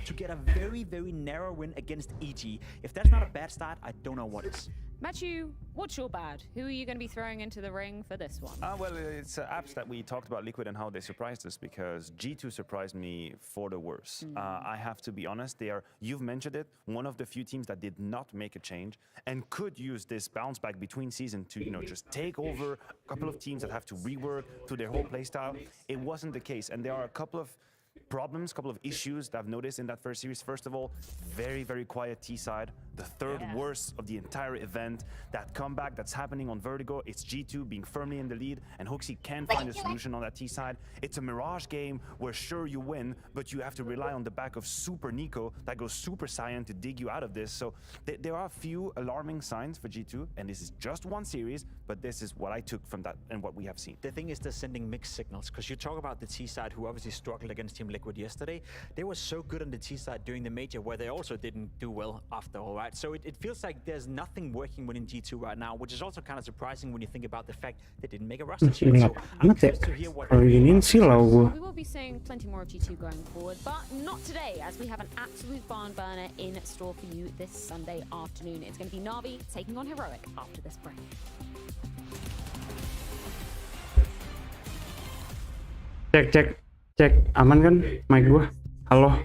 to get a very, very narrow win against EG. If that's not a bad start, I don't know what is. Matthew, what's your bad? Who are you going to be throwing into the ring for this one? Well, it's apps that we talked about Liquid and how they surprised us, because G2 surprised me for the worse. I have to be honest, they are, you've mentioned it, one of the few teams that did not make a change and could use this bounce back between season to, you know, just take over a couple of teams that have to rework to their whole playstyle. It wasn't the case, and there are a couple of problems, couple of issues that I've noticed in that first series. First of all, very, very quiet T side, the third worst of the entire event. That comeback that's happening on Vertigo, it's G2 being firmly in the lead, and Hoxie can't find a solution on that T side. It's a Mirage game where sure you win, but you have to rely on the back of Super Nico that goes Super Saiyan to dig you out of this. So there are a few alarming signs for G2, and this is just one series, but this is what I took from that and what we have seen. The thing is they're sending mixed signals, because you talk about the T side, who obviously struggled against Team Liquid yesterday. They were so good on the T side during the major, where they also didn't do well after all, right? So it feels like there's nothing working within G2 right now, which is also kind of surprising when you think about the fact they didn't make a roster change. So I'm curious to hear what... We will be seeing plenty more of G2 going forward, but not today, as we have an absolute barn burner in store for you this Sunday afternoon. It's going to be Navi taking on Heroic after this break. Cek, aman kan mic gua? Halo.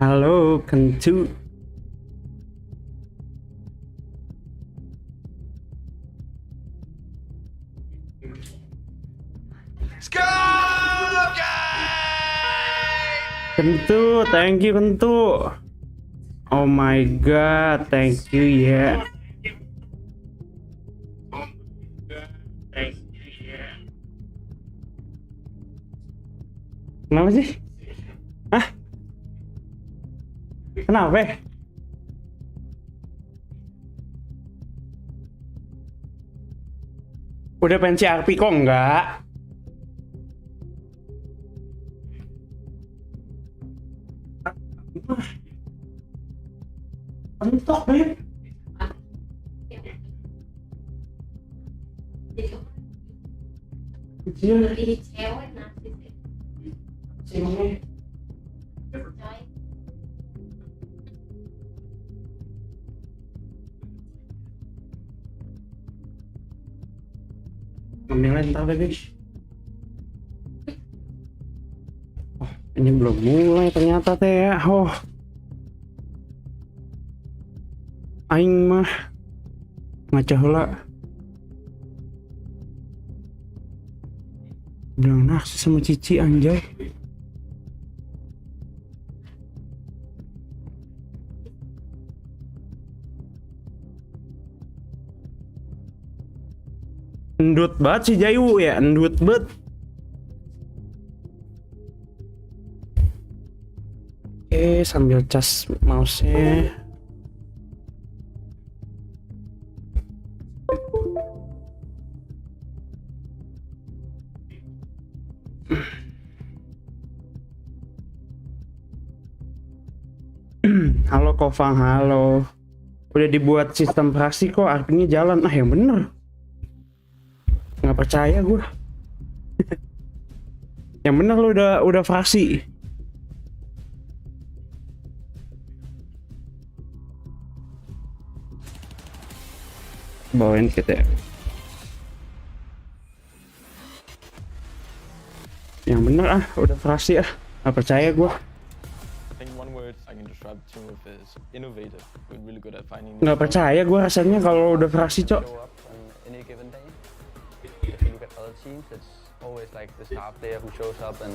Halo, Kentu. Csgo! Kentu, thank you Kentu. Oh my god, thank you ya. Kenapa sih? Hah? Kenapa? Udah pensi RP kok enggak? Mentok, Beb. Jadi cewek nanti sih. Cewek. Ngambilnya ntar deh guys. Oh, ini belum mulai ternyata teh ya. Oh, aing mah ngaca heula. Bilang naksir sama Cici anjay. Endut banget si Jayu ya, endut banget. Oke, sambil cas mouse-nya. Halo Kofang, halo. Udah dibuat sistem fraksi kok, artinya jalan. Ah yang bener. Nggak percaya gue. Yang bener lu udah fraksi. Bawain kita. Yang bener ah, udah fraksi ah. Nggak percaya gue. Nggak percaya gue rasanya kalau udah fraksi cok. Teams, it's always like the star player who shows up, and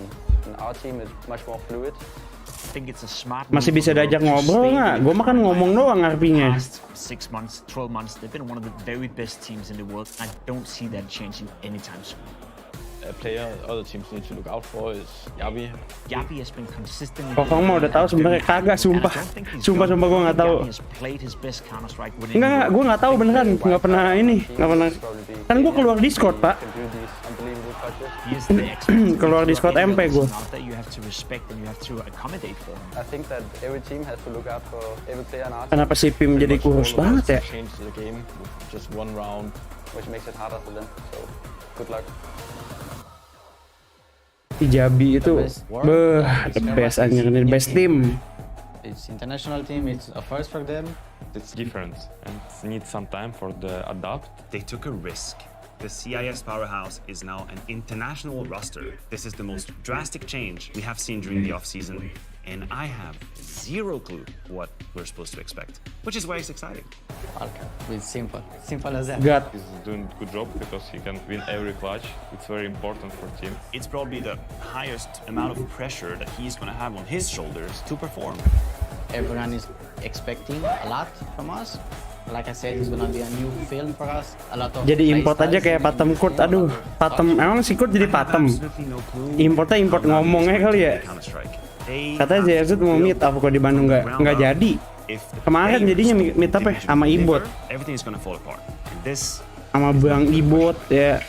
our team is much more fluid. think it's a smart Masih move bisa for diajak Heroic to ngobrol stay nggak? in Gue makan ngomong doang RP-nya. past 6 months, 12 months, they've been one of the very best teams in the world. I don't see that changing anytime soon. A player other teams need to look out for is Navi. Yabi has been consistently. Kokong mah udah tahu sebenarnya kagak, sumpah. Sumpah gue nggak tahu. Yabi has played his best Counter-Strike within Enggak, gue nggak tahu beneran, nggak pernah ini, nggak pernah. Kan gue keluar Discord, Pak. Can do these unbelievable touches. He is the expert. Keluar Discord Any MP levels gua. out there, you have to respect and you have to accommodate for him. I think that every team has to look out for every player in our team. Kenapa si Pim jadi kurus banget ya? Change the game with just one round, which makes it harder for them. So, good luck. Si Jabi itu, the best anjir, the best team. It's international team. It's a first for them. It's different and needs some time for the adapt. They took a risk. The CIS powerhouse is now an international roster. This is the most drastic change we have seen during the offseason, and I have zero clue what we're supposed to expect, which is why it's exciting. Okay, it's simple. Simple as that. God. He's doing a good job because he can win every clutch. It's very important for team. It's probably the highest amount of pressure that he's going to have on his shoulders to perform. Everyone is expecting a lot from us. Like I said, it's gonna be a new film for us. A lot of Jadi import aja playstyles, kayak Patem Kurt, aduh, Patem, emang si Kurt jadi Patem. Importnya import ngomongnya kali ya. Katanya JRZ mau meet up kok di Bandung nggak jadi. Kemarin jadinya meet up ya sama Ibot, Everything is going to fall apart. And this sama Bang Ibot ya.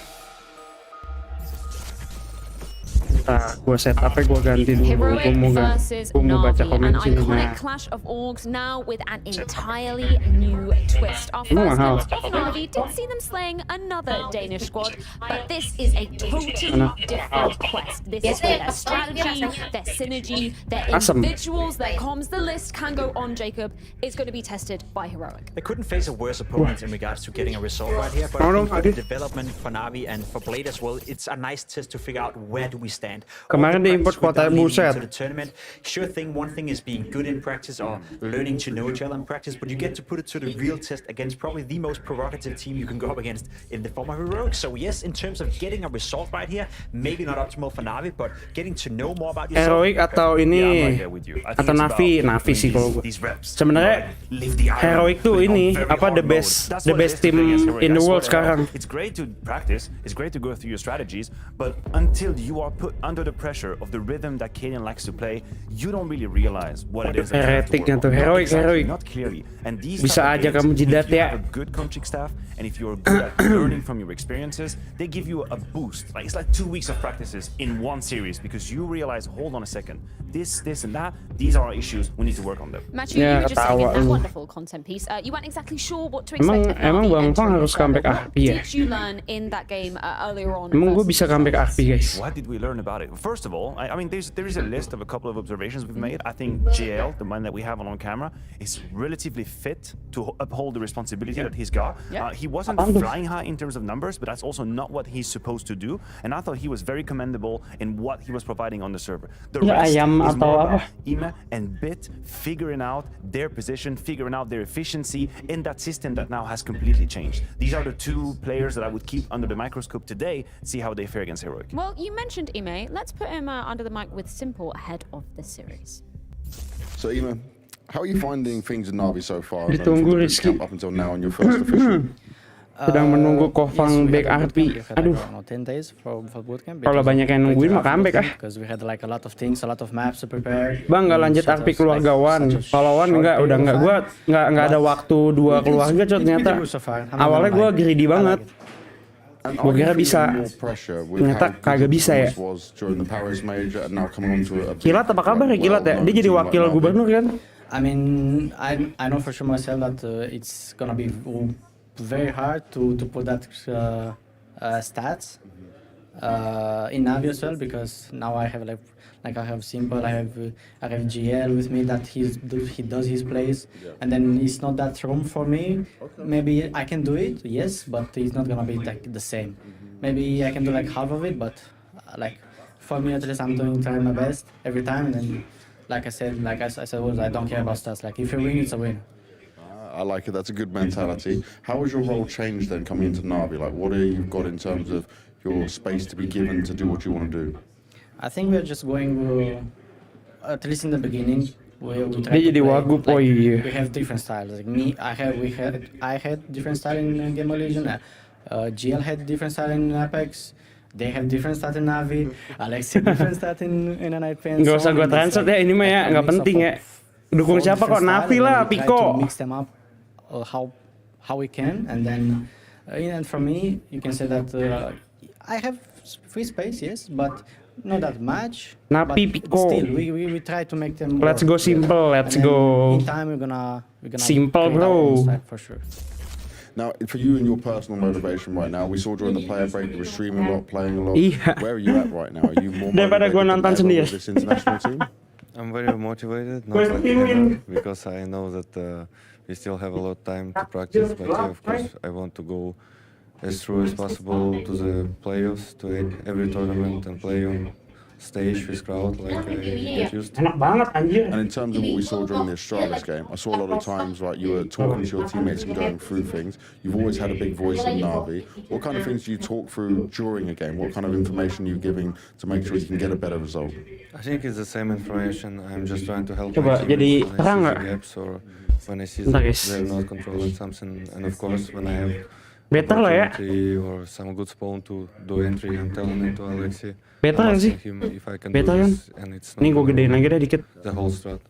Nah, gue setupnya gue ganti dulu. Heroic versus Gue mau baca Navi, komen an sini. iconic Nah, clash of orgs now with an entirely new twist. Our Emang first mahal? glimpse of Navi did see them slaying another Danish squad, but this is a totally different quest. This is where their strategy, their synergy, their Awesome. individuals, their comms, the list can go on, Jacob, is going to be tested by Heroic. They couldn't face a worse opponent in regards to getting a result right here, but I think for the development for Navi and for Blade as well, it's a nice test to figure out where do we stand. Kemarin All the dia import practice we've kota done leading buset. into the tournament, sure thing, one thing is being good in practice or learning to know each other in practice, but you get to put it to the real test against probably the most provocative team you can go up against in the form of Heroic. So yes, in terms of getting a result right here, maybe not optimal for Navi, but getting to know more about yourself. Heroic atau ini atau Navi sih kalau gue. Sebenarnya Heroic tuh ini apa the best team in the world sekarang. It's great to practice, it's great to go through your strategies, but until you are put under the pressure of the rhythm that Kaden likes to play, you don't really realize what it is that you have to Heretiknya work tuh, on. Heroic, Not exactly, Heroic. not clearly. And these Bisa type of aja games, kamu jidat if you ya. have a good coaching staff and if you're good at learning from your experiences, they give you a boost. Like it's like 2 weeks of practices in one series because you realize, hold on a second, this and that, these are our issues, we need to work on them. Matthew, Ya, you were just saying in ketawa that lu. wonderful content piece, you weren't exactly sure what to expect. Emang Bang Fang harus comeback RP ya? Did you learn in that game earlier on? Emang gue versus bisa comeback RP guys. What did we learn about it? First of all, I mean, there is a list of a couple of observations we've made. I think GL, the man that we have on camera, is relatively fit to uphold the responsibility that he's got. Yeah. He wasn't Apaan tuh? flying high in terms of numbers, but that's also not what he's supposed to do. And I thought he was very commendable in what he was providing on the server. The Ya, rest ayam is atau more apa? about Ime and Bit figuring out their position, figuring out their efficiency in that system that now has completely changed. These are the two players that I would keep under the microscope today, see how they fare against Heroic. Well, you mentioned Ime. Let's put him under the mic with Simple ahead of this series. So, Ema, how are you finding things in Navi so far? Ditunggu, From the Rizky. bootcamp up until now on your first official. Sedang menunggu Kofang back RP. Aduh, 10 days for bootcamp. kalau banyak yang nungguin mah comeback ah. Because we had like a lot of things, a lot of maps to prepare. Bang nggak lanjut RP keluarga Wan. Kalau Wan nggak, udah nggak, gua nggak ada waktu dua keluarga cot ternyata. Awalnya gua greedy banget. And Gua are you kira bisa. feeling more pressure with Ternyata how good kagak your bisa ya. performance was during the Paris Major and now coming on to a big, Kilat apa kabar ya Kilat ya? Dia jadi well-known wakil team like gubernur kan? I mean, I know for sure myself that it's gonna be very hard to put that stats in Navi as well, because now I have like I have Simple, I have GL with me that he does his plays, and then it's not that room for me. Maybe I can do it, yes, but it's not gonna be like the same. Maybe I can do like half of it, but like for me at least I'm trying my best every time, and then like I said I don't care about stats. Like if you win, it's a win. I like it. That's a good mentality. How has your role changed then coming into Navi? Like, what have you got in terms of your space to be given to do what you want to do? I think we're just going at least in the beginning, we try Dia to jadi play, wagub, oh iya. we have different styles. Like me, I had different style in Game of Legends. GL had different style in Apex. They have different style in Navi. Alexi different style in a Night Pen. Nggak usah gue translate ya, ini mah ya nggak penting ya. Dukung siapa kok, Navi lah, Pico. Mix them up how we can, and then and for me, you can say that I have free space, yes, but not that much. Navi, but Pico. Still, we try to make them. Let's work go simple, together. let's And then go In time, we're gonna simple, create our own bro. style for sure. Now, for you and your personal motivation right now, we saw during the player break you were streaming a lot, playing a lot. Iya. Where are you at right now? Are you more Daripada motivated gua than nonton ever sendiri. with this international team? I'm very motivated, not like ever, because I know that we still have a lot of time to practice. But yeah, of course, I want to go as through as possible to the playoffs, to every tournament, and play on stage with crowd like I get used to. Enak banget anjir. And in terms of what we saw during the Astralis game, I saw a lot of times like you were talking to your teammates and going through things. You've always had a big voice in Navi. What kind of things do you talk through during a game? What kind of information are you giving to make sure you can get a better result? I think it's the same information. I'm just trying to help Coba my jadi teammates terang when I nggak? see the gaps or when I see Bentar, that guys. they're not controlling something. And of course, when I have Better lah ya. opportunity or some good spawn to do entry, I'm telling it to Alexi. Better I'm kan sih? asking him if I can Better do kan? this, and it's Nih gue not gedein lagi deh dikit. the whole strat.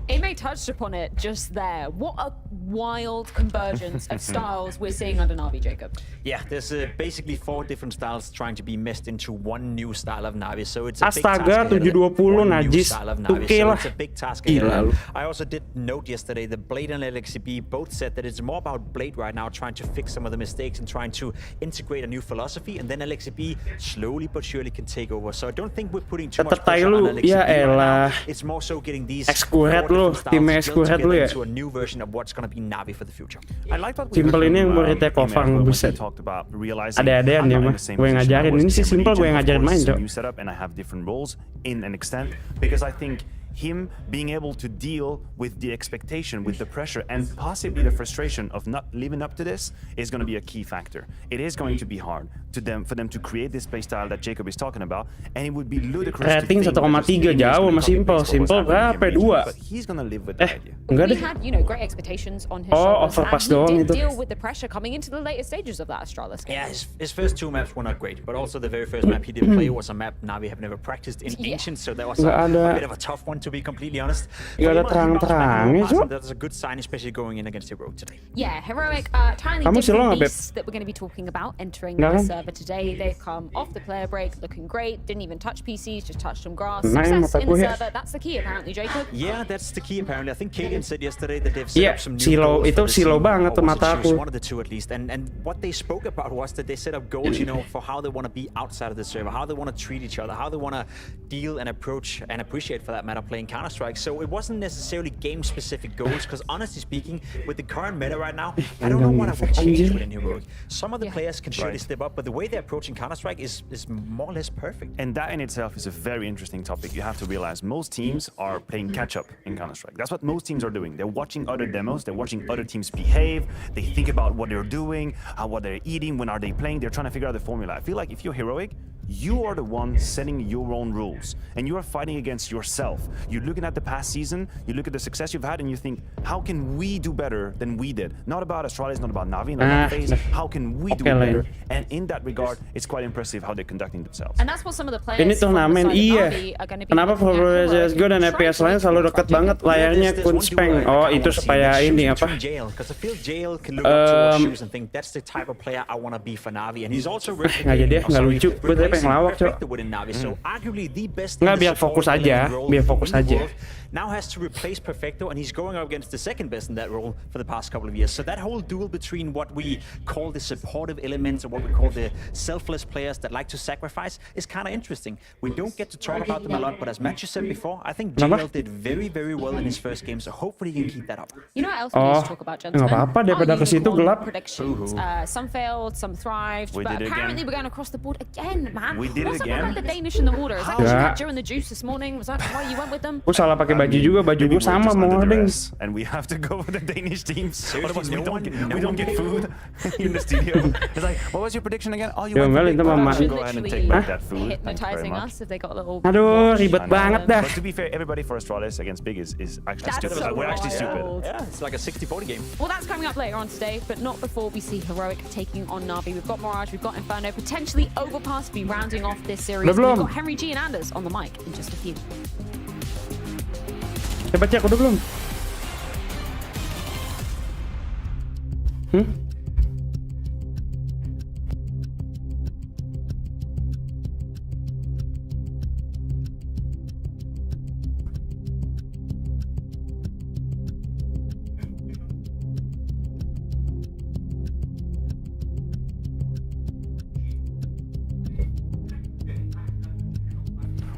Ame touched upon it just there. What a wild convergence of styles we're seeing under Navi, Jacob. Yeah, there's basically 4 different styles trying to be meshed into one new style of Navi. So it's a big Astaga, task ahead of 720 one new najis. style of Navi. 2K So lah. it's a big task ahead. Gila lu. I also did note yesterday that Blade and LXCB both said that it's more about Blade right now trying to fix some of the mistakes and trying to integrate a new philosophy, and then LXCB slowly but surely can take over. So I don't think we're putting too much Tetep tai pressure on lu, LXCB ya right elah. now. It's more so getting these Csgo 4 head lu, different styles tim built Csgo head lu together ya. into a new version of what's going to be Navi for the future. I like what we Simple heard ini yang from, murid Eko Emil Fang, when he buset. talked about realizing Ada-adaan I'm dia not in mah. the same Gue position I ngajarin. was Ini in sih the simple, gue region. Of ngajarin course, main, it's a Cok. new setup and I have different roles in an extent, because I think him being able to deal with the expectation, with the pressure, and possibly the frustration of not living up to this is going to be a key factor. It is going to be hard for them to create this play style that Jacob is talking about, and it would be ludicrous to Rating think that 1,3 just English jauh gonna sama Simple. copy-paste what was Simple happening in berapa? Game 2. But he's going to live with that idea. Enggak We deh. had, great expectations on his Oh, shoulders, overpass and he doang did itu. deal with the pressure coming into the later stages of that Astralis game. Yeah, his first 2 maps were not great, but also the very first map he did play was a map Navi have never practiced in Yeah. Ancient, so that was Nggak a ada- bit of a tough one, to be completely honest. Nggak ada But he bounced back terang-terangnya, in the Cok. past, and that's a good sign, especially going in against Heroic today. Yeah, Heroic, tiny Kamu sih lo different nggak, Beb? beasts that we're going to be talking about entering Nggak the kan? server today. They've come off the player break looking great, didn't even touch PCs, just touched some grass. Nah, Success in mataku the ya. server, that's the key apparently, Jacob. Yeah, that's the key apparently. I think Kalian said yesterday that they've set Iya, up some new silo goals itu for the silo season, banget or tuh was it mata choose aku. one of the 2 at least. And what they spoke about was that they set up goals, for how they want to be outside of the server, how they want to treat each other, how they want to deal and approach and appreciate, for that matter, playing Counter-Strike. So it wasn't necessarily game-specific goals, because honestly speaking, with the current meta right now, I don't know what I would change within Heroic. Some of the players can surely step up, but the way they're approaching Counter-Strike is more or less perfect. And that in itself is a very interesting topic. You have to realize most teams are playing catch-up in Counter-Strike. That's what most teams are doing. They're watching other demos, they're watching other teams behave, they think about what they're doing, what they're eating, when are they playing, they're trying to figure out the formula. I feel like if you're Heroic, you are the one setting your own rules, and you are fighting against yourself. You're looking at the past season, you look at the success you've had, and you think, how can we do better than we did? Not about Astralis, not about Navi, not about FaZe. How can we do it better? And in that regard, it's quite impressive how they're conducting themselves. And that's what some of the players Ini from the turnamen side of iya. Navi are going to be Kenapa looking at Progress Heroic Csgo dan and FPS trying lain to selalu make dekat it banget layarnya Kunspeng? Oh, itu supaya ini apa? Because I feel Jail can look up to shoes and think that's the type of player I want to be for Navi, and he's also Nggak jadi ya, nggak lucu. Gue tadi pengen lawak, Cok. within Navi. So arguably the best. Nggak, biar fokus aja, biar fokus aja. Now has to replace Perfecto, and he's going up against the second best in that role for the past couple of years. So that whole duel between what we call the supportive elements or what we call the selfless players that like to sacrifice is kind of interesting. We don't get to talk about them a lot, but as Matthew said before, I think JL did very, very well in his first game, so hopefully he can keep that up. You know what else we need to talk about, gentlemen? nggak apa-apa, daripada ke situ Our gelap. predictions. Some failed, some thrived, We but did it apparently again. we're going across the board again, man. We did it What's up again. with the Danish in the water? Is that Yeah. what you had during the juice this morning? Was that why you went with them? Gue salah pakai baju juga, baju Maybe gue we're sama just mau under ngeding. duress, and we have to go with the Danish team. Otherwise, no we don't get food in the studio. It's like, what was your prediction again? Oh, you Ya, went for enggak, big itu bucks. mama. Go ahead and take back that food. Thank you very Hypnotizing much. us if they got a little. Aduh, watch. ribet banget dah. But to be fair, everybody for Astralis against Big is actually That's stupid. so Like, we're actually wild. stupid. Yeah, it's like a 60-40 game. Well, that's coming up later on today, but not before we see Heroic taking on Navi. We've got Mirage, we've got Inferno, potentially Overpass to be rounding off this series. Udah belum? We've got Henry G and Anders on the mic in just a few. Coba cek, udah belum?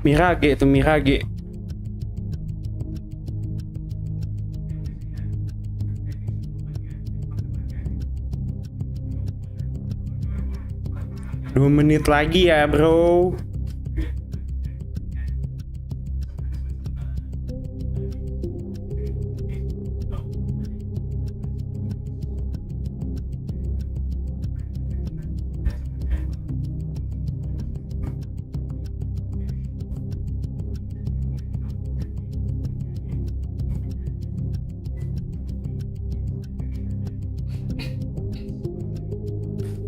Mirage itu Mirage. Dua menit lagi ya bro.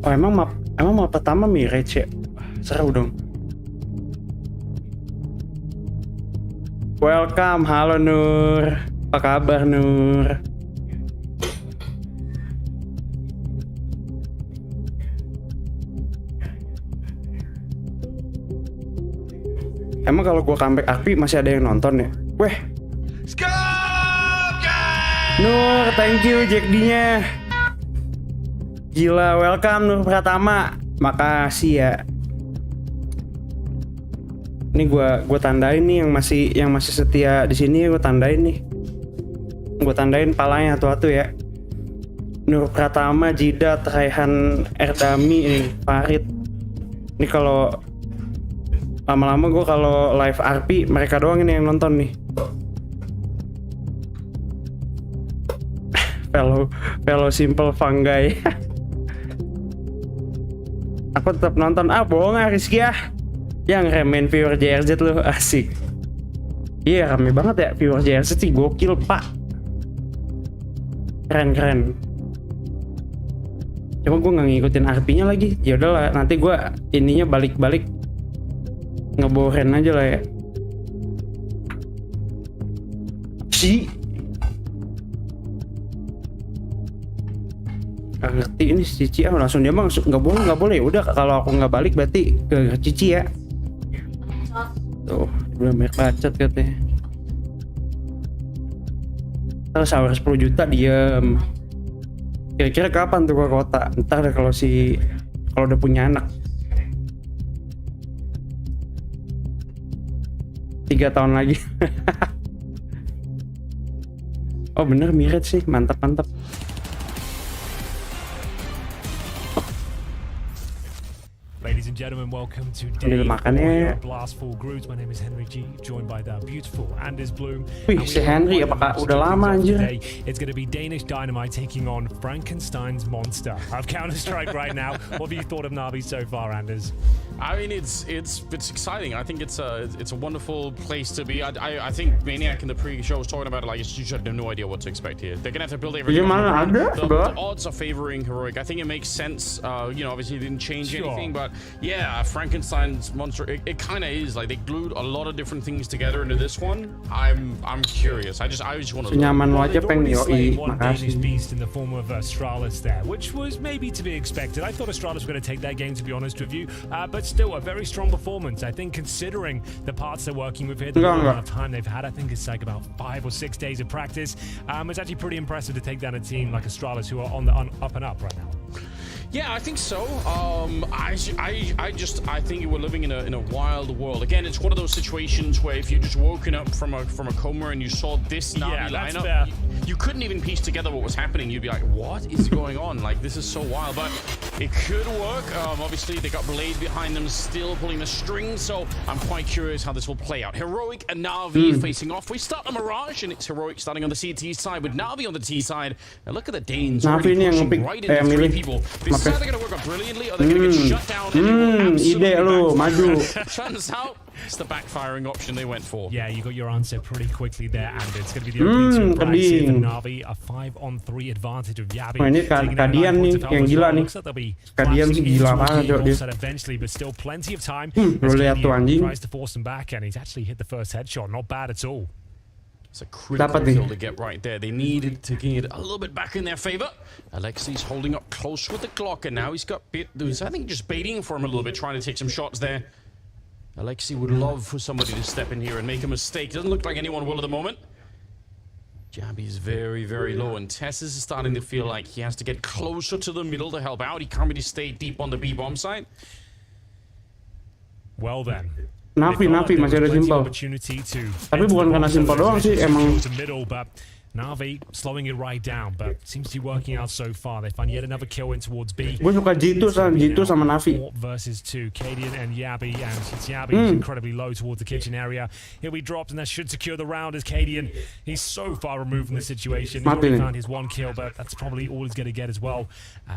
Oh emang map pertama Mirage ya? Seru dong. Welcome, halo Nur. Apa kabar Nur? Emang kalau gua comeback Arpi masih ada yang nonton ya? Weh. Nur, thank you Jack D-nya. Gila, welcome Nur Pratama. Makasih ya. Ini gua tandain nih yang masih setia di sini, gua tandain nih. Gua tandain palanya satu-satu ya. Nur Pratama, Jidat, Raihan, Erdami, ini Farid. Ini kalau lama-lama gua kalau live RP mereka doang ini yang nonton nih. fellow simple fungi. Aku tetap nonton. Bohong Rizky ya. Yang remen viewer JRZ lu, asik. Iya, rame banget ya viewer JRZ sih, gokil pak. Keren. Cuma gue nggak ngikutin RP-nya lagi. Ya udahlah, nanti gue ininya balik-balik ngeboren aja lah ya. Gak ngerti ini si Cici langsung dia bang nggak boleh. Udah kalau aku nggak balik berarti ke Cici ya. Tuh belum banyak bacot katanya. Terus sahur 10 juta diem. Kira-kira kapan tuh ke kota? Ntar deh kalau udah punya anak. 3 tahun lagi. Oh bener Mirage sih, mantap. Ladies and gentlemen, welcome to Ambil day makannya. 4 Blast for Grooves. My name is Henry G, joined by the beautiful Anders Bloom. Wih, si Henry apakah udah lama anjir? It's going to be Danish Dynamite taking on Frankenstein's monster of Counter-Strike right now. What have you thought of Navi so far, Anders? I mean, it's exciting. I think it's a wonderful place to be. I think Maniac in the pre-show was talking about it like you should have no idea what to expect here. They're gonna have to build everything. The odds are favoring Heroic. I think it makes sense. Obviously it didn't change anything, but yeah, Frankenstein's monster. It kind of is like they glued a lot of different things together into this one. I'm curious. I just want to. Senyaman lo aja peng yoi, One Danish makasih. beast in the form of Astralis there, which was maybe to be expected. I thought Astralis were going to take that game, to be honest with you, but still a very strong performance. I think considering the parts they're working with here, the amount of time they've had, I think it's like about 5 or 6 days of practice. It's actually pretty impressive to take down a team like Astralis who are on the up and up right now. Yeah, I think so. I think we're living in a wild world. Again, it's one of those situations where if you just woken up from a coma and you saw this Navi lineup, you couldn't even piece together what was happening. You'd be like, "What is going on? Like this is so wild." But It could work. Obviously, they got Blade behind them, still pulling the strings, so I'm quite curious how this will play out. Heroic and Navi facing off. We start the Mirage, and it's Heroic starting on the CT side with Navi on the T side. And look at the Danes already pushing right into 3 people. This is either going to work out brilliantly, or they're going to get shut down, and it will absolutely turns out it's the backfiring option they went for. Yeah, you got your answer pretty quickly there, and it's going to be the opening 2 prize here for Navi. A 5-on-3 advantage of Yabi. Ini Kadian nih yang gila nih. Kadian sih gila banget Cok dia. Eventually, but still plenty of time. Lihat tuh anjing. Tries to force him back, and he's actually hit the first headshot. Not bad at all. It's a critical kill to get right there. They needed to get a little bit back in their favor. Alexi's holding up close with the Glock, and now he's got bit. I think just baiting for him a little bit, trying to take some shots there. Alexi would love for somebody to step in here and make a mistake. Doesn't look like anyone will at the moment. Jabby's very, very low, and Tessus is starting to feel like he has to get closer to the middle to help out. He can't really stay deep on the B-bomb side. Well then. Navi masih ada simpel. Tapi bukan karena simpel doang sih, emang. Navi slowing it right down, but seems to be working out so far. They find yet another kill in towards B. Gue suka G2 sama Navi. 4 versus 2, Cadian and Yabi, and it's Yabi is incredibly low towards the kitchen area. He'll be dropped, and that should secure the round as Cadian. He's so far removed from the situation. He's already found his 1 kill, but that's probably all he's going to get as well.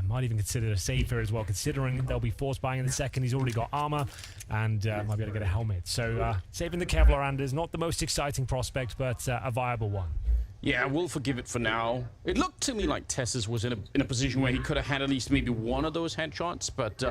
Might even consider a save here as well, considering they'll be force buying in the second. He's already got armor, and might be able to get a helmet. So saving the Kevlar and is not the most exciting prospect, but a viable one. Yeah, we'll forgive it for now. It looked to me like Tessus was in a position where he could have had at least maybe one of those headshots, but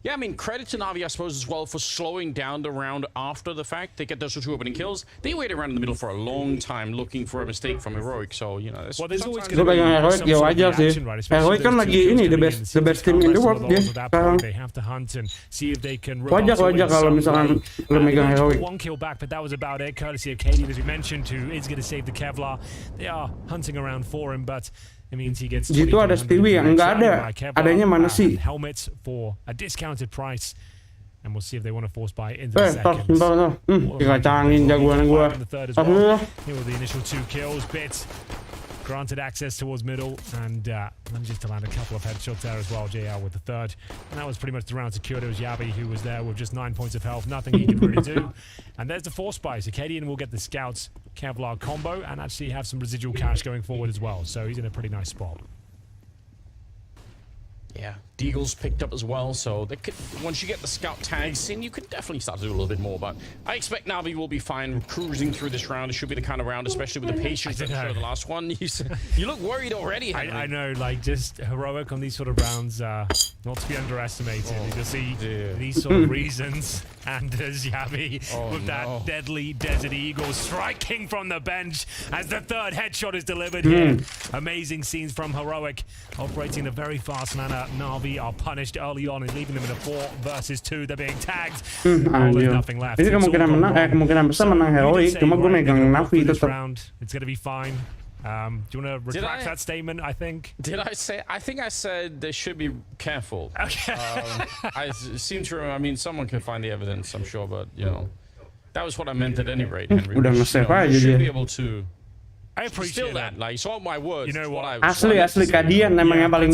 yeah, I mean, credit to Navi, I suppose, as well for slowing down the round after the fact. They get those 2 opening kills. They wait around in the middle for a long time looking for a mistake from Heroic, so, you know... Well, there's always going to be Heroic, ya wajar sih. Heroic kan lagi ini, the best team in the world dia sekarang. They have to hunt and see if they can... Wajar kalau misalkan lo megang Heroic. 1 kill back, but that was about it, courtesy of Cadian, as we mentioned, who is going to save the Kevlar. They are hunting around for him, but... It means he gets Gitu ada Stewie yang enggak ada. Adanya mana sih? Helmets for a discounted price. And we'll see if they want to force buy into the second. Dikacangin jagoan gua. Here were the initial 2 kills. Bits granted access towards middle, and manages to land a couple of headshots there as well. JL with the 3rd, and that was pretty much the round secured. It was Yabi who was there with just 9 points of health, nothing he could really do. And there's the force buy. So Cadian will get the scouts Kevlar combo and actually have some residual cash going forward as well. So he's in a pretty nice spot. Yeah, Deagle's picked up as well, so they could, once you get the scout tags in, you could definitely start to do a little bit more, but I expect Navi will be fine cruising through this round. It should be the kind of round, especially with the patience that showed the last one. You look worried already, Henry. I know, like, just Heroic on these sort of rounds, not to be underestimated. You can see these sort of reasons, and there's Yabi with that deadly Desert Eagle striking from the bench as the 3rd headshot is delivered here. Amazing scenes from Heroic, operating in a very fast manner. Navi are punished early on and leaving them in a 4 versus 2. They're being tagged. There's nothing left. Jadi kemungkinan besar menang Heroic. Cuma gue megang Navi tetap. It's going to be fine. Do you want to retract that statement, I think? Did I say? I think I said they should be careful. Okay. I seem to remember, I mean, someone can find the evidence, I'm sure, but, you know, that was what I meant at any rate, Henry. Udah nge-save aja you should dia. be able to... I appreciate that. Like, it's all my words. You know what? Asli Kadian emang yang paling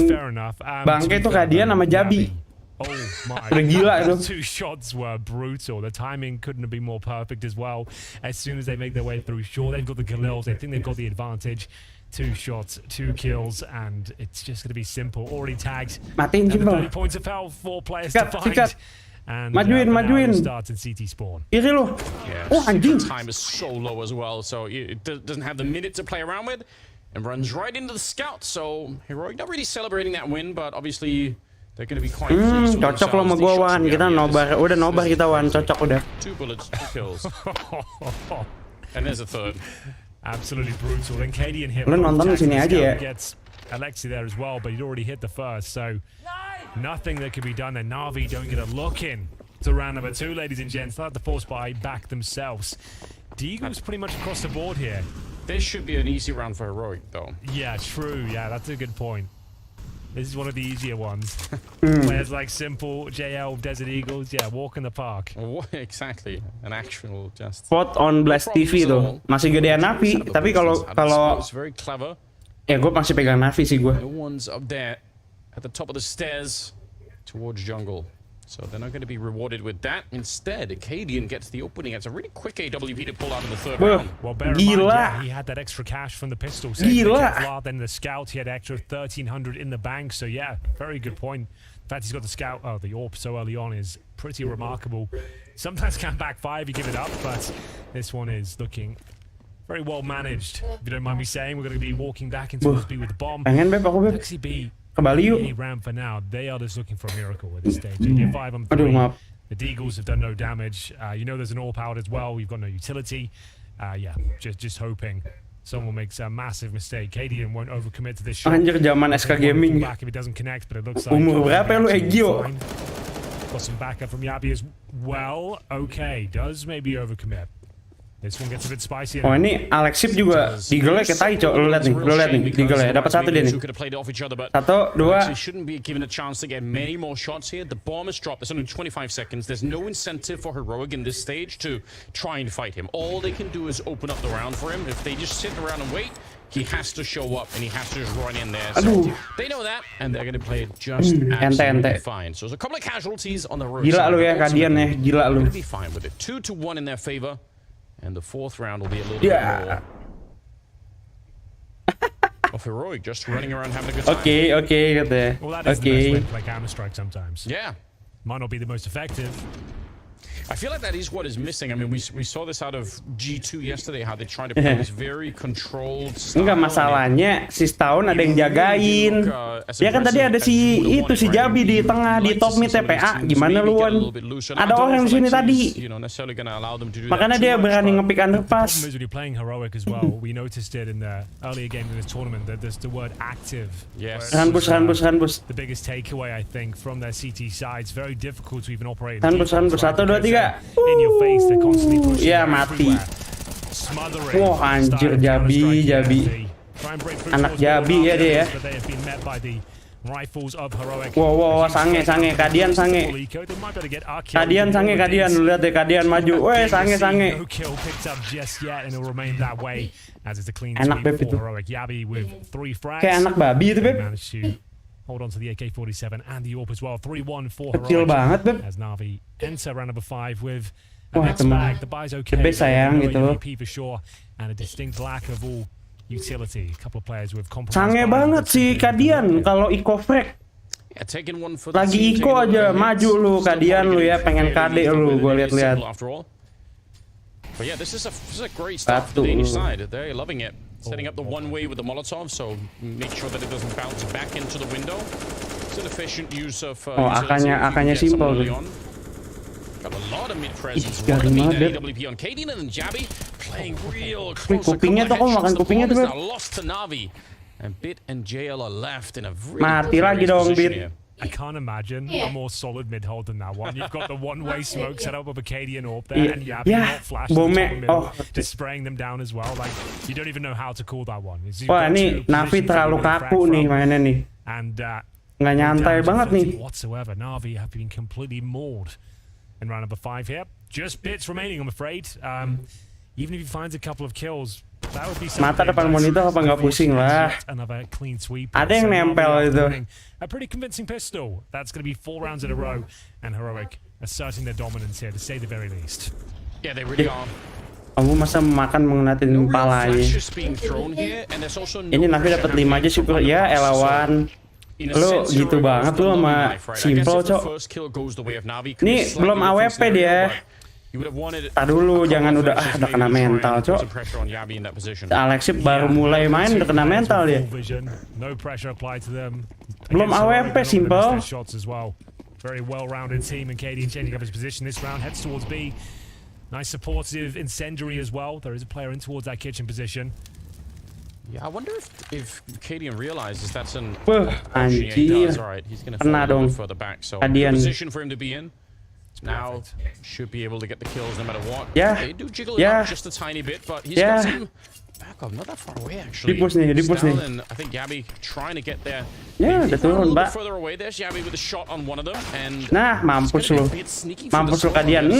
bangke itu Kadian sama Jabi. Oh my! Udah gila itu. 2 shots were brutal. The timing couldn't have been more perfect as well. As soon as they make their way through, sure, they've got the kills. They think they've got the advantage. 2 shots, 2 kills, and it's just going to be simple. Already tagged. Matiin and Jimbo. 30 points of health, 4 players to find. And majuin. Starts in CT spawn. Iri lo. Yeah, oh anjing. Time is so low as well, so it doesn't have the minute to play around with, and runs right into the scout. So Heroic not really celebrating that win, but obviously they're going to be quite pleased. Cocok lo sama gua Wan. Kita nobar. Udah nobar kita Wan. Cocok udah. 2 bullets, 2 kills. And there's a 3rd. Absolutely brutal. And Cadian hit. Lo nonton di sini aja ya. Gets Alexi there as well, but he'd already hit the 1st, so nothing that could be done there. Navi don't get a look in to round number 2, ladies and gents. They'll have to force buy back themselves. Deagle's pretty much across the board here. This should be an easy round for Heroic, though. Yeah, true. Yeah, that's a good point. This is one of the easier ones. Players like Simple, JL, Desert Eagles, yeah, walk in the park. Exactly, an actual just... Spot on Blast TV tuh. Masih gedean Navi, tapi kalau very clever. Ya gue masih pegang Navi sih gue. No one's up there at the top of the stairs. towards jungle. So they're not going to be rewarded with that. Instead, Acadian gets the opening. It's a really quick AWP to pull out in the third round. Well, bear in mind, yeah, he had that extra cash from the pistol. Then the scout, he had extra 1,300 in the bank. So yeah, very good point. In fact, he's got the scout, the AWP so early on is pretty remarkable. Sometimes can backfire if you give it up, but this one is looking very well managed. If you don't mind me saying, we're going to be walking back into B with the bomb. Actually, B. Round for now. They are just looking for a miracle at this stage. They get 5 on 3. The Deagles have done no damage. You know there's an AWP out as well. We've got no utility. Yeah, just hoping someone makes a massive mistake. Cadian won't overcommit to this shot. Anjir zaman SK Gaming. Back if it doesn't connect, but it looks like umur berapa lu Egio? Got some backup from Yabi as well. Okay, does maybe overcommit. This one gets a bit spicy. Oh ini Alexip juga digele kayak tai cok. Lu lihat nih digele dapat satu dia nih. 1, 2. Shouldn't be given a chance to get many more shots here. The bomb is dropped. There's only 25 seconds. There's no incentive for Heroic in this stage to try and fight him. All they can do is open up the round for him. If they just sit around and wait, he has to show up and he has to just run in there. So they know that and they're going to play it just absolutely fine. So there's a couple of casualties on the road. Gila lu ya Kadian ya, gila lu. Be fine with it. 2-1 in their favor. And the fourth round will be a little bit more of Heroic, just running around having a good time. Okay, kata. Well, that is the best way to play Counter-Strike sometimes. Yeah. Might not be the most effective. I feel like that is what is missing. I mean, we saw this out of G2 yesterday, how they tried to play this very controlled style. Enggak masalahnya, si Stone ada yang jagain. Ya kan tadi ada si Jabi di tengah di top mid TPA. Gimana luan? Ada orang di sini tadi. Makanya dia berani ngepick underpass. The problem is when you're playing Heroic as well. We noticed it in the earlier game in this tournament that there's the word active. Yes. Ranbus. The biggest takeaway I think from their CT side. It's very difficult to even operate. Ranbus 1, 2, 3. In your face, they're constantly pushing. Ya mati. Wah anjir Jabi. Anak Jabi ya dia ya. Wow, sange Kadian sange. Lu lihat deh Kadian maju. Weh sange. Enak beb itu. Kayak anak babi itu beb. Hold on to the AK-47 and the AWP as well. 3-1 for Kecil Heroic. banget, Beb. As Navi enter round number 5 with a Wah, mixed bag. The buy's okay. Beb sayang gitu loh. for sure, and a distinct lack of all utility. A couple of players with compromised. Sange banget si Kadian kalau Iko frag. Lagi Iko aja maju lu Kadian lu ya pengen KD lu gua lihat. But yeah, this is a great start for the Danish side. They're loving it. Setting up the one-way with the Molotov, so make sure that it doesn't bounce back into the window. It's an efficient use of akanya simple. Got a lot of mid presence. AWP on Cadian and Jabi playing real close. Kupingnya tuh kok makan kupingnya tuh. Lost to Navi, and Bit and JL are left in a really mati lagi dong Bit. I can't imagine a more solid mid hold than that one. You've got the one-way smoke set up with Acadian AWP there, and Yabi not flashing the middle, just spraying them down as well. Like you don't even know how to call that one. Wah ini Navi terlalu kaku nih mainnya nih. And nggak nyantai banget nih. Whatsoever, Navi have been completely mauled in round number 5 here. Just Bits remaining, I'm afraid. Even if he finds a couple of kills. Mata depan monitor apa nggak pusing lah. Ada yang nempel itu. A pretty convincing pistol. That's going to be 4 rounds in a row, and Heroic asserting their dominance here, to say the very least. Yeah, they really are. Kamu masa makan mengenatin palanya. Ini Navi dapat 5 aja syukur ya, Elawan. Lu gitu banget lu sama Simple, Cok. Nih belum AWP dia. Dulu jangan udah kena mental, Cok. Alexip baru mulai main udah kena mental dia. Belum AWP Simple. Very well-rounded team, and Cadian changing up his position this round, heads towards B. Nice supportive incendiary as well. There is a player in towards that kitchen position. Yeah, I wonder if Cadian realizes that's an anjir. He does. All right, he's going to fall further back. So position for him to be in. Now should be able to get the kills no matter what. Yeah. They do jiggle it up just a tiny bit, but he's got some back up, not that far away actually. Di push nih. Down, and I think Yabi trying to get there. Ya, udah A turun, little bit Mbak. further away. There's Yabi with a shot on one of them, and Nah, mampus lu. Mampus lu kalian.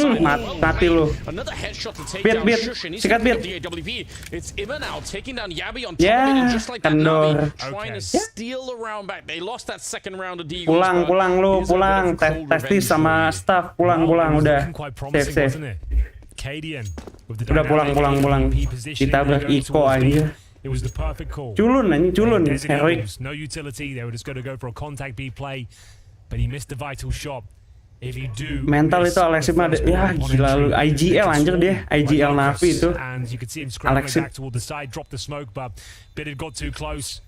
Mati lu. Another headshot to take Beat, down beat. Shush, and he's Sikat, gonna beat. get the AWP. It's Ima now taking down Yabi on top Ya, of it, and just like that, kendor. Navi trying to steal the round back. They lost that second round of Deagles. Pulang lu, pulang. Testis sama staff, pulang udah. Save. Udah pulang. Ditabrak Iko aja. It was the perfect call. Culun Designated heroic. Eagles, no utility. They were just going to go for a contact B play, but he missed the vital shot. If you do Mental miss itu Alexis the mah first ya one on gila lu. entry, IGL it's anjir all dia. IGL by Navi itu. And you could see him scrambling Alexis. back toward the side, dropped the smoke, but Bit had got too close.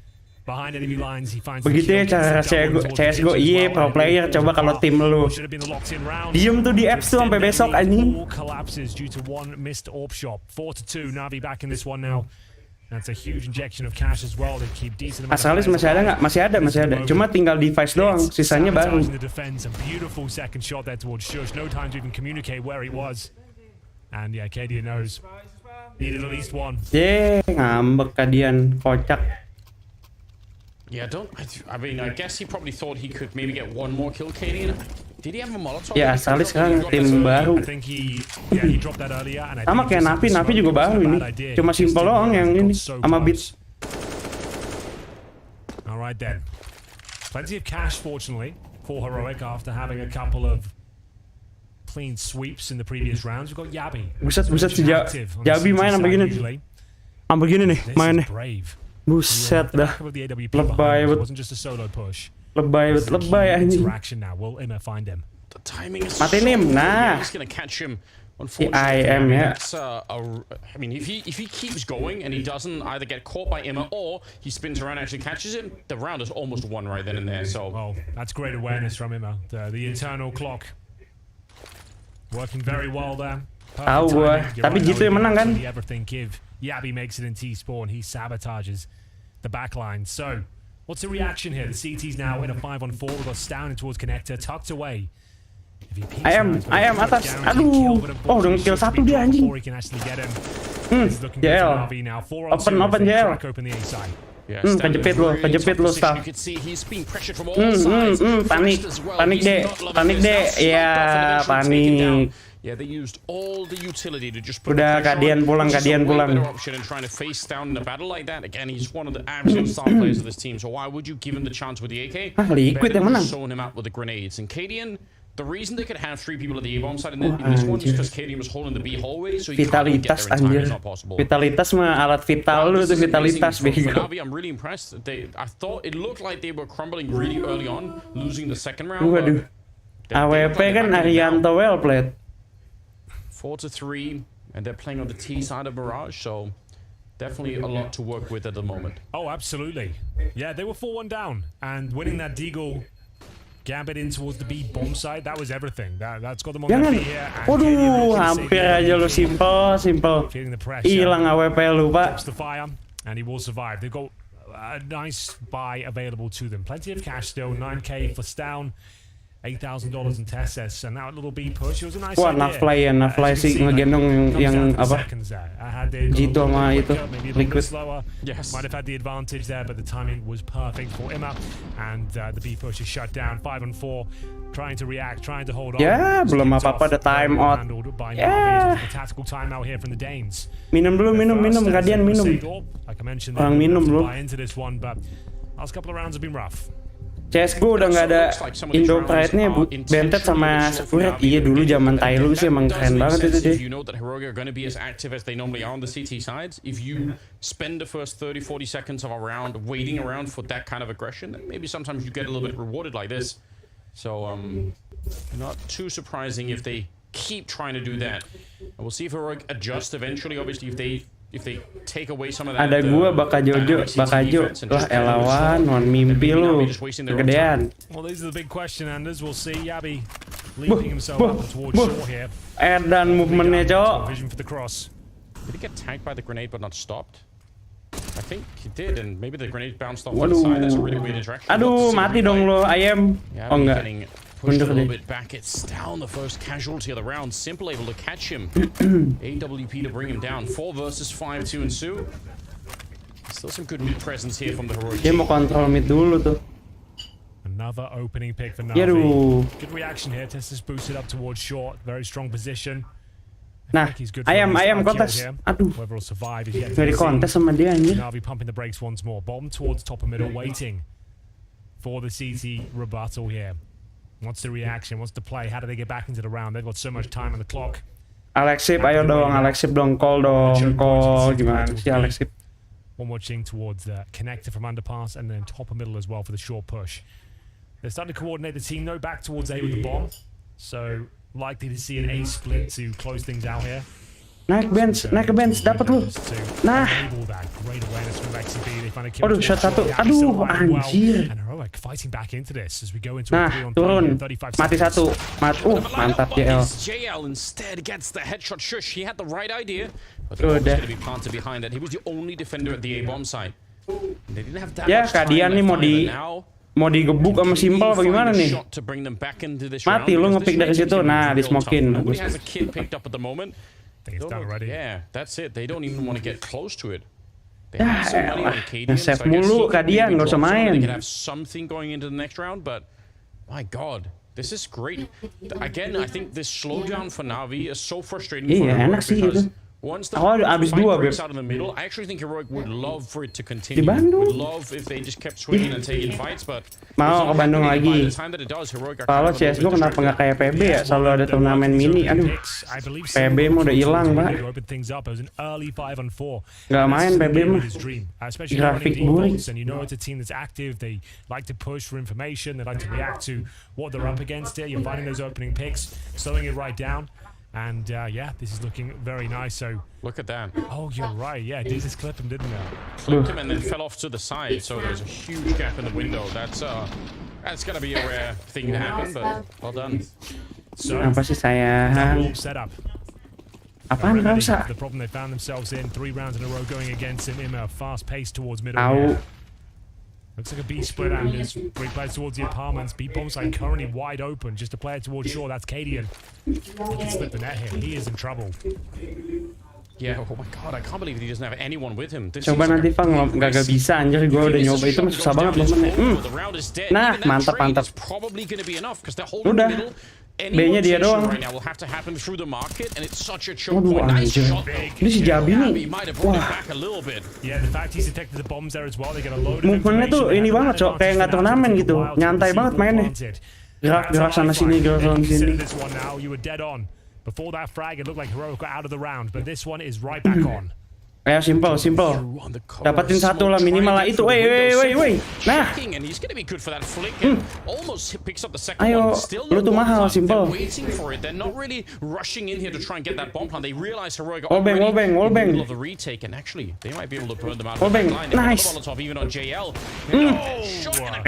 Behind enemy lines, he finds Begitu ya cara CSGO iya pro player. Coba kalau tim lu diem tuh di apps tuh sampai besok anjing. Collapses due to one missed AWP shot. 4-2, Navi back in this one now. That's a huge injection of cash as well. They keep decent amount of Asalis masih ada nggak? Masih ada. Cuma tinggal device doang. Sisanya baru. The defense, a beautiful second shot there towards Shush. No time to even communicate where he was. And yeah, Kadia knows. Needed at least one. Ngambek kadian kocak. Yeah, I mean, I guess he probably thought he could maybe get one more kill, Katie. Did he have a Molotov? Ya, Asalis sekarang tim baru. I think he dropped that earlier, and I Sama think kayak Navi juga baru ini. Cuma simpel doang yang ini sama Beat. All right then. Plenty of cash, fortunately, for Heroic after having a couple of clean sweeps in the previous rounds. We've got Yabi. Buset si Jabi main sampai gini. Sampai gini nih mainnya. Buset dah. Lebay banget. Lebay anjing. The timing is Mati nim. Nah. He's gonna catch him. Si IM ya. I mean, if he keeps going and he doesn't either get caught by Emma or he spins around and actually catches him, the round is almost won right then and there. So, well, that's great awareness from Emma. The internal clock working very well there. Tahu gua, tapi gitu yang menang kan? Everything give. Yabi makes it in T-spawn. He sabotages the backline. So, what's the reaction here? The CT's now in a 5-on-4. We've got Stown towards connector, tucked away. IM atas. Aduh. Oh, udah nge-kill satu dia anjing. JL. Open JL. Kejepit lo staff. Panik deh. Ya, panik. Yeah, they used all the utility to just put Udah kadian pulang. option and trying to face down in a battle like that. Again, he's one of the absolute star players of this team. So why would you give him the chance with the AK? Liquid yang menang. Showing him out with the grenades. And Cadian, the reason they could have 3 people at the A-bomb side in this one is because Cadian was holding the B hallway, so he can't get there in time. It's not possible. Vitalitas mah alat vital lu tuh vitalitas bego. Navi, I'm really impressed. I thought it looked like they were crumbling really early on, losing the second round. Waduh. AWP kan Arianto well played. 4-3, and they're playing on the T side of Mirage, so definitely a lot to work with at the moment. Oh, absolutely. Yeah, they were 4-1 down, and winning that Deagle gambit in towards the B bomb side, that was everything. That's got them on Jangan. the here. Waduh, hampir aja lu simple. Feeling the pressure. Hilang AWP lu, Pak. Drops the fire, and he will survive. They've got a nice buy available to them. Plenty of cash still, 9K for Stown. $8,000 in tests, and that little B push. It was a nice Wah, Nafly sih ngegendong yang apa? Gitu sama itu Liquid. Yes. Might have had the advantage there, but the timing was perfect for Emma, and the B push is shut down. 5-on-4, trying to react, trying to hold on. Ya, belum apa-apa, ada time out. Ya. Tactical timeout here from the Danes. Minum dulu, minum, Guardian minum. Like I mentioned, Orang minum dulu. into this one, but last couple of rounds have been rough. Csgo udah nggak ada Indo Pride-nya, Bentet sama Sekuret. Iya dulu zaman Thailu sih emang keren banget itu deh. If you know that Heroic are going to be as active as they normally are on the CT sides, if you spend the first 30-40 seconds of a round waiting around for that kind of aggression, then maybe sometimes you get a little bit rewarded like this. So, not too surprising if they keep trying to do that. And we'll see if Heroic adjust eventually. Obviously, if they take away some of that. Ada gua Bakajo lah elawan non mimpi lu kegedean. Well, these are the big question, Anders. We'll see Yabi leaping himself up towards shore here. Dan movementnya, Cok. Vision for the cross. Did he get tagged by the grenade but not stopped? I think he did, and maybe the grenade bounced off to the side. That's a really weird interaction. Aduh, mati dong lo, ayam. Oh enggak. Pushed a little bit back. It's down, the first casualty of the round. Simple able to catch him. AWP to bring him down. 4 versus 5, 2 and Sue. Still some good mid presence here from the Heroic. Dia mau kontrol mid dulu tuh. Another opening pick for Navi. Yaduh. Good reaction here. Testis boosted up towards short. Very strong position. Nah, ayam kontes. Aduh. Whoever will survive is yet Nggak dikontes sama dia anjir. Navi pumping the brakes once more. Bomb towards top of middle, waiting for the CT rebuttal here. What's the reaction? What's the play? How do they get back into the round? They've got so much time on the clock. Alexip, ayo dong, Alexip dong, call dong, call. Gimana sih Alexip? One watching towards the connector from underpass and then top of middle as well for the short push. They're starting to coordinate the team though, back towards A with the bomb. So likely to see an A split to close things out here. Naik ke bench, dapat lu. Nah. Aduh, shot satu. Aduh, anjir. Nah, turun. Mati satu. Mantap JL. JL instead gets the headshot shush. He had the right idea, but the bomb was going to be planted behind that. He was the only defender at the A bomb site. They didn't have that much time Kadian nih mau digebuk sama Simple bagaimana nih? Mati lu ngepick dari situ. Nah, di smokin. Nobody has a kid picked up at the moment. Yeah, that's it. They don't even want to get close to it. They have some money on Cadian, so I guess mulu Kadian, nggak usah main. They can have something going into the next round, but my God, this is great. Again, I think this slowdown for Navi is so frustrating for Heroic because once the fight breaks out in the middle, I actually think Heroic would love for it to continue. Would love if they just kept swinging and taking fights, but mau ke Bandung lagi. Kalau Csgo kenapa nggak kayak PB ya? Selalu ada turnamen mini. Aduh, PB mah udah hilang, Pak. Nggak main PB mah. Grafik buruk. And you know it's a team that's active. They like to push for information. They like to react to what they're up against here. You're finding those opening picks, slowing it right down. And yeah, this is looking very nice. So look at that. Oh, you're right. Yeah, they just clipped him, didn't they? Clipped him and then fell off to the side. So there's a huge gap in the window. That's gonna be a rare thing to happen, but well done. So apa sih saya? Setup. Apaan nggak usah? The problem they found themselves in 3 rounds in a row going against him in a fast pace towards middle. Looks like a B split, and there's 3 players towards the apartments. B bomb side currently wide open. Just a player towards shore. That's Cadian. He can slip the net here. He is in trouble. Yeah, oh my God, I can't believe he doesn't have anyone with him. Coba nanti Pak, gak bisa anjir, gue udah nyoba itu susah banget loh. Nah, mantap. Udah. B-nya dia doang. Waduh anjir. Ini si Jabi nih. Wah. Movementnya tuh ini banget, Cok. Kayak nggak turnamen gitu. Nyantai banget mainnya. Gerak sana sini, gerak sana sini. Before that frag, it looked like Heroic got out of the round, but this one is right back on. Ayo simple. Dapatin satu lah minimal lah itu. Woi. Nah. Ayo, lu tuh mahal simple. Wallbang. Nice.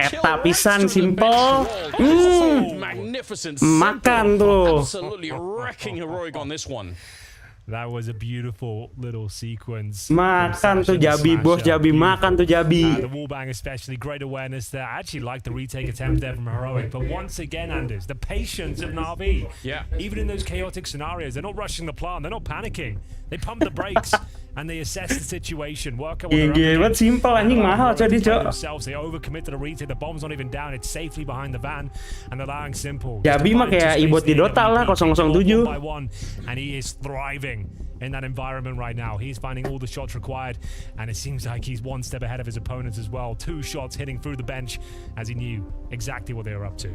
Peta pisan simple. Makan tuh. That was a beautiful little sequence. Makan tuh Jabi, bos Jabi. Makan tuh Jabi. The wallbang especially, great awareness there. I actually like the retake attempt there from Heroic. But once again, Anders, the patience of Navi. Yeah. Even in those chaotic scenarios, they're not rushing the plant. They're not panicking. They pump the brakes and they assess the situation. Work out what they're up against. Simple anjing mahal jadi, Cok. They overcommit to the retake. The bomb's not even down. It's safely behind the van and allowing Simple. Jabi mah kayak ibot di Dota lah 007. And he is thriving in that environment right now. He's finding all the shots required, and it seems like he's 1 step ahead of his opponents as well. 2 shots hitting through the bench as he knew exactly what they were up to.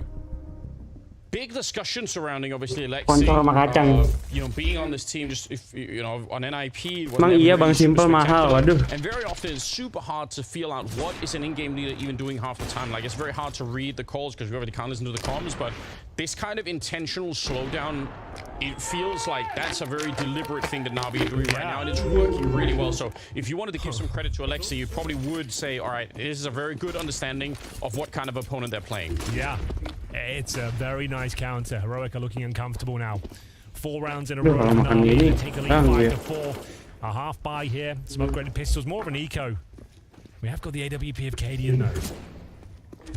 Big discussion surrounding obviously Alexi, being on this team, just if on NIP. Bang Simple mahal, waduh. And very often it's super hard to feel out what is an in-game leader even doing half the time. Like it's very hard to read the calls because we already can't listen to the comms. But this kind of intentional slowdown, it feels like that's a very deliberate thing that Navi are doing right now, and it's working really well. So if you wanted to give some credit to Alexi, you probably would say, all right, this is a very good understanding of what kind of opponent they're playing. Yeah. It's a very nice counter. Heroic are looking uncomfortable now. 4 rounds in a row. They take a lead 5-4. A half buy here. Some upgraded pistols. More of an eco. We have got the AWP of Cadian though.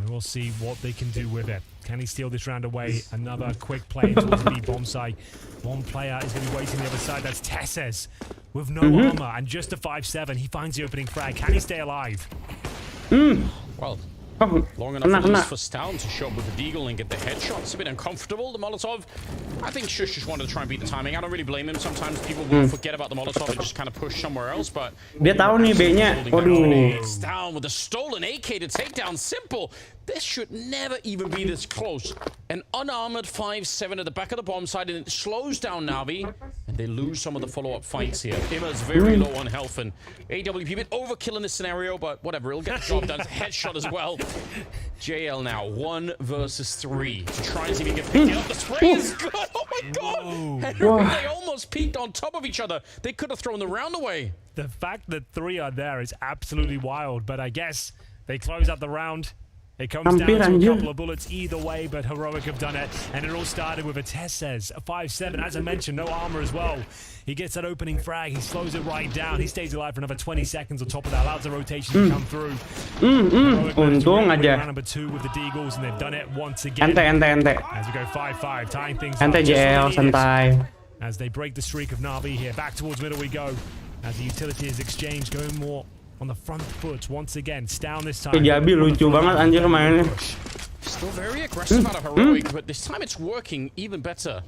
We will see what they can do with it. Can he steal this round away? Another quick play towards the bomb site. One player is going to be waiting on the other side. That's Tesses with no armor and just a 5-7. He finds the opening frag. Can he stay alive? Well, long enough at least for Stown to show up with the deagle and get the headshot. It's a bit uncomfortable, the Molotov. I think Shush just wanted to try and beat the timing. I don't really blame him. Sometimes people will forget about the Molotov and just kind of push somewhere else, but... Dia tahu nih B-nya. Waduh. Stown with a stolen AK to take down Simple. This should never even be this close. An unarmored 5-7 at the back of the bomb side, and it slows down Navi, and they lose some of the follow-up fights here. Imma's very low on health, and AWP a bit overkill in this scenario, but whatever, he'll get the job done. Headshot as well. JL now 1 versus 3 to try and see if he can pick it up. The spray is good. Oh my god! They almost peaked on top of each other. They could have thrown the round away. The fact that 3 are there is absolutely wild, but I guess they close out the round. It comes down to a couple of bullets either way, but Heroic have done it. And it all started with a Tesses, a 5-7. As I mentioned, no armor as well. He gets that opening frag. He slows it right down. He stays alive for another 20 seconds on top of that. Allows the rotation to come through. Untung aja. Round number 2 with the Deagles, and they've done it once again. Ente. As we go 5-5, tying things up. Ente JL, santai. As they break the streak of Navi here. Back towards middle we go. As the utility is exchanged, going more on the front foot once again. Down this time. Jabi lucu banget anjir mainnya. Still very aggressive out of Heroic, but this time it's working even better.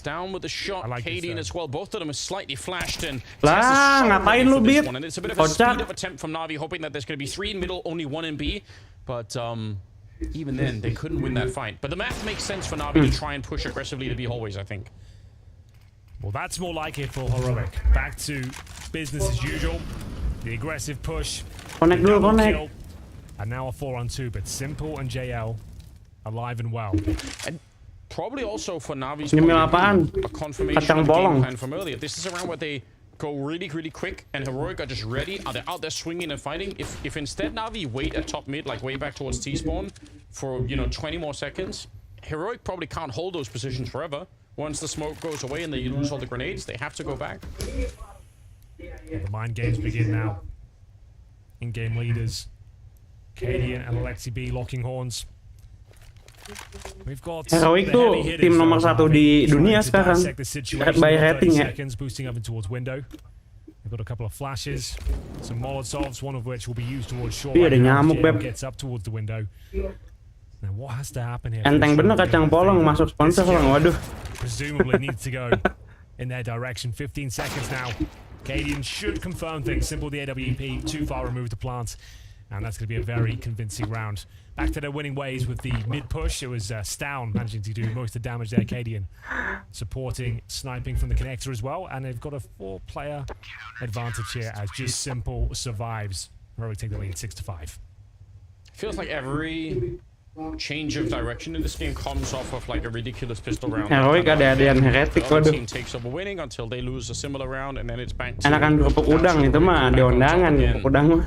Down with the shot, like Cadian as well. Both of them are slightly flashed, and lah, ngapain lu Bit? And it's a bit of a speed up attempt from Navi, hoping that there's going to be 3 in middle, only 1 in B. But even then, they couldn't win that fight. But the math makes sense for Navi to try and push aggressively to B hallways, I think. Well, that's more like it for Heroic. Back to business as usual. The aggressive push. Connect dulu, connect. And now a 4-on-2, but Simple and JL alive and well. And probably also for Navi's a confirmation of game plan from earlier. This is around where they go really quick, and Heroic are just ready. Are they out there swinging and fighting? If instead Navi wait at top mid, like way back towards T-spawn for 20 more seconds, Heroic probably can't hold those positions forever. Once the smoke goes away and they lose all the grenades, they have to go back. The mind games begin now. In-game leaders, Cadian and Alexi B locking horns. We've got Heroic tuh tim nomor 1 di dunia sekarang. By rating ya. Boosting up towards window. We've got a couple of flashes, some Molotovs, one of which will be used towards shore. Iya, ada nyamuk, Beb. Gets up towards the window. Now what has to happen here? Enteng bener kacang polong masuk sponsor orang, waduh. Presumably needs to go in their direction. 15 seconds now. Cadian should confirm things. Simple the AWP, too far removed to plant. And that's going to be a very convincing round. Back to their winning ways with the mid-push. It was Stown managing to do most of the damage there. Cadian supporting, sniping from the connector as well. And they've got a 4-player advantage here as just Simple survives. Heroic take the lead 6-5. Feels like every change of direction in this game comes off of like a ridiculous pistol round. Heroic ada yang heretik, waduh. Team takes over winning until they lose a similar round, and then it's back to enakan kerupuk udang itu mah, ada undangan kerupuk udang mah.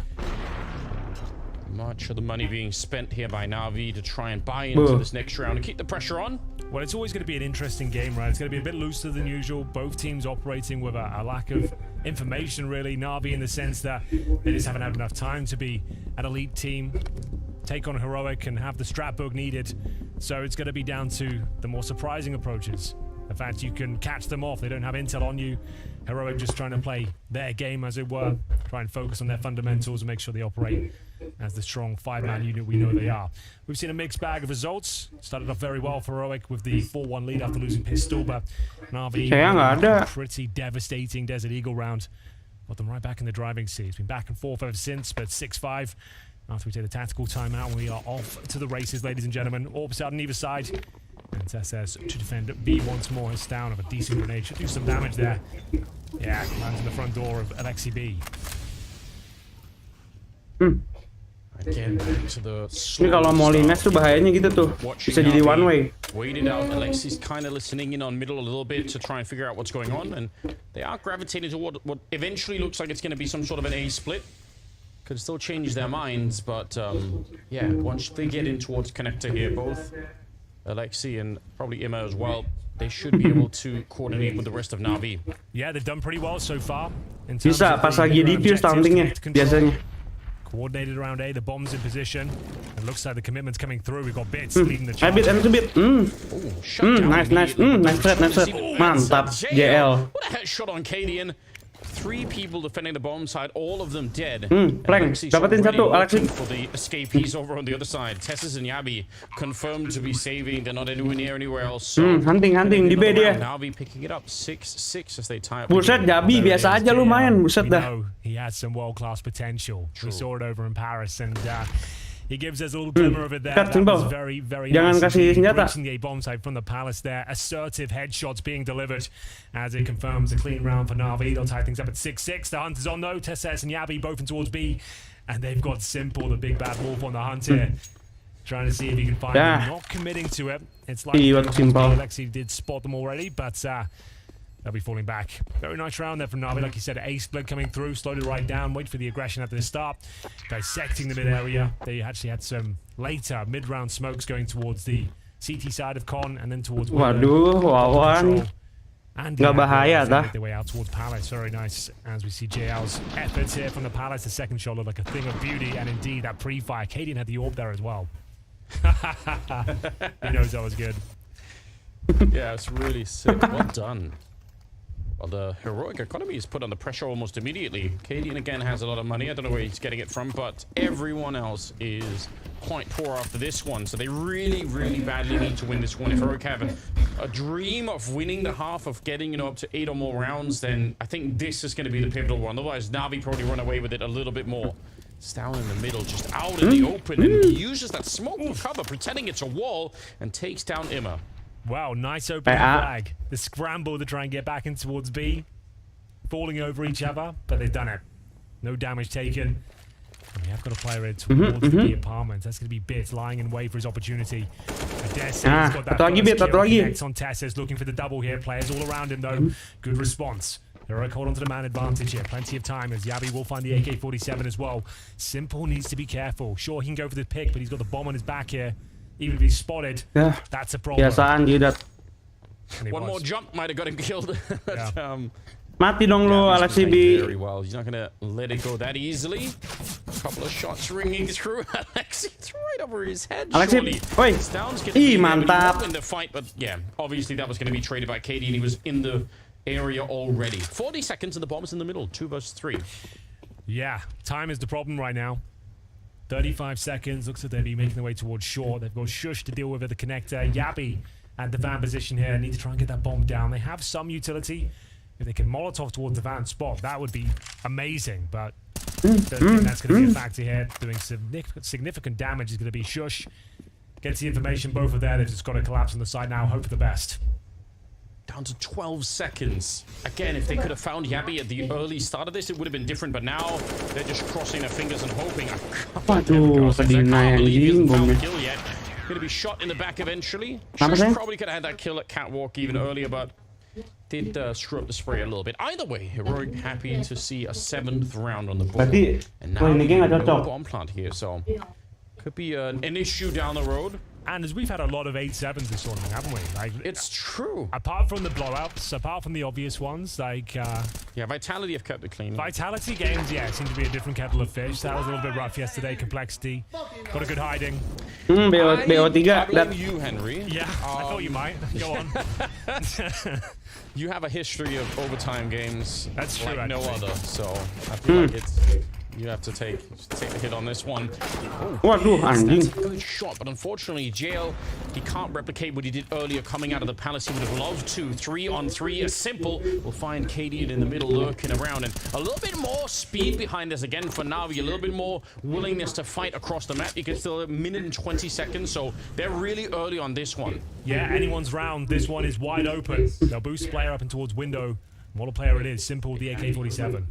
Much of the money being spent here by Navi to try and buy into this next round and keep the pressure on. Well, it's always going to be an interesting game, right? It's going to be a bit looser than usual. Both teams operating with a lack of information, really. Navi in the sense that they just haven't had enough time to be an elite team, take on Heroic and have the strat book needed. So it's going to be down to the more surprising approaches. The fact you can catch them off, they don't have intel on you. Heroic just trying to play their game, as it were, try and focus on their fundamentals and make sure they operate as the strong 5-man unit we know they are. We've seen a mixed bag of results. Started off very well for Heroic with the 4-1 lead after losing pistol, but Navi pretty devastating Desert Eagle round. Got them right back in the driving seat. It's been back and forth ever since, but 6-5 after we take the tactical timeout. We are off to the races, ladies and gentlemen. Orbs out on either side. And SS to defend B once more. It's down of a decent grenade. Should do some damage there. Yeah, lands in the front door of Alexi B. Again, to the ini kalau mau lines tuh bahayanya gitu tuh. Bisa jadi one way. Waited out. Alexi's kind of listening in on middle a little bit to try and figure out what's going on. And they are gravitating toward what eventually looks like it's going to be some sort of an A split. Could still change their minds, but yeah, once they get in towards connector here, both Alexi and probably Imma as well, they should be able to coordinate with the rest of Navi. Yeah, they've done pretty well so far. Bisa pas lagi defuse tauntingnya biasanya. Coordinated around A, the bomb's in position. And looks like the commitment's coming through. We've got Bits leading the charge. Bit. Nice. Nice threat. Mantap, JL. What a headshot on Cadian. 3 people defending the bomb side, all of them dead. Flank. Dapatin satu, Alexi. For the escapees over on the other side. Tessus and Yabi confirmed to be saving. They're not anywhere near anywhere else. So Hunting di B dia. Navi picking it up 6-6 as they tie up. Buset, Yabi biasa aja lumayan, buset dah. know he has some world-class potential. We saw it over in Paris, and he gives us a little glimmer of it there. That was very, very Jangan nice. kasih senjata. Reaching the A bomb site from the Palace there. Assertive headshots being delivered as it confirms a clean round for Navi. They'll tie things up at 6-6. The hunt is on though. Tesses and Yabi both in towards B. And they've got Simple, the big bad wolf, on the hunt here. Trying to see if he can find them. Not committing to it. It's like Alexi did spot them already, but they'll be falling back. Very nice round there from Navi. Like you said, A split coming through, slowed it right down, wait for the aggression at the start. Dissecting the mid area. They actually had some later mid-round smokes going towards the CT side of Con and then towards Waduh, Wawan. And Nggak bahaya dah. their way out towards Palace. Very nice as we see JL's efforts here from the Palace. The second shot looked like a thing of beauty, and indeed that pre-fire. Cadian had the orb there as well. He knows that was good. Yeah, it's really sick. Well done. Well, the heroic economy is put under pressure almost immediately. Cadian again has a lot of money. I don't know where he's getting it from, but everyone else is quite poor after this one. So they really, really badly need to win this one. If Heroic have a dream of winning the half, of getting up to 8 or more rounds, then I think this is going to be the pivotal one. Otherwise, Navi probably run away with it a little bit more. It's down in the middle, just out in the open, and he uses that smoke for cover, pretending it's a wall, and takes down Imma. Wow, nice opening flag. The scramble to try and get back in towards B. Falling over each other, but they've done it. No damage taken. And we have got a player in towards the B apartments. That's going to be Bits lying in wait for his opportunity. Adesse's got that first kill. Connects on Tesses, looking for the double here. Players all around him though. Good response. Heroic hold on to the man advantage here. Plenty of time as Yabi will find the AK-47 as well. Simple needs to be careful. Sure, he can go for the pick, but he's got the bomb on his back here. Even if he's spotted, that's a problem. Biasaan jidat. One more jump might have got him killed. Mati dong lu, Alexi B. Very well. He's not going to let it go that easily. A couple of shots ringing through. Alexi, it's right over his head. Alexi, oi. Ih, mantap. In the fight, but yeah, obviously that was going to be traded by KD, and he was in the area already. 40 seconds and the bomb's in the middle. 2 versus 3. Yeah, time is the problem right now. 35 seconds. Looks like they'll be making their way towards short. They've got Shush to deal with at the connector. Yabi at the van position here. Need to try and get that bomb down. They have some utility. If they can Molotov towards the van spot, that would be amazing. But I don't think that's going to be a factor here. Doing significant damage is going to be Shush. Gets the information. Both are there. They've just got to collapse on the side now. Hope for the best. Down to 12 seconds. Again, if they could have found Yabi at the early start of this, it would have been different. But now they're just crossing their fingers and hoping. I can't believe he hasn't found a kill yet. Going to be shot in the back eventually. Shush probably could have had that kill at Catwalk even earlier, but did screw up the spray a little bit. Either way, Heroic happy to see a 7th round on the board. And now no bomb plant here, so could be an issue down the road. And as we've had a lot of 8-7s this tournament, haven't we? Like, it's true. Apart from the blowouts, apart from the obvious ones, like yeah, Vitality have kept it clean. Vitality games, yeah, seem to be a different kettle of fish. That was a little bit rough yesterday. Complexity, got a good hiding. BO3. I blame you, Henry. Yeah, I thought you might. Go on. You have a history of overtime games. That's true. Like no other. So I feel like it's. You have to take the hit on this one. Waduh, that's a good shot, but unfortunately, JL, he can't replicate what he did earlier coming out of the Palace. He would have loved to. 3-on-3, a Simple. We'll find KD in the middle lurking around, and a little bit more speed behind us again for Navi. A little bit more willingness to fight across the map. You can still 1 minute and 20 seconds, so they're really early on this one. Yeah, anyone's round. This one is wide open. They'll boost player up and towards window. What a player it is. Simple, the AK-47.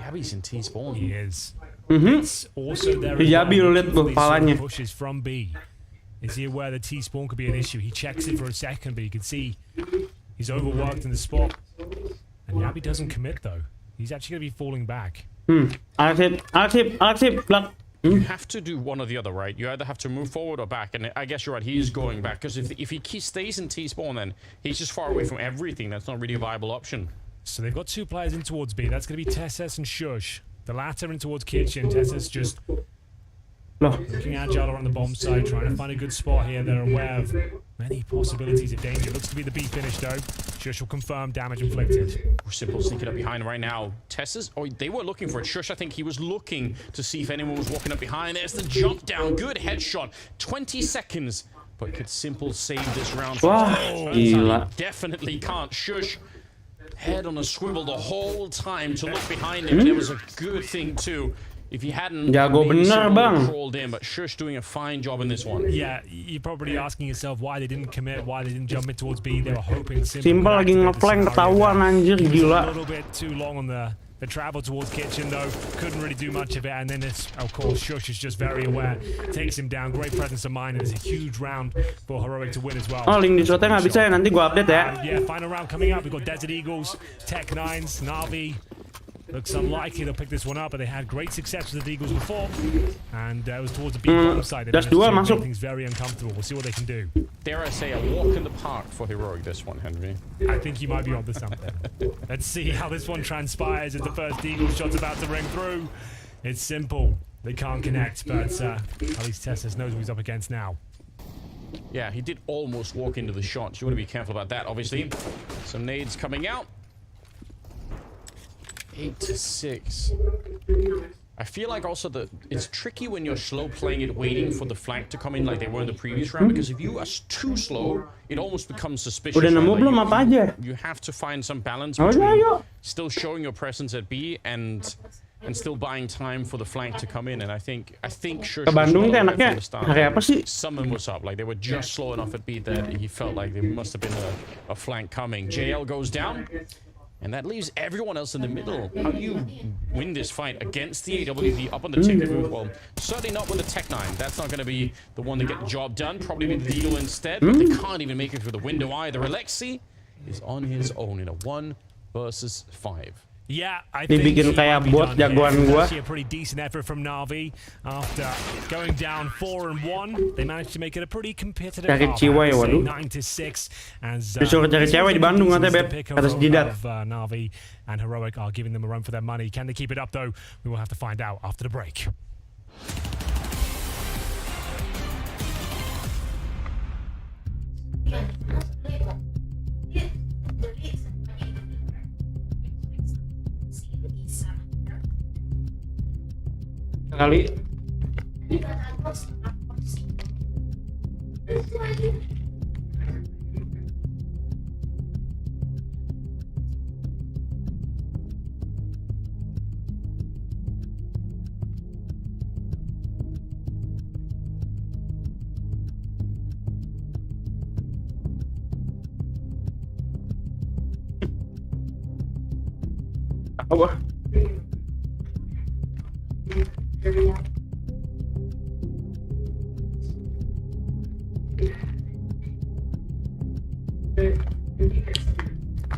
Yabi's in T-spawn. He is. It's also there. Yabi lihat tuh palanya. Pushes from B. Is he aware that T-spawn could be an issue? He checks it for a second, but you can see he's overworked in the spot. And Yabi doesn't commit though. He's actually going to be falling back. Alexi, block. You have to do one or the other, right? You either have to move forward or back, and I guess you're right. He is going back because if he stays in T-spawn, then he's just far away from everything. That's not really a viable option. So they've got 2 players in towards B. That's going to be Tesses and Shush. The latter in towards kitchen. Tessa's just looking agile on the bomb side, trying to find a good spot here. They're aware of many possibilities of danger. Looks to be the B finish though. Shush will confirm damage inflicted. Simple sneaking up behind right now. Tessa's, oh, they were looking for it. Shush, I think he was looking to see if anyone was walking up behind. There's the jump down. Good headshot. 20 seconds. But could Simple save this round? Definitely can't. Shush, head on a swivel the whole time to look behind him. It was a good thing too. If he hadn't crawled in, but Shush doing a fine job in this one. Yeah, you're probably asking yourself why they didn't commit, why they didn't jump in towards B. They were hoping Simple lagi ngeplank ketahuan anjir gila. A little bit too long on the travel towards kitchen though. Couldn't really do much of it, and then this, of course, Shush is just very aware. Takes him down. Great presence of mind, and it's a huge round for Heroic to win as well. Oh, link di slotnya nggak bisa ya, nanti gua update ya. Yeah, final round coming up. We've got Desert Eagles, Tech Nines, Navi. Looks unlikely they'll pick this one up, but they had great success with the Eagles before, and it was towards the B bomb side. That's dua masuk. Things very uncomfortable. We'll see what they can do. Dare I say, a walk in the park for Heroic this one, Henry. I think you might be onto something. Let's see how this one transpires as the first Eagle shot's about to ring through. It's simple. They can't connect, but at least Tessas knows what he's up against now. Yeah, he did almost walk into the shot. You want to be careful about that, obviously. Some nades coming out. 8-6. I feel like also that it's tricky when you're slow playing it, waiting for the flank to come in like they were in the previous round, because if you are too slow, it almost becomes suspicious. Udah nemu belum apa aja? You have to find some balance between still showing your presence at B and still buying time for the flank to come in. And I think sure. Ke Bandung tuh enaknya hari apa sih? Someone was up, like they were just slow enough at B that he felt like there must have been a flank coming. JL goes down. And that leaves everyone else in the middle. How do you win this fight against the AWP up on the tick move? Well, certainly not with the Tech 9. That's not going to be the one to get the job done. Probably with the Deagle instead. But they can't even make it through the window either. Alexi is on his own in a 1 versus 5. Yeah, I think dibikin kayak bot jagoan gua. A pretty decent effort from Navi after going down 4-1. They managed to make it a pretty competitive half. 9-6 as disuruh cari cewek di Bandung nanti beb kata sejidat. Navi and Heroic are giving them a run for their money. Can they keep it up though? We will have to find out after the break. Kali apa?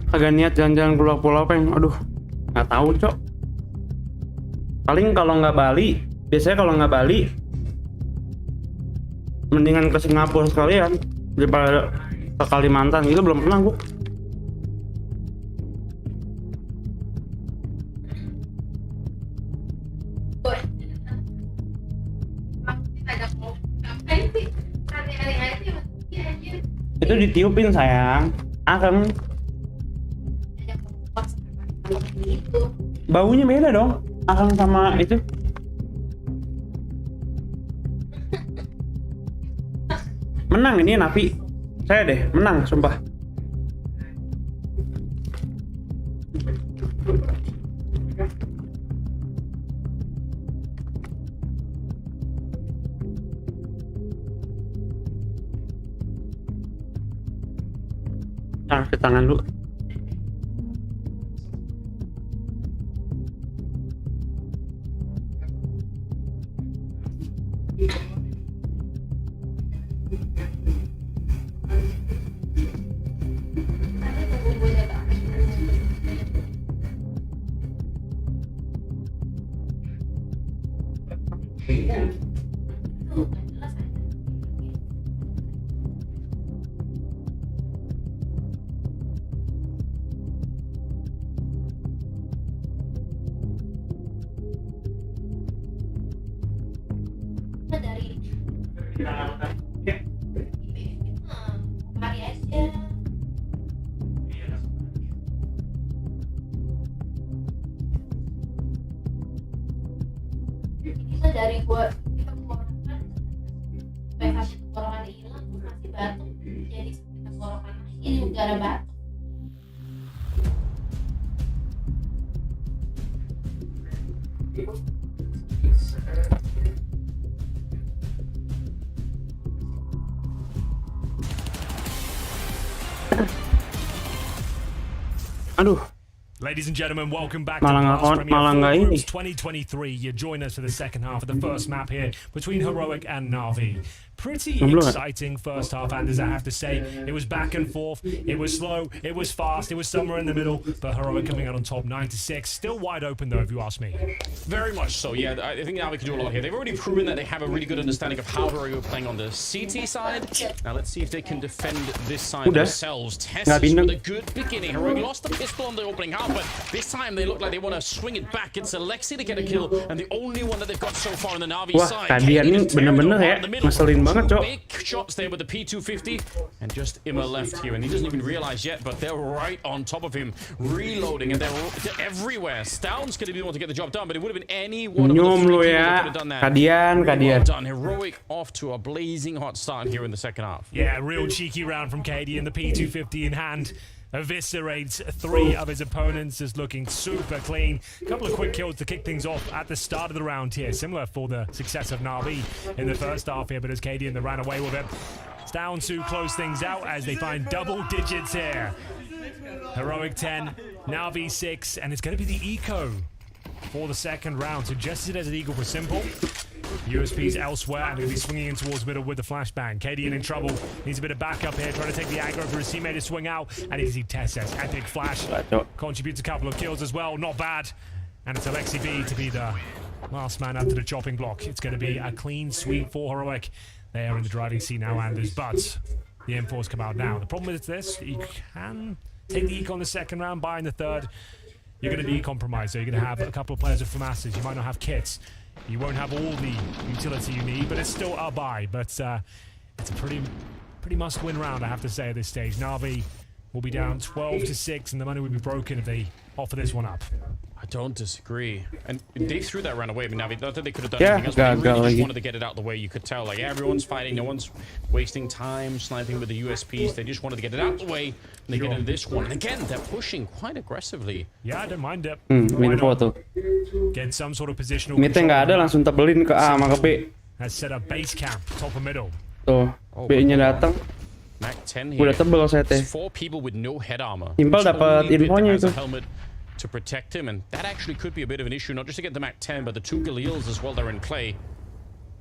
Agak niat jalan-jalan pulau-pulau pengen, aduh nggak tahu cok. Paling kalau nggak Bali, biasanya kalau nggak Bali mendingan ke Singapura sekalian daripada ke Kalimantan. Itu belum pernah gua. Itu ditiupin sayang, akan baunya beda dong, akan sama itu. Menang ini Navi, saya deh menang sumpah. Ke tangan lu. Mari aja. Kita dari kita tenggorokan supaya kasih tenggorokannya hilang terus masih batuk, jadi kita tenggorokan ini udara batuk. Aduh. Ladies and gentlemen, welcome back to Malang Blast Premier ini. 2023. You join us for the second half of the first map here between Heroic and Navi. Pretty Belum. exciting first half, Anders, I have to say. It was back and forth, it was slow, it was fast, it was somewhere in the middle, but Heroic coming out on top 9-6. Still wide open though, if you ask me. Very much so, yeah. I think Navi can do a lot here. They've already proven that they have a really good understanding of how Heroic are playing on the CT side. Now let's see if they can defend this side themselves. Test with a good beginning. Heroic lost the pistol on the opening half, but this time they look like they want to swing it back. It's Alexi to get a kill, and the only one that they've got so far on the Navi side. Wah, kalian ini bener-bener ya, ngeselin banget, Cok. Big shots there with the P250, and just Immer left here, and he doesn't even realize yet, but they're right on top of him, reloading, and they're everywhere. Stound's going to be the one to get the job done, but it would have been any one of the three that could have done that. Kadian. Well done. Heroic off to a blazing hot start here in the second half. Yeah, real cheeky round from KD and the P250 in hand. Eviscerates 3 of his opponents, is looking super clean. A couple of quick kills to kick things off at the start of the round here, similar for the success of Navi in the first half here, but as KD and the ran away with it. It's down to close things out as they find double digits here. Heroic 10, Navi 6, and it's going to be the eco for the second round. So just as it as an eagle for simple. USP's elsewhere, and he'll be swinging in towards middle with the flashbang. KD in trouble. Needs a bit of backup here, trying to take the aggro for his teammate to swing out. And he Tess's epic flash. Contributes a couple of kills as well. Not bad. And it's Alexi B to be the last man up to the chopping block. It's going to be a clean sweep for Heroic. They are in the driving seat now, Anders. But the M4s come out now. The problem is this. You can take the eco in the second round, buy in the third. You're going to be compromised. So you're going to have a couple of players with FAMASs. You might not have kits. You won't have all the utility you need, but it's still a buy. But it's a pretty must-win round, I have to say, at this stage. Navi will be down 12-6, and the money will be broken if they offer this one up. I don't disagree. And they threw that round away. I mean, Navi, not that they could have done anything else, but they really just wanted to get it out the way. You could tell, like, everyone's fighting. No one's wasting time sniping with the USPs. They just wanted to get it out the way, and they get into this one. And again, they're pushing quite aggressively. Yeah, I don't mind it. Minum foto. Get some sort of positional Mite nggak ada, langsung tebelin ke A sama ke B. Has set up base camp, top of middle. Tuh, B-nya datang. Mac 10 here. Udah tebel setnya. 4 people with no head armor. Impel dapat infonya itu. To protect him, and that actually could be a bit of an issue, not just to get the Mac 10, but the 2 Galils as well, they're in play.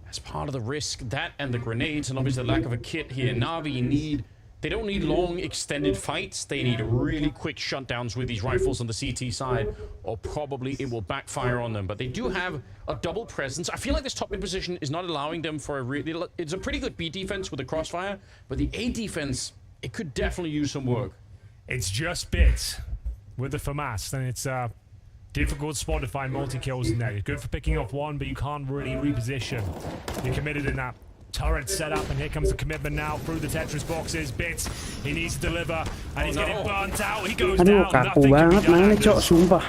As part of the risk, that and the grenades, and obviously the lack of a kit here. Navi they don't need long, extended fights. They need really quick shutdowns with these rifles on the CT side, or probably it will backfire on them. But they do have a double presence. I feel like this top mid position is not allowing them for a really... It's a pretty good B defense with the crossfire, but the A defense, it could definitely use some work. It's just bits with the FAMAS, and it's a difficult spot to find multi-kills in there. You're good for picking off one, but you can't really reposition. You're committed in that turret setup, and here comes the commitment now through the Tetris boxes. Bits, he needs to deliver, and he's getting burnt out. He goes down. Kaku banget mainnya, Cok, sumpah.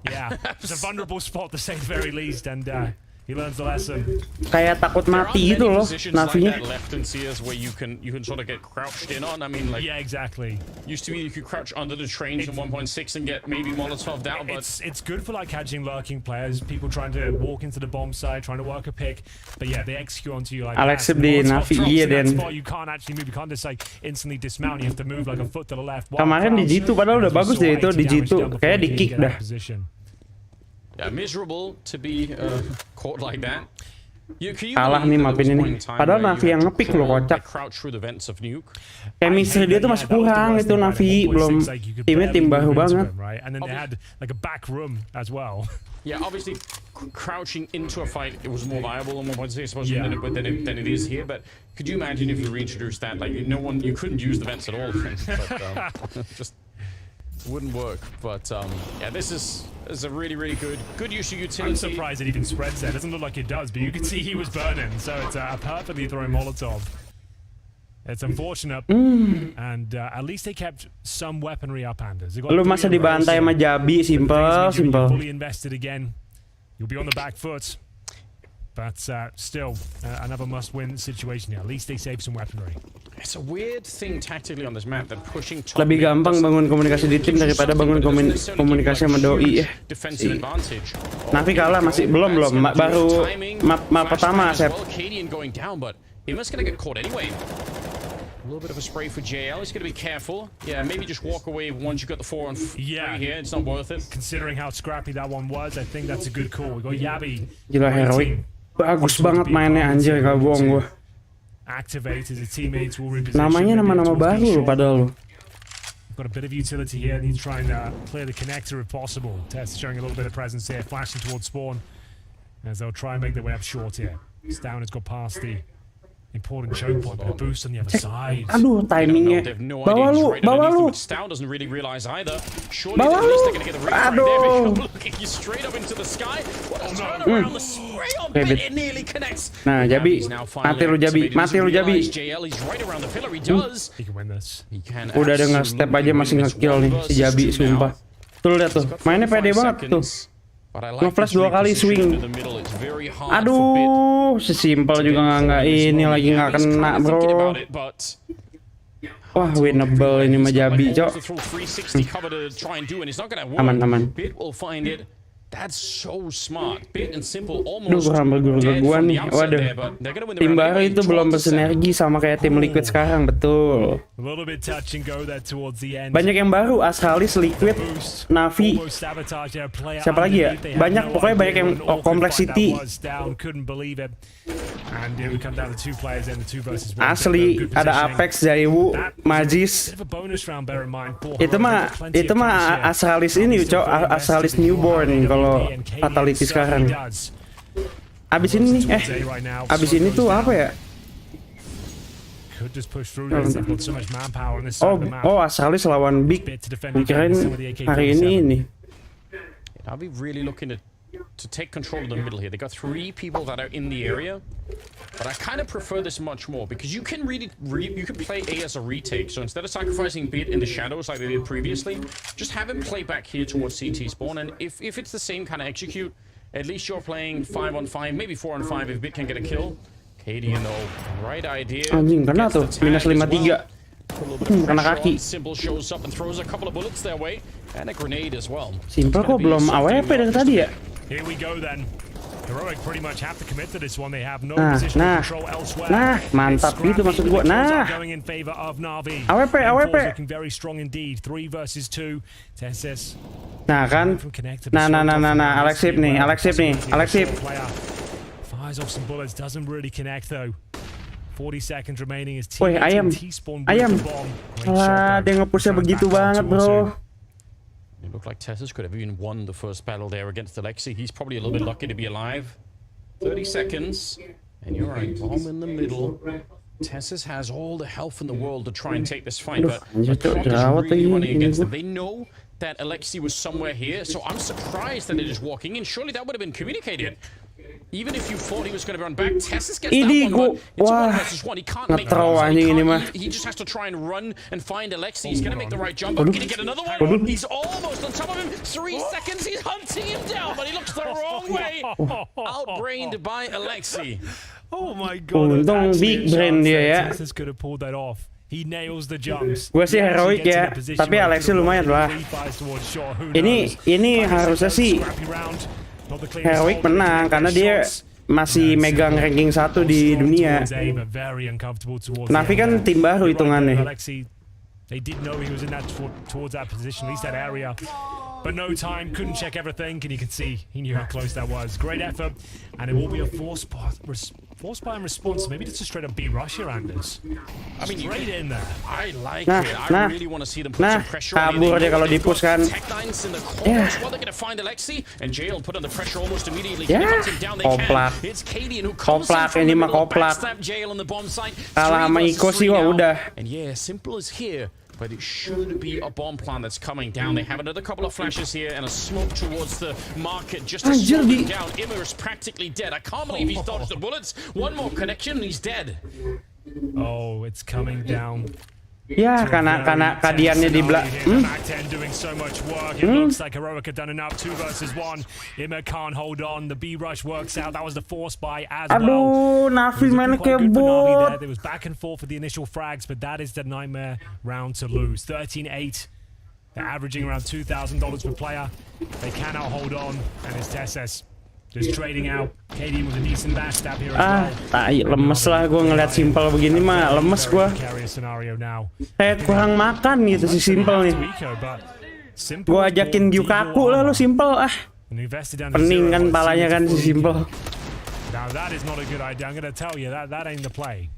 Yeah, it's a vulnerable spot to say the very least, and he learns the lesson. Kayak takut mati gitu loh, Navinya. Left and CS where you can sort of get crouched in on. I mean, like, yeah, exactly. Used to be you could crouch under the trains in 1.6 and get maybe Molotov down, but it's good for like catching lurking players, people trying to walk into the bomb side, trying to work a pick. But yeah, they execute onto you like Alex that. di Navi iya dan. You can't actually move. You can't just like instantly dismount. You have to move like a foot to the left. Kemarin di G2 padahal udah bagus deh itu di G2, kayak di kick dah. Yeah, miserable to be caught like that. Kalah nih mapin ini. Padahal Navi yang ngepick loh, kocak. Chemistry dia tuh masih kurang itu Navi, belum timnya tim baru banget. And then they had like a back room as well. Yeah, obviously crouching into a fight, it was more viable on 1.6 supposedly than it is here. But could you imagine if you reintroduced that? Like you couldn't use the vents at all. But, just wouldn't work. But yeah, this is a really good use of utility. I'm surprised it even spreads there. Doesn't look like it does, but you can see he was burning, so it's a perfectly thrown Molotov. It's unfortunate, and at least they kept some weaponry up, Anders. Lu masa dibantai sama Jabi, simple. Fully invested again. You'll be on the back foot, but still another must-win situation here. At least they saved some weaponry. It's a weird thing tactically on this map that pushing top Lebih gampang bangun komunikasi di tim daripada bangun komunikasi sama doi ya. Navi kalah masih belum baru map pertama Sep. A little bit of a spray for JL. He's going to be careful. Yeah, maybe just walk away once you got the 4 on 3 here. It's not worth it. Considering how scrappy that one was, I think that's a good call. We got Yabi. Gila heroic. Bagus banget mainnya anjir, gak bohong gua. Activated, the teammates will reposition. Namanya nama-nama baru padahal lu. Got a bit of utility here. Need to try and clear the connector if possible. Test showing a little bit of presence here, flashing towards spawn as they'll try and make their way up short here. Down has got past the important choke point, but a boost on the other side. Aduh, timingnya. Bawa lu. Bawa lu. Aduh. Nah, Jabi. Mati lu Jabi. Udah ada nge-step aja masih nge-kill nih si Jabi, sumpah. Tuh lihat tuh, mainnya pede banget tuh. Nge-flash 2 kali swing. Aduh, sesimpel juga nggak ini lagi nggak kena bro. Wah, winnable ini mah Jabi, cok. Aman. That's so smart. Bit and simple, almost. Duh, hampir gua nih. Waduh. Tim baru itu belum bersinergi sama kayak tim Liquid sekarang, betul. Banyak yang baru, Astralis, Liquid, Navi. Siapa lagi ya? Pokoknya banyak yang Complexity. Asli, ada Apex, Zaiwu, Magis. Itu mah Astralis ini, cok. Astralis newborn kalau Fatality sekarang. Abis ini nih, abis ini tuh apa ya? Astralis lawan Big. Kirain hari ini. Navi really looking to take control of the middle here. They got 3 people that are in the area, but I kind of prefer this much more because you can really you can play A as a retake. So instead of sacrificing Bit in the shadows like they did previously, just have him play back here towards CT spawn. And if it's the same kind of execute, at least you're playing 5 on 5, maybe 4 on 5 if Bit can get a kill. Katie, though, right idea. Anjing, kena tuh, minus 53. Kena kaki. Simple shows up and throws a couple of bullets their way and a grenade as well. Simple kok belum AWP dari tadi ya? Here we go then. Heroic pretty much have to commit to this one. They have no position control elsewhere. Nah, mantap itu maksud gua. Nah. Going in favor of Navi. AWP. Looking very strong indeed. 3 versus 2. Tesses. Nah kan. Nah. Alexip nih. Fires off some bullets. Doesn't really connect though. 40 seconds remaining as Woi, ayam. Wah, dia nge-pushnya begitu banget, bro. It looked like Tessus could have even won the first battle there against Alexi. He's probably a little bit lucky to be alive. 30 seconds, and you're right, bomb in the middle. Tessus has all the health in the world to try and take this fight, but Clock is really running against them. They know that Alexi was somewhere here, so I'm surprised that they're just walking in. Surely that would have been communicated. Even if you thought he was going to run back, Tessus gets that one, but it's a 1 versus 1. He can't make that. He just has to try and run and find Alexi. He's going to make the right jump. Going to get another one. He's almost on top of him. 3 seconds. He's hunting him down, but he looks the wrong way. Outbrained by Alexi. Oh my god. Untung big brain dia ya. Tessus could have pulled that off. He nails the jumps. Gue sih heroic ya, tapi Alexi lumayan lah. Ini harusnya sih heroic menang karena dia masih megang ranking 1 di dunia. Navi kan tim baru hitungannya. They did know he was in that towards that position, at least that area. But no time, couldn't check everything, and you can see he knew how close that was. Great effort, and it will be a force buy in response. Maybe just a straight up B rush here, Anders. I mean, straight in there. I like it. I really want to see them put some pressure on kabur dia kalau di-push kan. Yeah. Well, they're going to find Alexi, and JL put on the pressure almost immediately. Yeah. Koplak. Ini mah koplak. JL on the bomb site. Kalah sama Iko sih, wah udah. And yeah, simple as here. but it should be a bomb plant that's coming down. They have another couple of flashes here and a smoke towards the market just to slow them down. Immer is practically dead. I can't believe he's dodged the bullets. One more connection and he's dead. Oh, it's coming down. Ya, karena kadiannya di belakang. Back 10 doing so much work. It looks like Heroic had done enough. 2 versus 1. Immer can't hold on. The B rush works out. That was the force buy as well. Aduh, Navi mainnya kayak bot. There was back and forth for the initial frags, but that is the nightmare round to lose. 13-8. They're averaging around $2,000 per player. They cannot hold on, and it's TSS just trading out. KD with a decent backstab here as well. Tai, lemes lah gue ngeliat Simple begini mah, lemes gue. Kayak kurang makan gitu si Simple nih. Gue ajakin Gyukaku lah lu Simple pening kan palanya kan si Simple. Now that is not a good idea. I'm gonna tell you that ain't the play.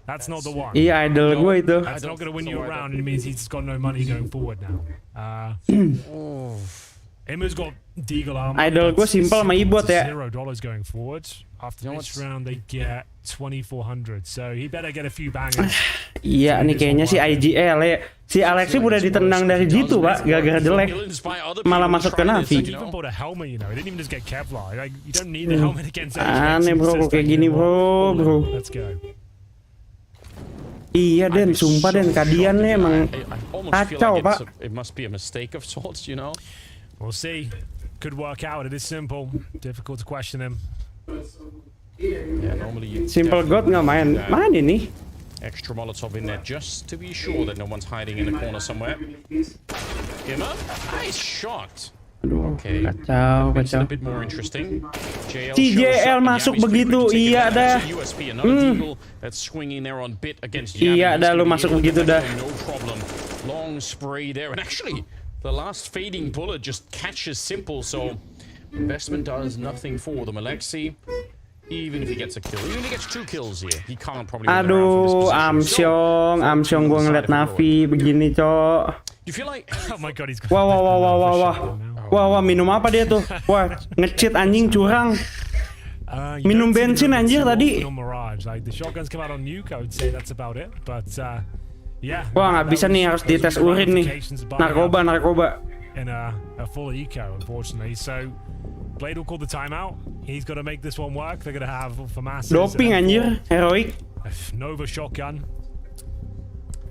That's not the one. Iya, idol gue itu. That's not gonna win you around. It means he's got no money going forward now. Emma's got Deagle armor. Idol gue Simple sama Ibot ya. $0 going forward. After this round they get 2,400. So he better get a few bangers. Iya nih kayaknya si IGL ya. Si Alexi udah ditendang dari G2 Pak, gara-gara jelek. Malah masuk ke Navi. Aneh bro, kayak gini bro. Iya Den, sumpah Den, kadian nih emang kacau Pak. It must be a mistake of sorts, you know. We'll see. Could work out. It is simple. Difficult to question him. Yeah, normally you Simple God nggak main. Main ini. Extra Molotov in there just to be sure that no one's hiding in the corner somewhere. Immer, nice shot. Aduh, okay. Kacau. A bit more interesting. CJL masuk begitu, iya dah. Iya dah, lu masuk begitu dah. No problem. Long spray there, and actually, the last fading bullet just catches Simple. So investment does nothing for them. Alexi, even if he gets a kill, even if he gets 2 kills here, he can't probably. Aduh, Amsyong gua ngeliat Navi begini, Cok. You feel like, oh my god, he's got Wah, minum apa dia tuh? Wah, nge-cheat anjing curang. Minum bensin anjir tadi. Wah, nggak bisa nih, harus dites urin nih. Narkoba. In a full eco, unfortunately. So Blade will call the timeout. He's got to make this one work. They're going to have for masses. Doping anjir, heroic. Nova shotgun.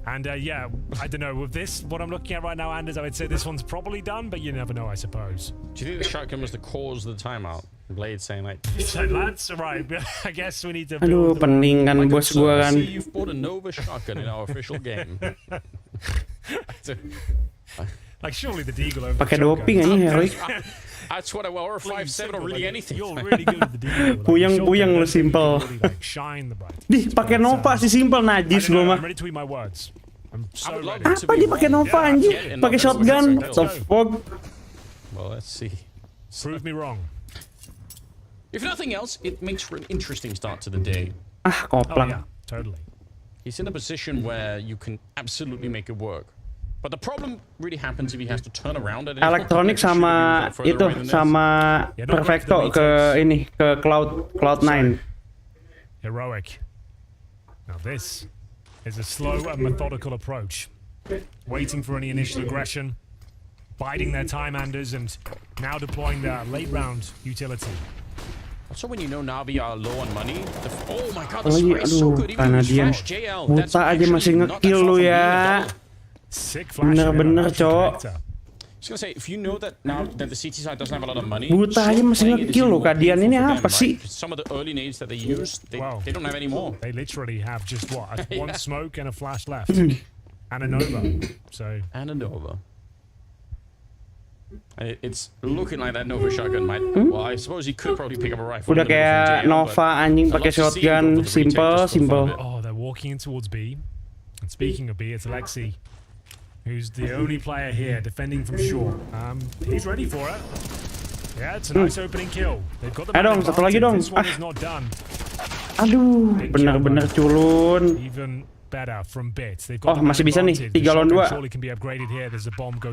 And yeah, I don't know, with this, what I'm looking at right now, Anders, I would say this one's probably done, but you never know, I suppose. Do you think the shotgun was the cause of the timeout? Blade saying like, so lads, right, I guess we need to aduh, pening kan bos gua kan. See, you've bought a Nova shotgun in our official game. Like surely the Deagle over pakai doping anjing heroic. That's what I want, or a 5-7 or really anything. You're really good at the Deagle. Puyeng lu Simple. Dih, pakai Nova si Simple najis gua mah. I'm ready to eat my words. I'm so ready. Apa dia pakai Nova anjing? Pakai shotgun. The fuck? Well, let's see. Prove me wrong. If nothing else, it makes for an interesting start to the day. Koplak. Oh, yeah, totally. He's in a position where you can absolutely make it work. But the problem really happens if he has to turn around at Elektronik sama itu sama Perfecto ke ini ke Cloud9. Heroic. Now this is a slow and methodical approach. Waiting for any initial aggression, biding their time, Anders, and now deploying their late round utility. Also, when you know Navi are low on money, oh my god, the spray is so good. Even with Flash JL, that's aja masih nge-kill lu ya. Bener-bener, Cok. I was gonna say, if you know that now that the CT side doesn't have a lot of money, Buta aja masih nge-kill lu. Kadian ini apa sih? Some of the early nades that they use, they don't have any more. They literally have just what, one smoke and a flash left, and a Nova. And a Nova. It's looking like that Nova shotgun might. Well, I suppose he could probably pick up a rifle. Udah kayak Nova anjing pakai shotgun, simple. Oh, they're walking in towards B. And speaking of B, it's Alexi, who's the only player here defending from shore. He's ready for it. Yeah, it's a nice opening kill. They've got the satu lagi dong. This one is not done. Aduh, bener-bener culun. Even better from bits. They've Oh, got masih bisa nih, 3 lawan 2.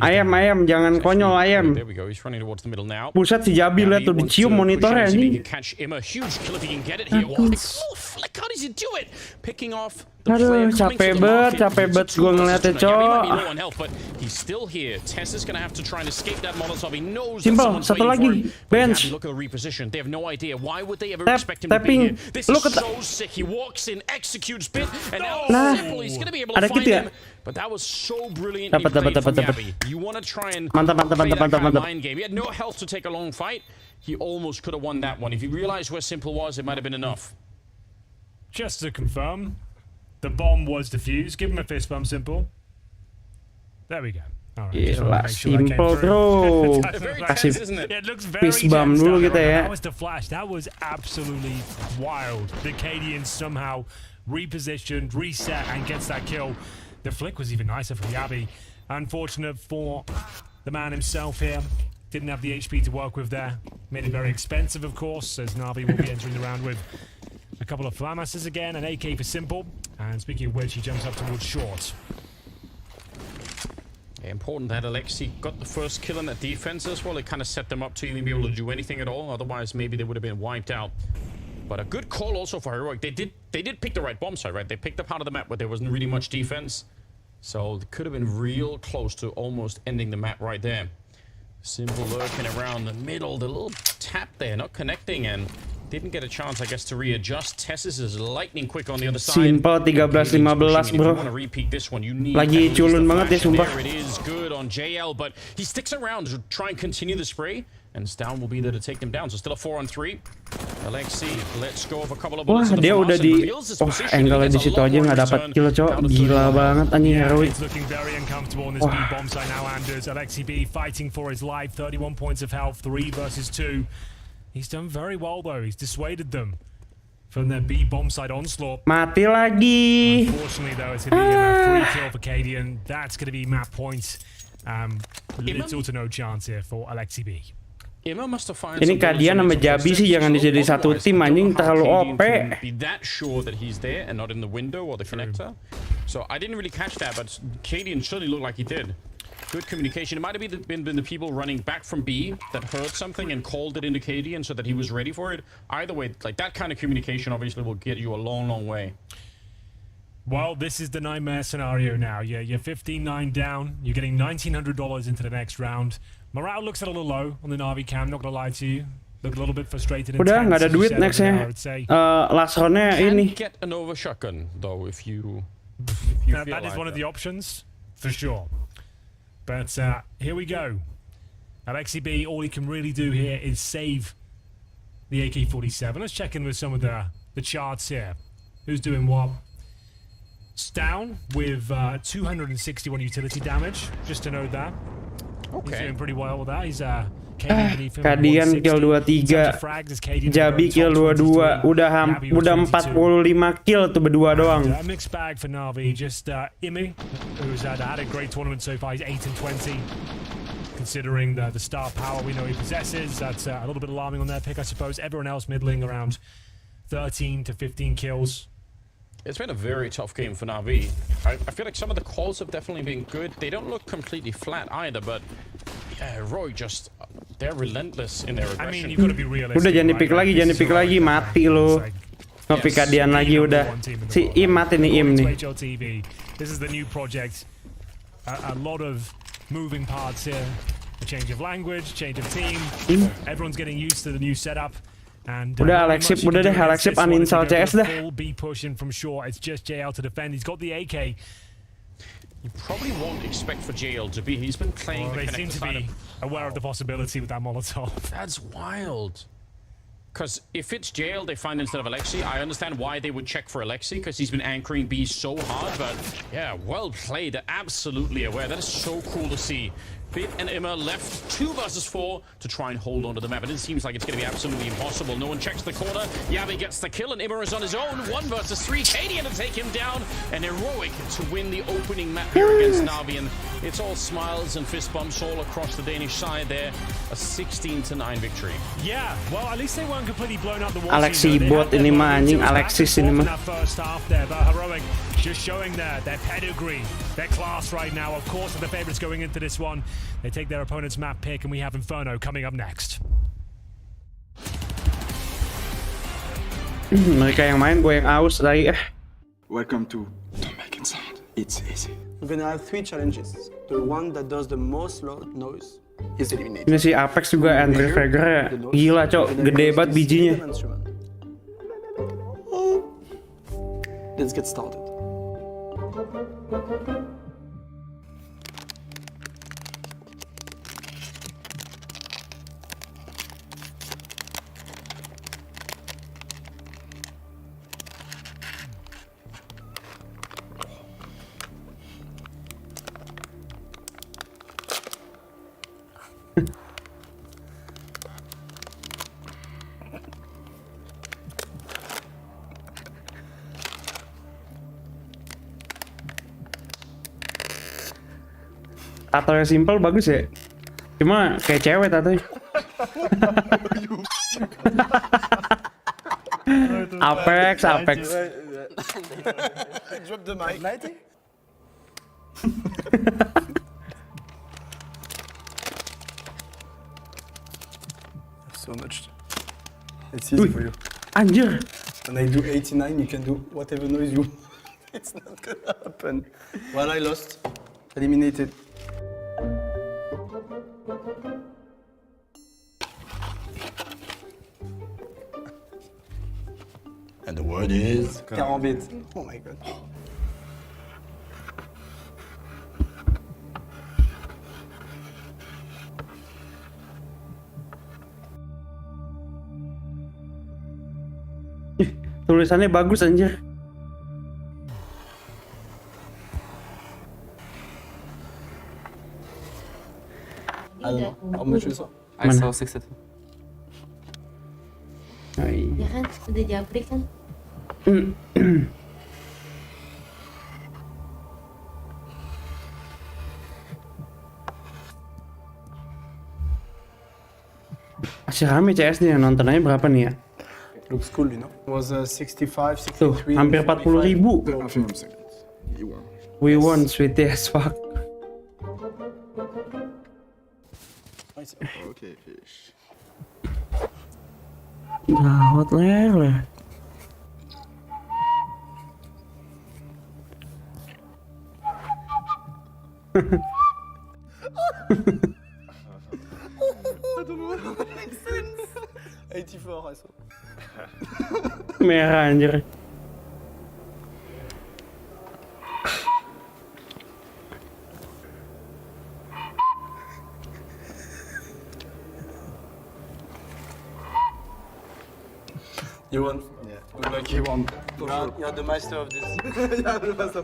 Ayam, jangan konyol ayam. There we go. He's running towards the middle now. Buset si Jabi lihat tuh dicium monitornya anjing. Catch him a huge kill if he can get it here. Oh, flicker does he do it? Picking off Aduh, capek banget gue ngeliatnya, He might be Cok. low on health, but he's still here. Tess is going to have to try and escape that Molotov. He knows Simple, that someone's satu waiting for lagi, him. But bench. Navi, look at the reposition. They have no idea. Why would they ever Tap, expect him to be tapping. here? This Look is at so sick. He walks in, executes bit, and now Nah. Simple, he's going to be able to Ada find kit ya? him. But that was so brilliant Dapat, in play dapat, from dapat. Navi. You want to try and Mantap, mantap, play mantap, that mantap, kind of mantap. mind game. He had no health to take a long fight. He almost could have won that one. If he realized where Simple was, it might have been enough. Just to confirm, the bomb was defused. Give him a fist bump, Simple. There we go. All right, just wanted to Gila, make sure that came Simple through. bro. That's very Kasih tense, isn't it? It looks very fist bump tense dulu down kita there. ya. That was the flash. That was absolutely wild. The Cadians somehow repositioned, reset, and gets that kill. The flick was even nicer for Yabi. Unfortunate for the man himself here. Didn't have the HP to work with there. Made it very expensive, of course, as Navi will be entering the round with a couple of Flamasses again, an AK for Simple. And speaking of which, he jumps up towards short. Yeah, important that Alexi got the first kill in that defense as well. It kind of set them up to even be able to do anything at all. Otherwise, maybe they would have been wiped out. But a good call also for Heroic. They did pick the right bomb site, right? They picked a part of the map where there wasn't really much defense. So it could have been real close to almost ending the map right there. Simple lurking around the middle. The little tap there, not connecting, and didn't get a chance, I guess, to readjust. Tessis is lightning quick on the other side. Simple 13-15 bro. Lagi culun banget ya sumpah. There it is, good on JL, but he sticks around to try and continue the spray, and Stown will be there to take them down. So still a 4-on-3. Alexi lets go of a couple of Wah, bullets. dia udah di angle di situ aja nggak dapat kill, Cok. Gila banget anjing Heroic. It's looking very uncomfortable on this B bomb site now, Anders. Alexi B fighting for his life, 31 points of health, 3 versus 2. He's done very well though. He's dissuaded them from their B bomb site onslaught. Mati lagi. Unfortunately though, it's going to be a free kill for Cadian. That's going to be map points. Little to no chance here for Alexi B. Ini Kadian sama Jabi sih jangan jadi satu tim anjing, terlalu OP. Be that sure that he's there and not in the window or the connector. So I didn't really catch that, but Cadian surely looked like he did. Good communication. It might have been the people running back from B that heard something and called it into Cadian so that he was ready for it. Either way, like that kind of communication obviously will get you a long, long way. Well, this is the nightmare scenario now. You're 15-9 down. You're getting $1,900 into the next round. Morale looks a little low on the Navi cam, not gonna lie to you. Look a little bit frustrated. Udah nggak ada duit nextnya. Last roundnya ini. Get a Nova shotgun though if you that is one of the options for sure. But here we go. Alexi B, all he can really do here is save the AK-47. Let's check in with some of the charts here. Who's doing what? Stown with 261 utility damage, just to note that. Okay. He's doing pretty well with that. He's Kadian kill 23, Jabi kill 22, udah 45 kill tuh berdua doang. A mixed bag for Navi. Just Imi, who's had a great tournament so far. He's 8-20. Considering the star power we know he possesses, that's a little bit alarming on their pick, I suppose. Everyone else middling around 13 to 15 kills. It's been a very tough game for Navi. I feel like some of the calls have definitely been good. They don't look completely flat either, but Roy just, they're relentless in their aggression. I mean, you've got to be realistic. Udah jangan dipik lagi, mati lo. Ngopi Kadian lagi udah. Si Im mati nih, Im nih. This is the new project. A lot of moving parts here. A change of language, change of team. Everyone's getting used to the new setup. And udah Alexip uninstall CS dah. Be pushing from short. It's just JL to defend. He's got the AK. You probably won't expect for JL to be. He's been playing. Well, they seem to be aware of the possibility with that Molotov. That's wild. Because if it's JL they find instead of Alexi, I understand why they would check for Alexi because he's been anchoring B so hard. But yeah, well played. They're absolutely aware. That is so cool to see. Bit and Emma left 2 versus 4 to try and hold on to the map. And it seems like it's going to be absolutely impossible. No one checks the corner. Yavi gets the kill and Emma is on his own. 1 versus 3. Cadian to take him down. And Heroic to win the opening map here against Navi. And it's all smiles and fist bumps all across the Danish side there. A 16-9 victory. Yeah, well, at least they weren't completely blown out the wall. Alexi bot ini mah anjing, Alexis ini mah. First half there, but Heroic just showing their pedigree, their class right now. Of course, they're the favorites going into this one. They take their opponent's map pick, and we have Inferno coming up next. Mereka yang main, gue yang aus lagi. Welcome to Don't Make It Sound. It's easy. We're gonna have 3 challenges. The one that does the most loud noise is eliminated. Ini si Apex juga entry figure gila cok, gede banget bijinya. Let's get started. Tato yang simple bagus ya. Cuma kayak cewek tatonya. Apex. Drop the mic. So much. It's easy for you. Anjir. When I do 89, you can do whatever noise you want. It's not gonna happen. Well, I lost. Eliminated. And the word is... Carambit. Oh my god. Tulisannya bagus anjir. How much is it? I saw 62. Oh, iya. Ya kan, udah jabrik kan? Masih rame CS nih, nonton aja berapa nih ya? Looks cool, you know. It was 65, 63. Tuh, hampir 40.000. We won, sweetie as fuck. Okay, fish. Gawat lele. I don't know what makes sense. 84, I saw. Merah anjir. You won. Yeah. Look like you won. You're the master of this. Yeah, the master.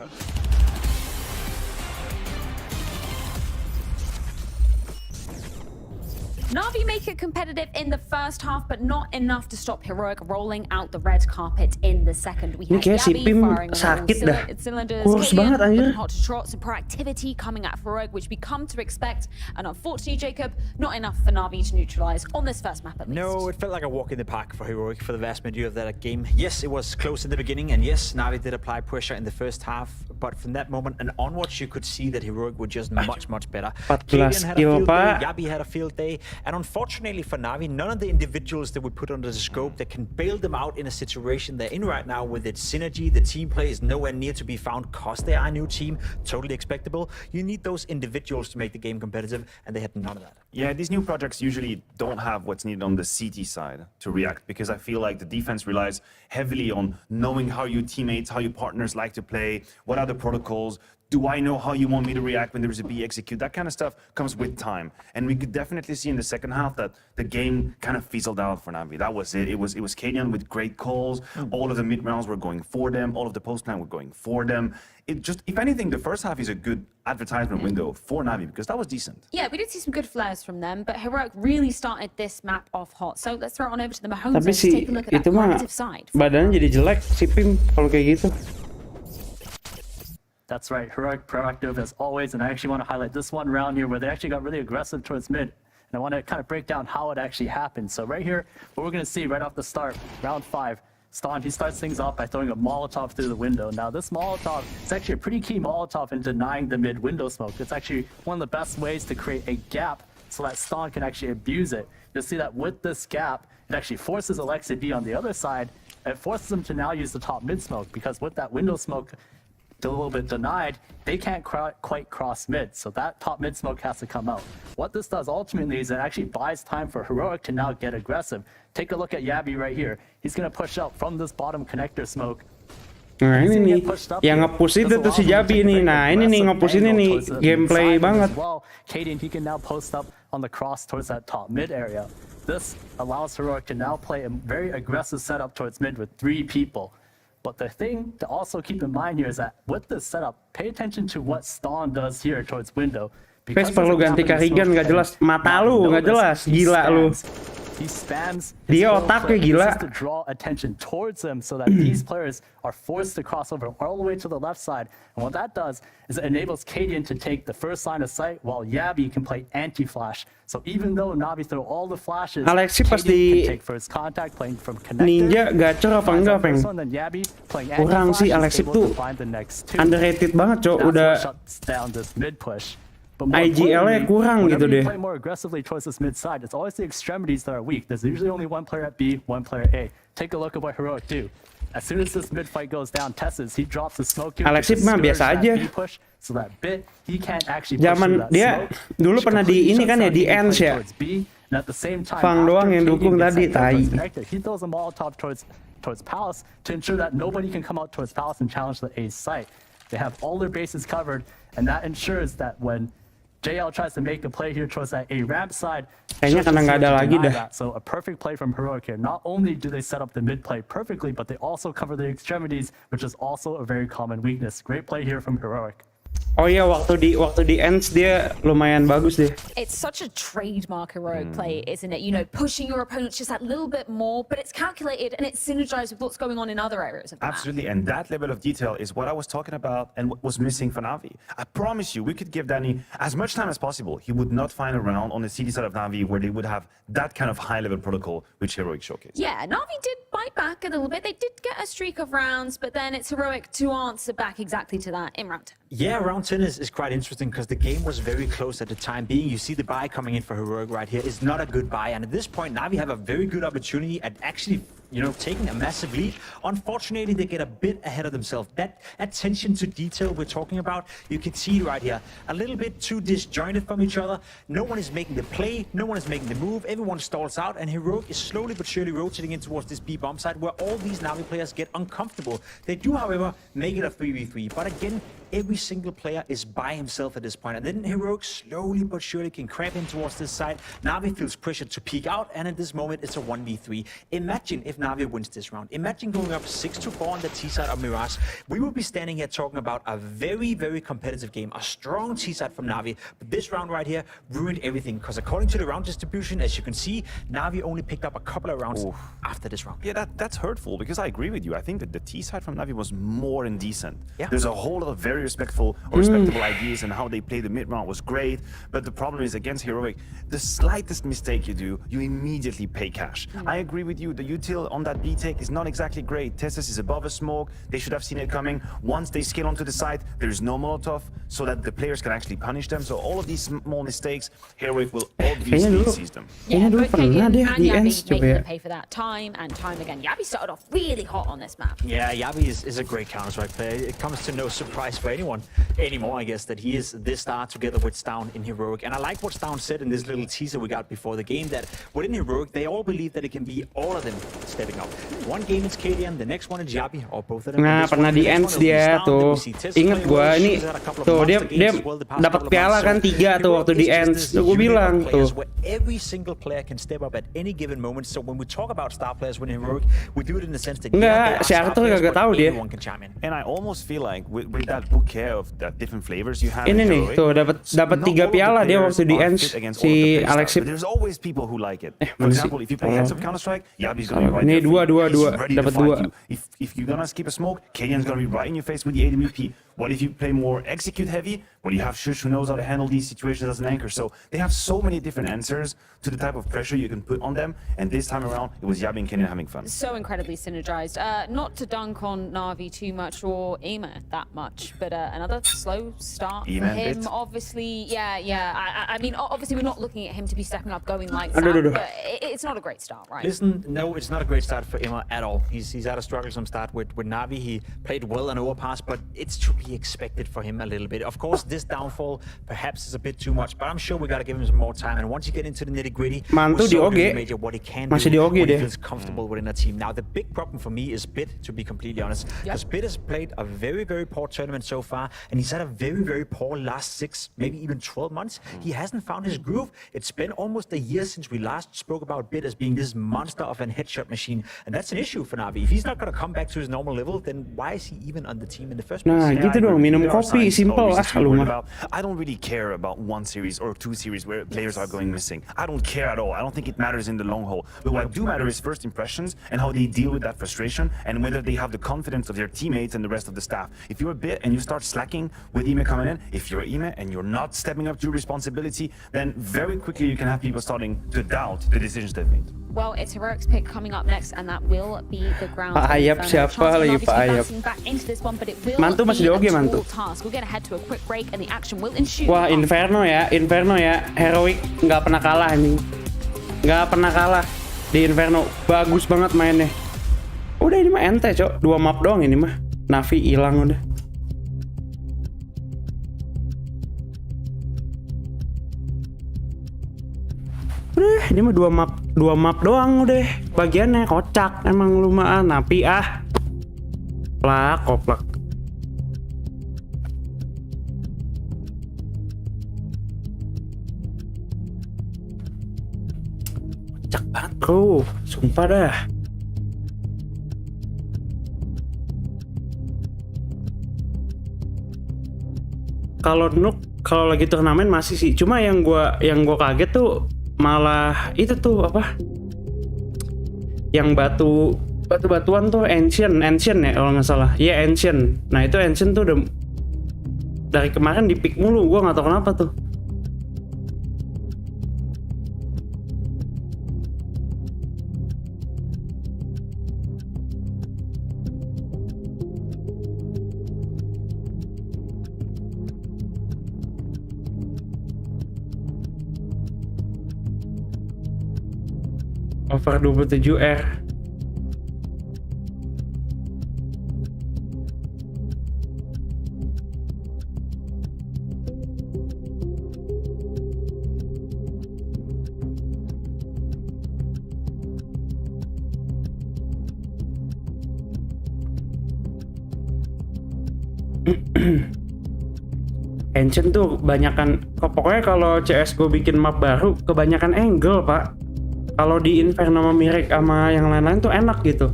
Navi make it competitive in the first half, but not enough to stop Heroic rolling out the red carpet in the second. We Ini had kayak si Yabi Pim firing on sakit all dah. cylinders, Kurus banget anjir. looking hot to trot, some proactivity coming out of Heroic, which we come to expect. And unfortunately, Jacob, not enough for Navi to neutralize on this first map at least. No, it felt like a walk in the park for Heroic for the vast majority of that game. Yes, it was close in the beginning, and yes, Navi did apply pressure in the first half, but from that moment and onwards, you could see that Heroic were just much better. 14 Kalian had a skill, field day, Pak. Yabi had a field day, and unfortunately for Navi, none of the individuals that would put under the scope that can bail them out in a situation they're in right now with its synergy. The team play is nowhere near to be found because they are a new team, totally expectable. You need those individuals to make the game competitive, and they had none of that. Yeah, these new projects usually don't have what's needed on the CT side to react, because I feel like the defense relies heavily on knowing how your teammates, how your partners like to play, what are the protocols, do I know how you want me to react when there's a B execute? That kind of stuff comes with time. And we could definitely see in the second half that the game kind of fizzled out for Navi. That was it. It was Kadian with great calls. All of the mid rounds were going for them. All of the post plan were going for them. It just, if anything, the first half is a good advertisement window for Navi, because that was decent. Yeah, we did see some good flares from them, but Heroic really started this map off hot. So let's throw it on over to the Mahomes Tapi to si take a look at that itu mah competitive side. badannya jadi jelek si Pim kalau kayak gitu. That's right, Heroic proactive as always, and I actually want to highlight this one round here where they actually got really aggressive towards mid. And I want to kind of break down how it actually happened. So right here, what we're going to see right off the start, round 5, Ston, he starts things off by throwing a Molotov through the window. Now this Molotov is actually a pretty key Molotov in denying the mid window smoke. It's actually one of the best ways to create a gap so that Ston can actually abuse it. You'll see that with this gap, it actually forces Alexa to be on the other side, it forces them to now use the top mid smoke, because with that window smoke a little bit denied, they can't quite cross mid, so that top mid smoke has to come out. What this does ultimately is it actually buys time for Heroic to now get aggressive. Take a look at Yabi right here. He's going to push out from this bottom connector smoke. Nah ini nih, yang nge-push itu tuh si Jabi nih. Nah ini nih nge-push ini nih, gameplay banget. Well, Cadian, he can now post up on the cross towards that top mid area. This allows Heroic to now play a very aggressive setup towards mid with 3 people. But the thing to also keep in mind here is that with this setup, pay attention to what Ston does here towards window. Guys perlu ganti Carrigan, nggak jelas. Mata lu nggak jelas, gila lu. He spams dia otaknya gila. to draw attention towards him so that these players are forced to cross over all the way to the left side. And what that does is it enables Cadian to take the first line of sight while Yabi can play anti-flash. So even though Navi throw all the flashes, Alexi pas Cadian di can take first contact playing from connector. Ninja gacor apa enggak, Peng? Kurang sih Alexi tuh underrated banget, Cok. Udah shuts down this mid push. IGL-nya kurang gitu deh. Play more aggressively towards this mid side. It's always the extremities that are weak. There's usually only one player at B, one player at A. Take a look at what Heroic do. As soon as this mid fight goes down, Tessus, he drops the smoke. Alexi mah biasa aja. So that bit, he can't actually zaman dia dulu pernah di ini kan ya di ends ya. And at the same time, Fang doang yang dukung tadi, tai. He throws a Molotov towards Palace to ensure that nobody can come out towards Palace and challenge the A site. They have all their bases covered, and that ensures that when JL tries to make a play here towards that A ramp side, kayaknya karena nggak ada lagi dah. So a perfect play from Heroic here. Not only do they set up the mid play perfectly, but they also cover the extremities, which is also a very common weakness. Great play here from Heroic. Oh iya, waktu di ends dia lumayan bagus deh. It's such a trademark Heroic play, isn't it? You know, pushing your opponents just that little bit more, but it's calculated and it's synergized with what's going on in other areas of the map. Absolutely, and that level of detail is what I was talking about and what was missing for Navi. I promise you, we could give Danny as much time as possible. He would not find a round on the CD side of Navi where they would have that kind of high-level protocol which Heroic showcased. Yeah, Navi did bite back a little bit. They did get a streak of rounds, but then it's Heroic to answer back exactly to that in round 10. Yeah, round 10 is quite interesting because the game was very close at the time being. You see the buy coming in for Heroic right here. It's not a good buy, and at this point, Navi have a very good opportunity at actually, you know, taking a massive lead. Unfortunately, they get a bit ahead of themselves. That attention to detail we're talking about, you can see right here, a little bit too disjointed from each other. No one is making the play, no one is making the move, everyone stalls out, and Heroic is slowly but surely rotating in towards this B bomb side where all these Navi players get uncomfortable. They do, however, make it a 3v3, but again, every single player is by himself at this point, and then Heroic slowly but surely can creep in towards this side. Navi feels pressured to peek out, and at this moment it's a 1v3. Imagine if Navi wins this round. Imagine going up 6-4 on the T side of Mirage. We will be standing here talking about a very, very competitive game, a strong T side from Navi, but this round right here ruined everything, because according to the round distribution, as you can see, Navi only picked up a couple of rounds after this round. Yeah, that's hurtful, because I agree with you. I think that the T side from Navi was more indecent. Yeah. There's a whole lot of very respectful or respectable ideas, and how they play the mid round was great, but the problem is against Heroic, the slightest mistake you do, you immediately pay cash. I agree with you, the util on that B take is not exactly great. Tessus is above a smoke, they should have seen it coming. Once they scale onto the side, there's no Molotov, so that the players can actually punish them. So all of these small mistakes, Heroic will obviously seize them. Yeah, both Cadian and Yabi making them pay for that time and time again. Yabi started off really hot on this map. Yeah, Yabi is a great Counter-Strike player. It comes to no surprise for anyone anymore, I guess, that he is this star together with Stown in Heroic. And I like what Stown said in this little teaser we got before the game, that within Heroic, they all believe that it can be all of them stepping up. One game it's Cadian, the next one is Yabi, or both of them. Nah, pernah di ends dia tuh. Ingat gua ini tuh dia dapat piala kan 3 tuh waktu di ends. Tuh gua bilang tuh. Every single player can step up at any given moment. So when we talk about star players winning Heroic, we do it in the sense that enggak, si Arthur kagak tahu dia. And I almost feel like with that bouquet of that different flavors you have. Ini nih tuh dapat 3 piala dia waktu di ends si Alexi. There's always people who like it. For example, if you play heads of Counter-Strike, Yabi's gonna be right there. Ini 2 dapat 2. If you're gonna skip a smoke, Cadian's gonna be right in your face with the AWP. What if you play more execute heavy? Well, you have Shush who knows how to handle these situations as an anchor. So they have so many different answers to the type of pressure you can put on them. And this time around, it was Yabi and Kennen having fun. So incredibly synergized. Not to dunk on Navi too much or Ema that much, but another slow start for him. Obviously, I mean, obviously we're not looking at him to be stepping up, going like that, but it's not a great start, right? Listen, no, it's not a great start for Ema at all. He's had a strugglesome start with Navi. He played well on overpass, but it's to be expected for him a little bit. Of course, this downfall perhaps is a bit too much, but I'm sure we got to give him some more time. And once you get into the nitty-gritty, Mantu di OG. Major, what he can Masih do, di OG what he deh. feels comfortable within a team. Now, the big problem for me is Bit, to be completely honest, because Bit has played a very, very poor tournament so far, and he's had a very, very poor last 6, maybe even 12 months. He hasn't found his groove. It's been almost a year since we last spoke about Bit as being this monster of an headshot machine, and that's an issue for Navi. If he's not going to come back to his normal level, then why is he even on the team in the first place? Nah, gitu dong, minum kopi, simple lah lu mah. I don't really care about 1 series or 2 series where players are going missing. I don't care at all. I don't think it matters in the long haul. But what do matter is first impressions and how they deal with that frustration and whether they have the confidence of their teammates and the rest of the staff. If you're a Bit and you start slacking with Ime coming in, if you're Ime and you're not stepping up to responsibility, then very quickly you can have people starting to doubt the decisions they've made. Well, it's Heroic's pick coming up next, and that will be the ground. Pak Ayap siapa lagi Pak Ayap? Mantu masih di OG, Mantu. We're gonna head to a quick break, and the action will ensue. Wah, Inferno ya, Heroic nggak pernah kalah anjing. Nggak pernah kalah di Inferno, bagus banget mainnya. Udah ini mah ente, Cok. 2 map doang ini mah. Navi hilang udah. Udah, ini mah 2 map doang udah. Bagiannya kocak emang lu mah Navi ah. Plak, koplak. Kocak banget, bro. Sumpah dah. Kalau lagi turnamen masih sih. Cuma yang gua kaget tuh malah itu tuh apa? Yang batu-batuan tuh ancient ya kalau nggak salah. Iya, ancient. Nah, itu ancient tuh udah dari kemarin di pick mulu. Gua nggak tahu kenapa tuh. Over 27R. Ancient tuh kebanyakan, pokoknya kalau Csgo bikin map baru kebanyakan angle, Pak. Kalau di Inferno sama Mirek sama yang lain-lain tuh enak gitu.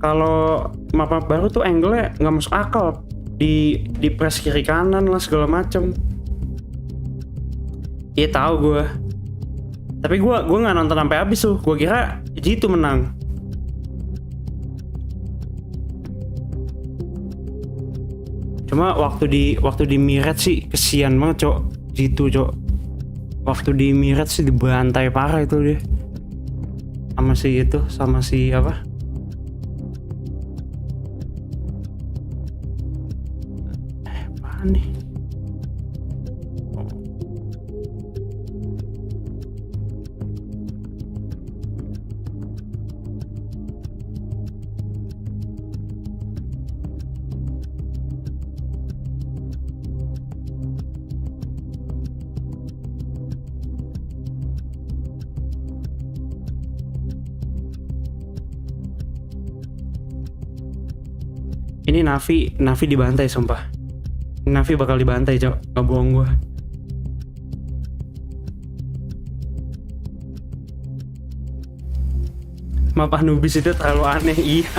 Kalau map-map baru tuh angle-nya nggak masuk akal. Di press kiri kanan lah segala macem. Iya tahu gue. Tapi gue nggak nonton sampai habis tuh. Gue kira G2 menang. Cuma waktu di Miret sih kesian banget, Cok. G2, Cok. Waktu di Miret sih dibantai parah itu dia. Sama si apa? Apaan nih? Ini Navi dibantai sumpah. Navi bakal dibantai, Cok. Gak bohong gue. Map Anubis itu terlalu aneh, iya.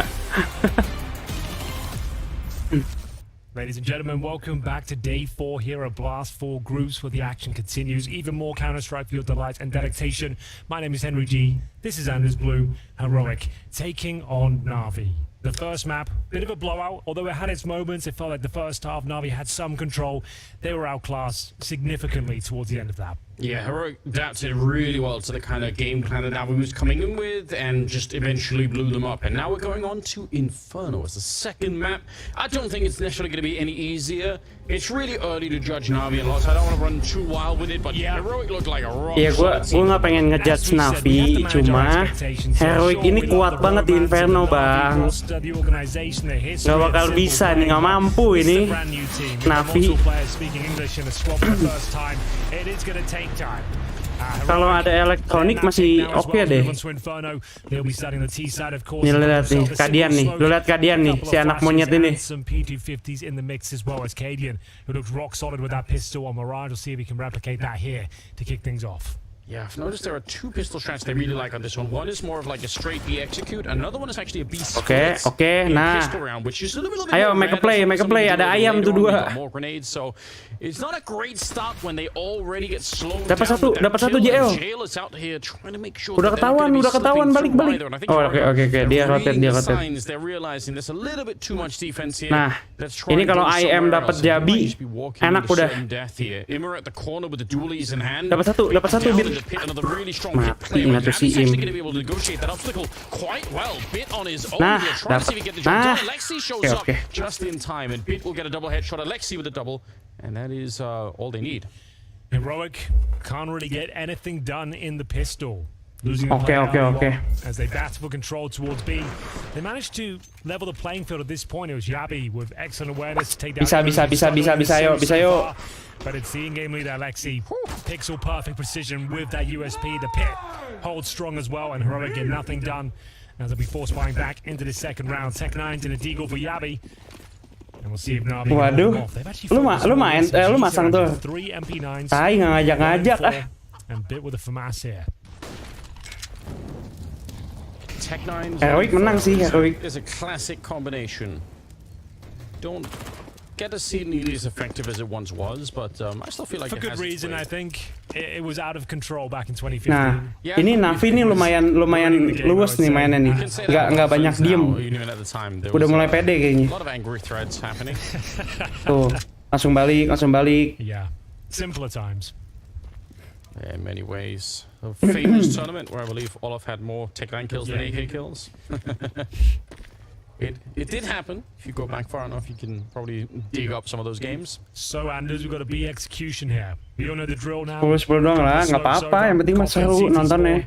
Ladies and gentlemen, welcome back to day 4 here at Blast 4 Groups, where the action continues. Even more Counter-Strike for your delight and delectation. My name is Henry G. This is Anders Blue, Heroic, taking on Navi. The first map, bit of a blowout, although it had its moments. It felt like the first half, Navi had some control. They were outclassed significantly towards the end of that. Yeah, Heroic adapted really well to the kind of game plan that Navi was coming in with and just eventually blew them up. And now we're going on to Inferno as the second map. I don't think it's necessarily going to be any easier. It's really early to judge Navi and lots. I don't want to run too wild with it, but yeah, Heroic looked like a rock. Iya, gue nggak pengen ngejudge Navi, cuma Heroic ini kuat banget di Inferno, bang. Gak bakal bisa nih, nggak mampu ini Navi. Kalau ada elektronik masih oke deh. Nih lihat nih, Kadian nih, lu lihat Kadian nih, si anak monyet ini. Yeah, I've noticed there are two pistol strats they really like on this one. One is more of like a straight B execute, another one is actually a B split. Oke, nah. Round, which is a little bit Ayo, make a play. Ada ayam tuh dua. More grenades, so it's not a great start when they already get slowed dapat down. Dapat satu JL. Udah ketahuan, balik. Oh, oke, dia rotate. Nah, ini kalau IM dapat Jabi, enak udah. Dapat satu bit. Mati nggak tuh si Im. Nah, oke. Just in time, and Bit will get a double headshot. Alexi with a double, and that is all they need. Heroic can't really get anything done in the pistol. Okay. As they battle for control towards B, they managed to level the playing field at this point. It was Yabi with excellent awareness to take down. Bisa yo. But it's the in-game leader Alexi, pixel perfect precision with that USP. The pit holds strong as well, and Heroic get nothing done as they'll be force buying back into the second round. Tech9's in a deagle for Yabi. And we'll see if Navi waduh, lu masang tuh. Tai nggak ngajak-ngajak ah. And Bit with a FAMAS here. Heroic menang sih, Heroic. Is a classic combination. Don't get to see nearly as effective as it once was, but I still feel like for it good has reason. I think it was out of control back in 2015. Nah, ini Navi nih lumayan luwes nih mainnya nih. Nggak banyak diem. Udah mulai pede kayaknya. Tuh, langsung balik. Yeah, simpler times. In many ways, a famous tournament where I believe Olaf had more Tech9 kills than AK kills. It did happen. If you go back far enough, you can probably dig up some of those games. So Anders, we've got a B execution here. We all know the drill now. 10 doang lah, nggak apa-apa. Yang penting mah seru nontonnya.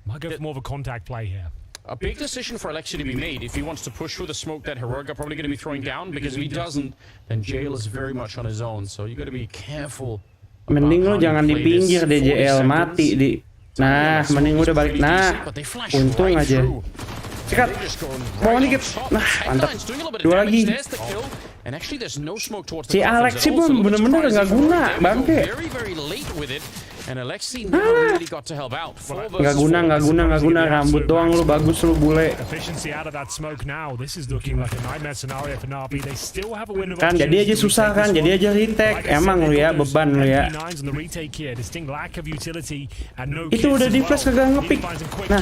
Might go for more of a contact play here. A big decision for Alexi to be made if he wants to push through the smoke that Heroic are probably going to be throwing down, because if he doesn't, then Jail is very much on his own. So you got to be careful. Mending lu jangan di pinggir DJL, mati di. Nah, mending udah balik. Nah, untung aja. Sikat, mau dikit. Nah, mantap. Dua lagi. Si Alexi pun bener-bener nggak guna, bangke. Nggak guna, rambut doang lu bagus lu bule. Kan jadi aja susah kan, jadi aja retake. Emang lu ya, beban lu ya. Itu udah di flash kagak ngepick. Nah,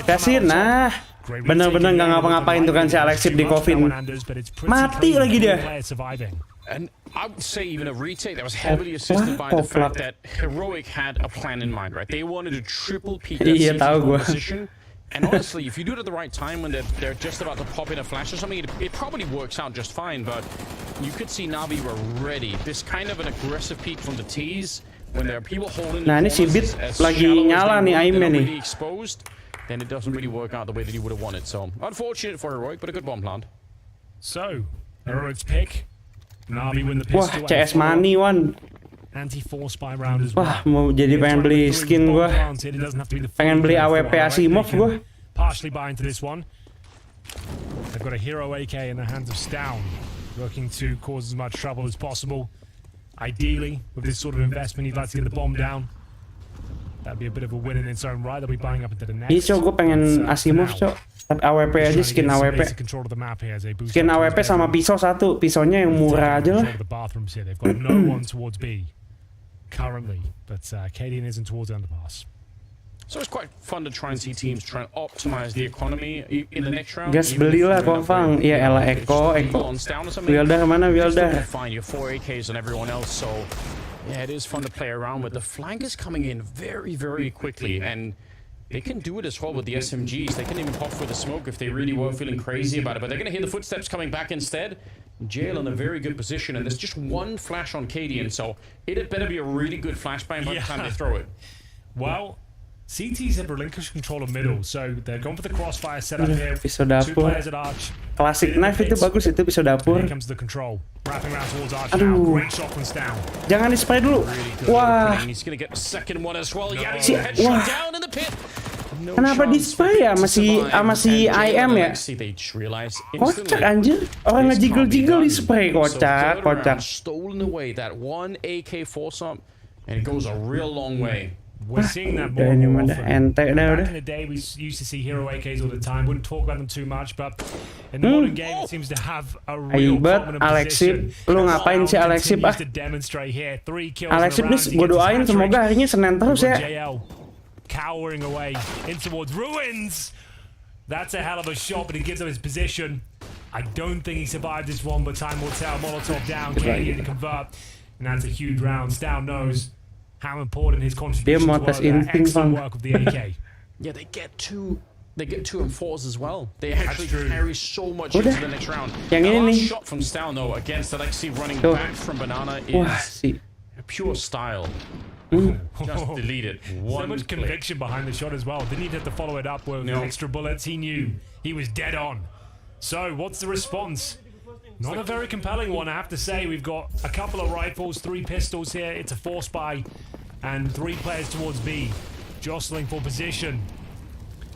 kasih, nah. Bener-bener nggak ngapa-ngapain tuh kan si Alexi di Coffin. Mati lagi dia. And I would say even a retake that was heavily assisted by the fact that Heroic had a plan in mind, right? They wanted to triple peek that CT position. And honestly, if you do it at the right time when they're just about to pop in a flash or something, it probably works out just fine. But you could see Navi were ready. This kind of an aggressive peek from the T's when there are people holding. Nah, ini si Bit lagi nyala nih aimnya nih. Exposed, then it doesn't really work out the way that you would have wanted. So unfortunate for Heroic, but a good bomb plant. So Heroic's pick. Navi win the wah, CS money one. Anti-force by round as well. Wah, mau jadi pengen beli skin gua. Pengen beli AWP Asimov gua. Partially buy into this one. They've got a hero AK in the hands of Stown, looking to cause as much trouble as possible. Ideally, with this sort of investment, he'd like to get the bomb down. That'd be a bit of a win in its own right. They'll be buying up into the next. Iya, Cok, gua pengen Asimov, Cok. AWP aja, skin AWP. Skin AWP sama pisau satu. Pisaunya yang murah aja lah. So it's quite fun to try and see teams try and optimize the economy in the next round. Gas belilah Kofang. Ya elah Eko. Wilda kemana Wilda? Find your 4 AKs and everyone else. So yeah, it is fun to play around with. The flank is coming in very, very quickly, and they can do it as well with the SMGs. They can even pop for the smoke if they really were feeling crazy about it. But they're going to hear the footsteps coming back instead. Jail in a very good position, and there's just one flash on Cadian, so it had better be a really good flashbang by the time they throw it. Well, CTs have relinquished control of middle, so they're going for the crossfire setup here. Pisau Two dapur. players at Arch. Klasik knife itu bagus itu pisau dapur. Here comes the control. Wrapping around towards Arch now. Great shot from down. Jangan di spray dulu. Wah. He's going to get the second one as well. Yeah, Si- headshot wah. down in the pit. No Kenapa di chance spray ya masih IM ya? They just realize Kocak anjir. Orang ngejiggle-jiggle di spray kocak, kocak. Stolen away that one AK force up, and it goes a real long way. We're seeing that more Udah and ini more mah dah often. ente dah Back udah. in the day, we used to see hero AKs all the time. Wouldn't talk about them too much, but in the modern game, it seems to have a real Aibet, prominent Alexip, position. lu ngapain sih Alexip ah? Continues to demonstrate here. 3 kills Alexip in a nih round. He gue gets his doain hat-trick. semoga harinya Senin terus ya. JL cowering away in towards ruins. That's a hell of a shot, but he gives up his position. I don't think he survived this one, but time will tell. Molotov down, Canadian to convert, and that's a huge round. Stow knows how important his contributions mau were tes there. insting, Excellent Bang. work of the AK. Yeah, they get 2 and 4s as well. They actually true. carry so much Udah. into the next round. Yang The ini last nih. shot from Stalno against Alexi running Tuh. back from Banana Wah is sih. pure style. Just delete it. So much conviction behind the shot as well. Didn't even have to follow it up with extra bullets. He knew he was dead on. So what's the response? Not a very compelling one, I have to say. We've got a couple of rifles, 3 pistols here. It's a force buy, and 3 players towards B, jostling for position,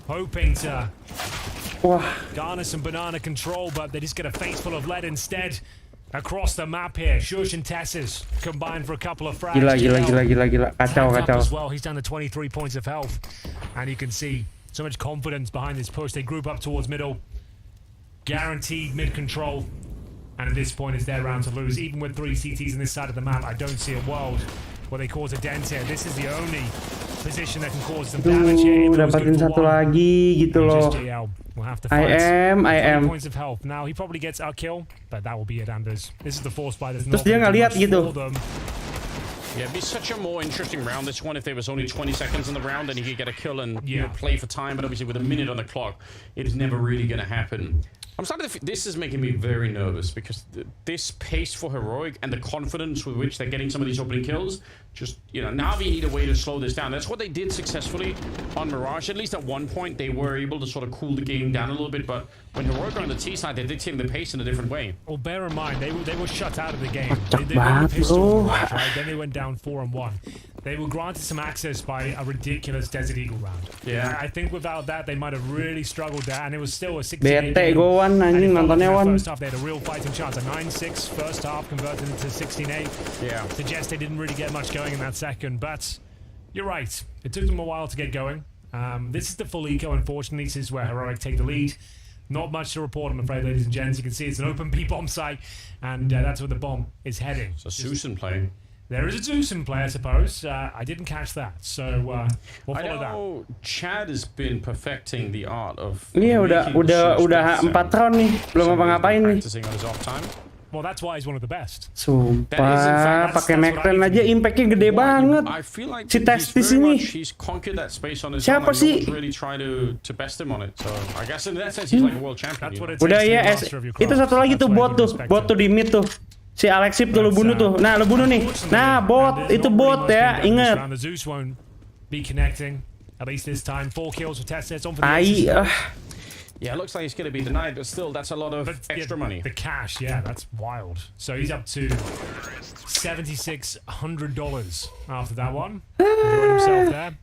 hoping to Wah. garner some banana control, but they just get a face full of lead instead. Across the map here, Shush and Tessus combined for a couple of frags. Gila. Hands Kacau, up kacau. as well. He's down to 23 points of health, and you can see so much confidence behind this push. They group up towards middle, guaranteed mid control, and at this point it's their round to lose. Even with 3 CTs on this side of the map, I don't see a world where they cause a dent here. This is the only position that can cause some damage here. If it was Dapatin good for satu one, lagi gitu loh. just JL will have to I fight. am. 20 points of health. Now he probably gets our kill, but that will be it, Anders. This is the force by. There's Terus not dia gonna nggak do lihat much gitu. for them. Yeah, it'd be such a more interesting round, this one, if there was only 20 seconds in the round and you could get a kill and you know, play for time, but obviously with a minute on the clock, it is never really going to happen. I'm starting to this is making me very nervous because this pace for Heroic and the confidence with which they're getting some of these opening kills, just, you know, Navi need a way to slow this down. That's what they did successfully on Mirage. At least at one point, they were able to sort of cool the game down a little bit, but when Heroic are on the T side, they're dictating the pace in a different way. Well, bear in mind, they were shut out of the game. They banget, won the pistol bro. round, right? Then they went down 4-1. They were granted some access by a ridiculous Desert Eagle round. Yeah. I think without that, they might have really struggled there, and it was still a 16-8 Bete game. gue Wan And anjing it felt like in nontonnya that Wan. first half, they had a real fighting chance. A 9-6 first half converted into 16-8. Yeah. Suggests they didn't really get much going in that second, but you're right. It took them a while to get going. This is the full eco, unfortunately. This is where Heroic take the lead. Not much to report, I'm afraid, ladies and gents. You can see it's an open B bomb site, and that's where the bomb is heading. So Susan playing. There is a Zeus in play, I suppose. I didn't catch that, so we'll I follow that. know Chad has been perfecting the art of Iya making the udah Susan 4 round nih, belum ngapa-ngapain nih. practicing on his off time. Well, that's why he's one of the best. Sumpah, pakai nekten aja impactnya gede banget. I feel like Si Testis very ini. much he's conquered that space on his Siapa own. sih? And no one's really try to best him on it. So I guess in that sense he's like a world champion. That's you what know? it Udah takes to ya, be master of your itu craft. satu lagi That's tuh why bot you tuh, respect bot him. tuh di mid tuh. Si Alexip tuh lu bunuh tuh. Nah, lu bunuh nih. Nah, bot, itu bot ya, inget. The Zeus won't be connecting, at least this time. 4 kills for Tesla. It's on for the Ai, aces. Yeah, it looks like he's going to be denied, but still, that's a lot of extra money. The cash, yeah, that's wild. So he's up to $7,600 after that one. Enjoying himself there.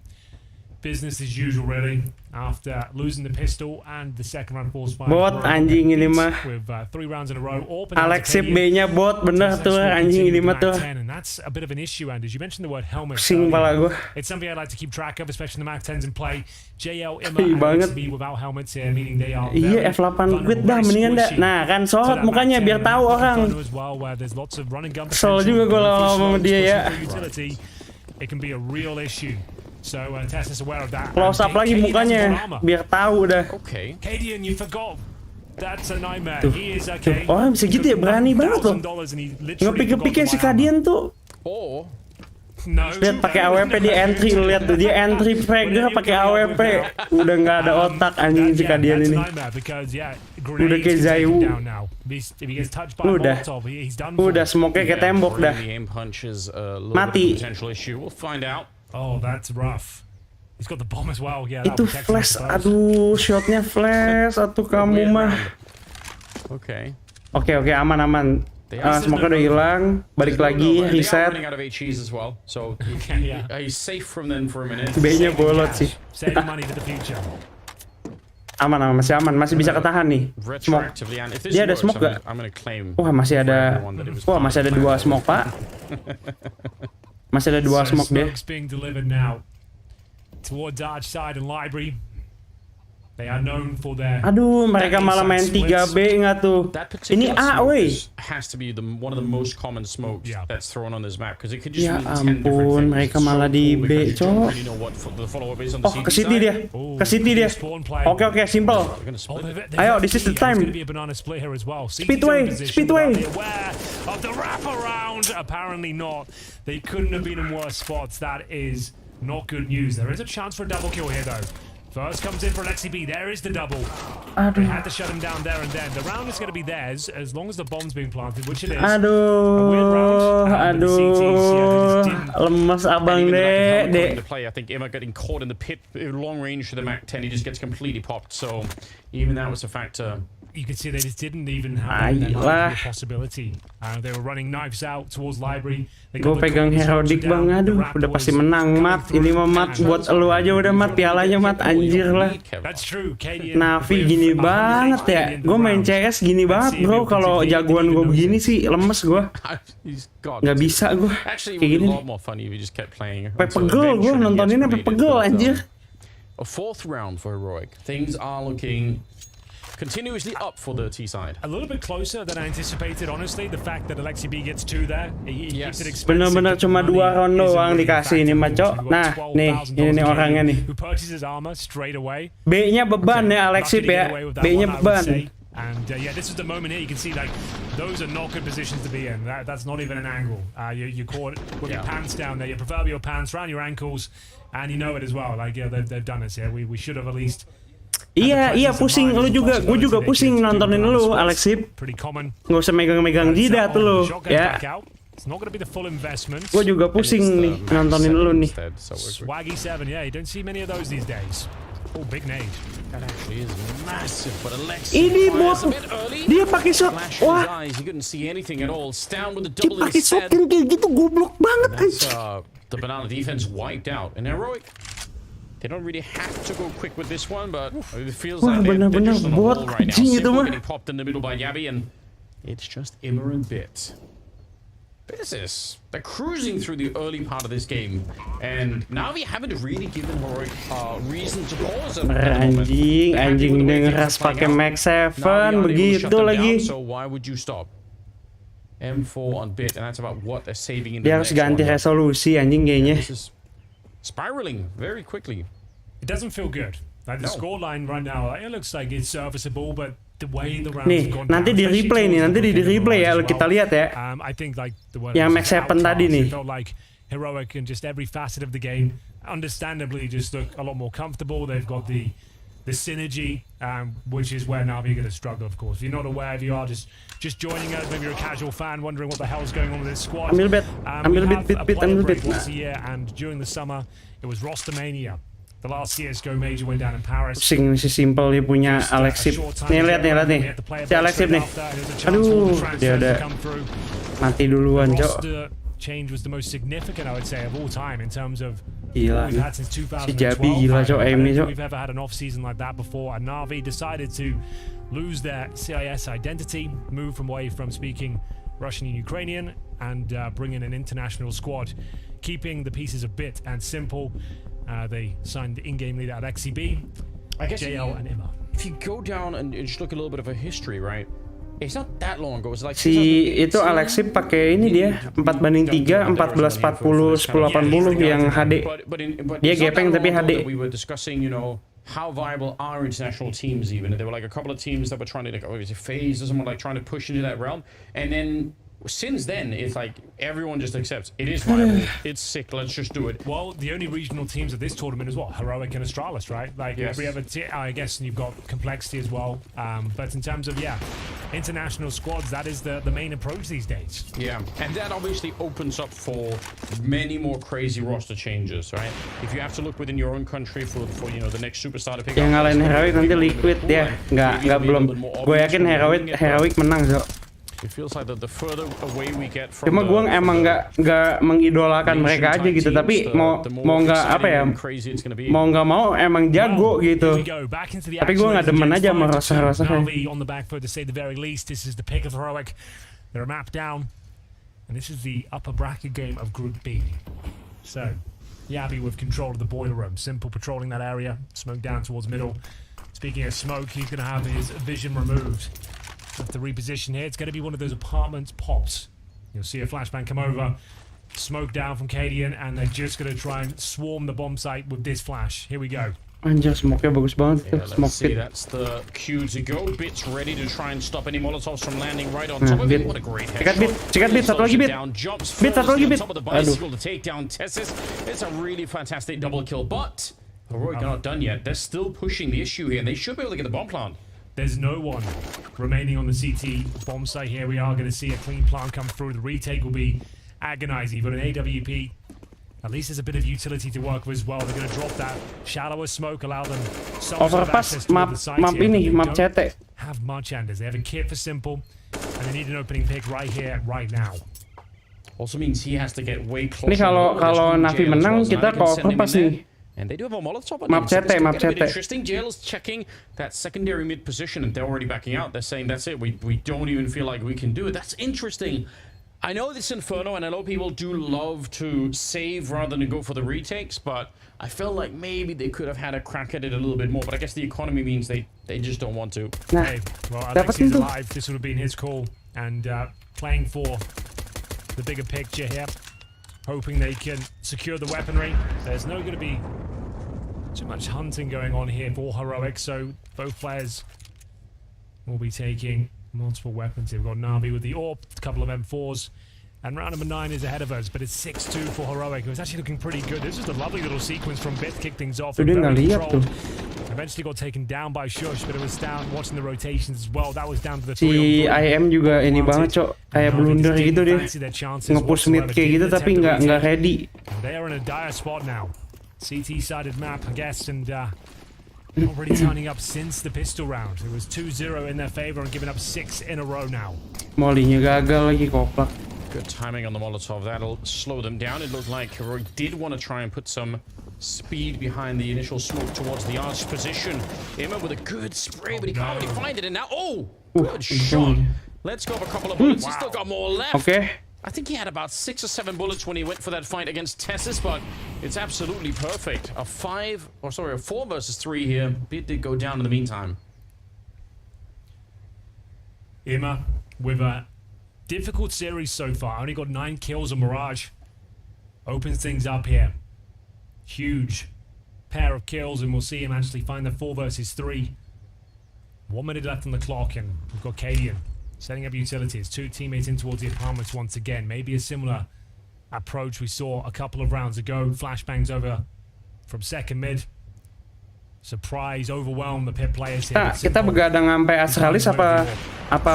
Business as usual, really. After losing the pistol and the second round force fight. Bot anjing ini mah. With 3 rounds in a row. All Alexip B-nya bot, bener tuh anjing ini mah tuh. And that's a bit of an issue, Anders. You mentioned the word helmet. Pusing pala gua. It's something I'd like to keep track of, especially in the Mac 10s in play. JL, Imma, Ih, and banget. XB without helmets here, meaning they are Iya, F8 quit dah mendingan dah. Nah, kan sorot mukanya biar tahu orang. Kesel juga gue lama sama dia ya. It can be a real issue So Tessa's aware of that. Close up lagi mukanya biar tahu dah. Okay. Kadian, you forgot. That's a nightmare. Tuh, He is okay. tuh. Oh, bisa gitu ya, berani banget loh. Ngepik-ngepiknya si Kadian tuh. Or No. Lihat pakai AWP di entry, lu lihat tuh dia entry fragger pakai AWP. Udah nggak ada otak anjing si Kadian ini. Udah kayak Zayu. Udah smoke-nya kayak tembok dah. Mati. Oh, that's rough. He's got the bomb as well. Yeah, itu flash, aduh, shotnya flash, atau kamu mah. Oke, aman. Smoke udah hilang, balik lagi, reset. B-nya bolot sih. Aman, masih bisa ketahan nih. Smoke. Dia ada smoke gak? Wah, masih ada 2 smoke, Pak. Masih ada 2 smoke deh. Towards Archside and Library. They are known for their. Aduh, mereka malah main 3B nggak tuh? Ini A, woi. Has to be one of the most common smokes that's thrown on this map because it could just ya ampun, mereka malah di B, cok. Oh, ke City dia. Oke, simple. Ayo, this is the time. Speedway. Of the wraparound, apparently not. They couldn't have been in worse spots. That is not good news. There is a chance for a double kill here, though. First comes in for Alexi B. There is the double. They had to shut him down there and then. The round is going to be theirs as long as the bomb's being planted, which it is. Aduh. Lemas abang dek. I think Emma getting caught in the pit, long range for the Mac 10. He just gets completely popped. So even that was a factor. You could see they just didn't even have a possibility. They were running knives out towards Library. Gue pegang Herodic bang, aduh, udah pasti menang Mat. Ini mah Mat, buat elu aja udah Mat, pialanya Mat, anjir lah. Navi gini banget ya, gue main CS gini banget bro. Kalau jagoan gue begini sih lemes gue, nggak bisa gue kayak gini. Pegel gue nontoninnya, pegel anjir. A 4th round for Heroic. Things are looking continuously up for the T side. A little bit closer than I anticipated, honestly. The fact that Alexi B gets 2 there, he keeps it expensive. Bener-bener cuma 2 round doang dikasih ini Maco. Nah, nih, ini orangnya nih. B-nya beban ya Alexi ya. B-nya beban. And yeah, this is the moment here. You can see like those are not good positions to be in. That's not even an angle. You caught with your pants down there. Your proverbial pants around your ankles, and you know it as well. Like yeah, they've done us here. We should have at least. Iya pusing, lu juga, gue juga pusing nontonin lu, Alexip. Nggak usah megang-megang jidat lu, ya. Gue juga pusing nih nontonin lu nih. Swaggy 7, yeah, you don't see many of those these days. Oh, big nade. That actually is massive, but Alexi ini bot, dia pakai shot, wah. Dia pakai shotgun kayak gitu, goblok banget aja. The banana defense wiped out, and Heroic. They don't really have to go quick with this one, but it feels like they're just on a roll right now. Simple getting popped in the middle by Yabi, and it's just Immer and Bit. They're cruising through the early part of this game, and Navi haven't really given Heroic reason to pause. Anjing ngeras pakai Max 7 begitu lagi. So why would you stop? M4 on Bit, and that's about what they're saving in the Dia harus ganti resolusi anjing kayaknya. Spiraling very quickly. It doesn't feel good. Like the scoreline right now, it looks like it's serviceable, but the way the rounds have gone nanti di replay nih, nanti di replay ya kita lihat ya. I think like the yang Max 7 tadi nih. Felt like Heroic in just every facet of the game, understandably, just look a lot more comfortable. They've got the synergy, which is where Navi are going to struggle, of course. If you're not aware, if you are just joining us, maybe you're a casual fan wondering what the hell is going on with this squad. Ambil bit. And during the summer, it was Rostermania. The last CSGO major went down in Paris. Pusing si Simple dia punya Alexip. Nih lihat nih. Si Alexip nih. Aduh, dia udah mati duluan, Cok. Change was the most significant, I would say, of all time in terms of gila. we've had since 2012. Si Jabi gila, Cok, aim nih, Cok. We've ever had an off season like that before, and Navi decided to lose their CIS identity, move away from speaking Russian and Ukrainian, and bring in an international squad, keeping the pieces of Bit and Simple. They signed the in-game leader Alexi B, I guess JL, and Emma. If you go down and just look a little bit of a history, right? It's not that long ago. It's like si itu Alexip pakai ini dia 4:3, 1440, 1080 yang HD. Dia gepeng tapi HD. We were discussing, you know, how viable are international teams even. There were like a couple of teams that were trying to, like, obviously FaZe or someone like trying to push into that realm, and then since then it's like everyone just accepts it is viable. It's sick. Let's just do it. Well, the only regional teams at this tournament is what, Heroic and Astralis, right? Like every other I guess you've got Complexity as well. But in terms of international squads, that is the main approach these days. Yeah, and that obviously opens up for many more crazy roster changes, right? If you have to look within your own country for you know the next superstar to pick up. Yang ngalahin Heroic nanti Liquid ya, nggak belum. Gue yakin Heroic menang so. It feels like the further away we get from. Cuma gue emang nggak mengidolakan mereka aja gitu, tapi mau nggak apa ya, mau nggak mau emang jago gitu. Tapi gue nggak demen aja sama rasa-rasanya. Navi on the back foot to say the very least. This is the pick of Heroic. They're a map down, and this is the upper bracket game of Group B. So, Yabi with control of the boiler room. Simple patrolling that area. Smoke down towards middle. Speaking of smoke, he's going to have his vision removed. Have to reposition here. It's going to be one of those apartments pops. You'll see a flashbang come over, smoke down from Cadian, and they're just going to try and swarm the bomb site with this flash. Here we go. Anjir, smoke-nya bagus banget. Let's see, that's the cue to go. Bits ready to try and stop any Molotovs from landing right on top of it. What a great headshot. Cekat bit, satu lagi bit. Bit, satu lagi bit. Top of the bicycle to take down Tessis. It's a really fantastic double kill, but Heroic are not done yet. They're still pushing the issue here, and they should be able to get the bomb plant. There's no one remaining on the CT bomb site here. We are going to see a clean plant come through. The retake will be agonizing, but an AWP, at least there's a bit of utility to work with as well. They're going to drop that shallower smoke, allow them some sort of access to the site here. Map CT. Have much, Anders. They have a kit for Simple, and they need an opening pick right here, right now. Also means he has to get way closer. Ini kalau Navi menang, kita pas nih. And they do have a Molotov on Map them, so map this could get a bit interesting. JL is checking that secondary mid position, and they're already backing out. They're saying, that's it, we don't even feel like we can do it. That's interesting. I know this Inferno, and I know people do love to save rather than go for the retakes, but I felt like maybe they could have had a crack at it a little bit more, but I guess the economy means they just don't want to. Hey, well, Alexi's alive. This would have been his call, and playing for the bigger picture here, hoping they can secure the weaponry. There's no going to be too much hunting going on here for Heroic, so both players will be taking multiple weapons here. We've got Navi with the AWP, a couple of M4s, and round number 9 is ahead of us, but it's 6-2 for Heroic. It was actually looking pretty good. This is a lovely little sequence from Bit to kick things off. Very controlled. Eventually got taken down by Shush, but it was down watching the rotations as well. That was down to the 3-on-3. Si IM juga ini banget, Cok. Kayak blunder gitu dia. Nge-push mid kayak gitu tapi nggak ready. They are in a dire spot now. CT-sided map, I guess, and not really turning up since the pistol round. It was 2-0 in their favor and giving up 6 in a row now. Molly-nya gagal lagi, koplak. Good timing on the Molotov. That'll slow them down. It looked like Heroic did want to try and put some speed behind the initial smoke towards the arch position. Emma with a good spray, but he can't really find it. And now, good shot. Let's go for a couple of bullets. He's still got more left. Okay. I think he had about 6 or 7 bullets when he went for that fight against Tessis, but it's absolutely perfect. A 4 versus 3 here. Bit did go down in the meantime. Emma with a difficult series so far. Only got 9 kills on Mirage. Opens things up here. Huge pair of kills, and we'll see him actually find the 4 versus 3. 1 minute left on the clock, and we've got Cadian setting up utilities. 2 teammates in towards the apartments once again. Maybe a similar approach we saw a couple of rounds ago. Flashbangs over from second mid. Surprise, overwhelm the pit players here. Kita begadang sampai Astralis apa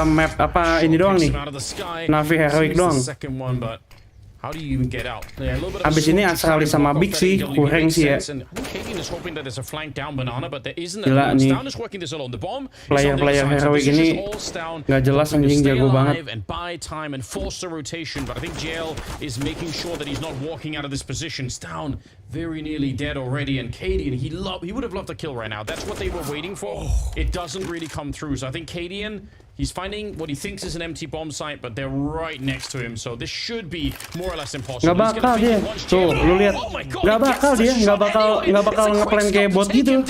map apa ini doang nih? Navi Heroic doang. How do you even get out? Yeah, abis ini Astralis sama Big sih kurang sih ya. Gila nih, player Heroic ini nggak jelas, anjing, jago banget. And buy time and force the rotation, but I think JL is making sure that he's not walking out of this position. It's down, very nearly dead already, and Cadian, he would have loved a kill right now. That's what they were waiting for. It doesn't really come through, so I think Cadian, he's finding what he thinks is an empty bomb site, but they're right next to him, so this should be more or less impossible. Nggak bakal dia, tuh lu lihat, nggak bakal dia, nggak bakal ngeplan kayak bot gitu.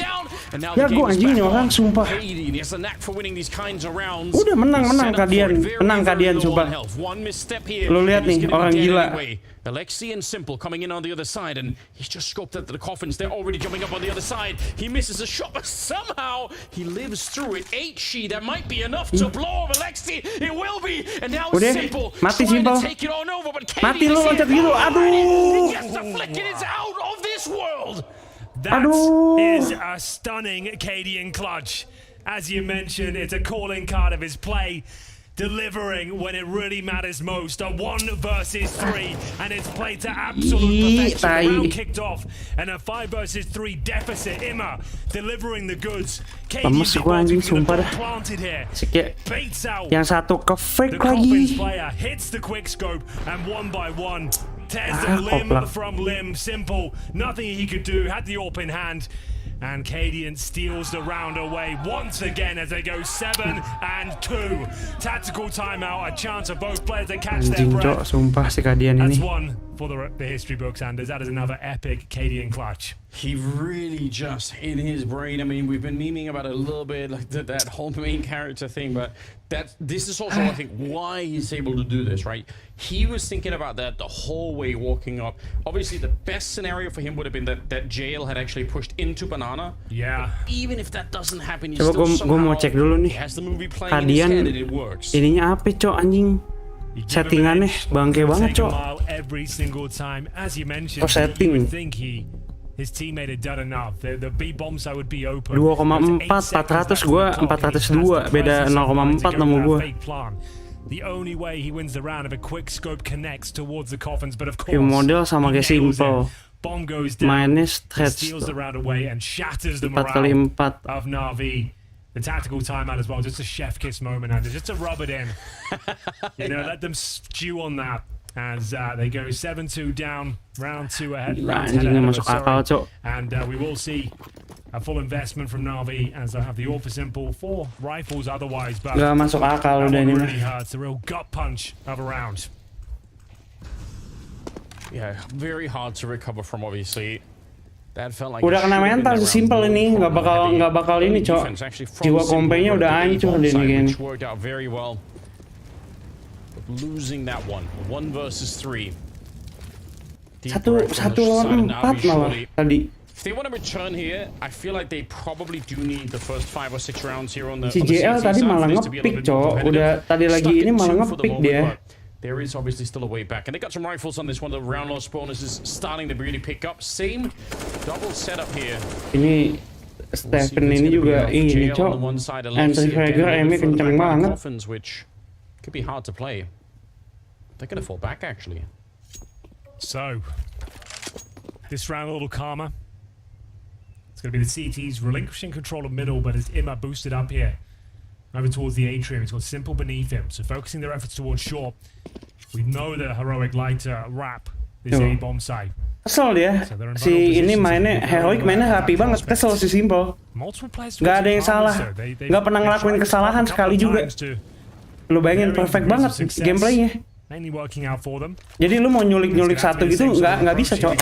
And now Ya the game gua is anjing back nih orang on. sumpah. Katie, he has a knack for winning these kinds of rounds. Udah menang He's set up for kalian. it. Very, Menang very kalian low sumpah. on health. One misstep here. Lu lihat and he's nih gonna orang be dead gila. anyway. Alexi and Simple coming in on the other side, and he's just scoped at the coffins. They're already jumping up on the other side. He misses a shot, but somehow he lives through it. 8 she, that might be enough to blow up Alexi. It will be, and now Udah, Simple mati trying Simple. to take it on over, but Katie Mati lu is loncat here. gitu. Aduh. He gets the flick, and it's out of this world. That Aduh. is a stunning Cadian clutch. As you mentioned, it's a calling card of his play. Delivering when it really matters most. A 1 versus 3, and it's played to absolute perfection. The round kicked off, and a 5 versus 3 deficit. Imma delivering the goods. Lemes gua anjing sumpah dah. Planted here. Baits out. Yang satu ke The fake Coffins lagi. player hits the quick scope, and 1 by 1 tears them limb from limb. Simple. Nothing he could do. Had the AWP in hand. And Cadian steals the round away once again as they go 7-2. Tactical timeout, a chance for both players to catch their Anjing breath. Cok, sumpah si Cadian That's ini. one for the history books, Anders. That is another epic Cadian clutch. He really just hit his brain. I mean, we've been memeing about it a little bit, like that whole main character thing, but this is also, I think, why he's able to do this, right? He was thinking about that the whole way walking up. Obviously, the best scenario for him would have been that Jail had actually pushed into Banana. Yeah. Even if that doesn't happen, he Coba still gua mau somehow cek dulu nih. has the movie playing in his Kadian head and it works. ininya apa Cok anjing? Settingannya bangke banget Take a Cok. mile every single time. As you mentioned, Oh, setting. you would think his teammate had done enough. The B bomb site would be open. 2,4 400 gua 402 beda 0,4 sama gua. The only way he wins the round if a quick scope connects towards the coffins, but of course, View model sama he kayak nails Simple. it. Bomb goes down, Mainnya stretch steals the round away and shatters the 4x4. morale of Navi. The tactical timeout as well, just a chef kiss moment, and just to rub it in. Let them stew on that as they go 7-2 down, round 2 ahead. Round 10 ahead of us, sorry. And we will see a full investment from Navi as they have the AWP for Simple, 4 rifles otherwise, but Gak masuk akal that udah one ini. really hurts. A real gut punch of a round. Yeah, very hard to recover from, obviously. That felt like Udah kena mental sesimpel ini, nggak bakal ini Cok. Jiwa kompenya udah hancur deh nih kayaknya. Worked out very well. But losing that one versus 3. Satu lawan 4 malah tadi. If they want to return here, I feel like they probably do need the first 5 or 6 rounds here on the CJL tadi malah ngepick Cok. Udah tadi lagi ini malah ngepick dia. There is obviously still a way back, and they got some rifles on this one. The round loss bonus is starting to really pick up. Same double setup here. Ini Stephen ini juga ini Cok. Entry fragger aimnya kenceng banget. Coffins, which could be hard to play. They're gonna fall back actually. So, this round a little calmer. It's gonna be the CTs relinquishing control of middle, but as Imma boosted up here. Over towards the atrium, he's got Simple beneath him, so focusing their efforts towards short. We know that Heroic like to wrap this A-bomb site. Kesel dia, si ini mainnya, Heroic mainnya rapi banget, kesel si Simple. Gak ada yang salah, gak pernah ngelakuin kesalahan sekali juga. Lu bayangin perfect banget gameplaynya. Jadi lu mau nyulik satu gitu nggak bisa Cok.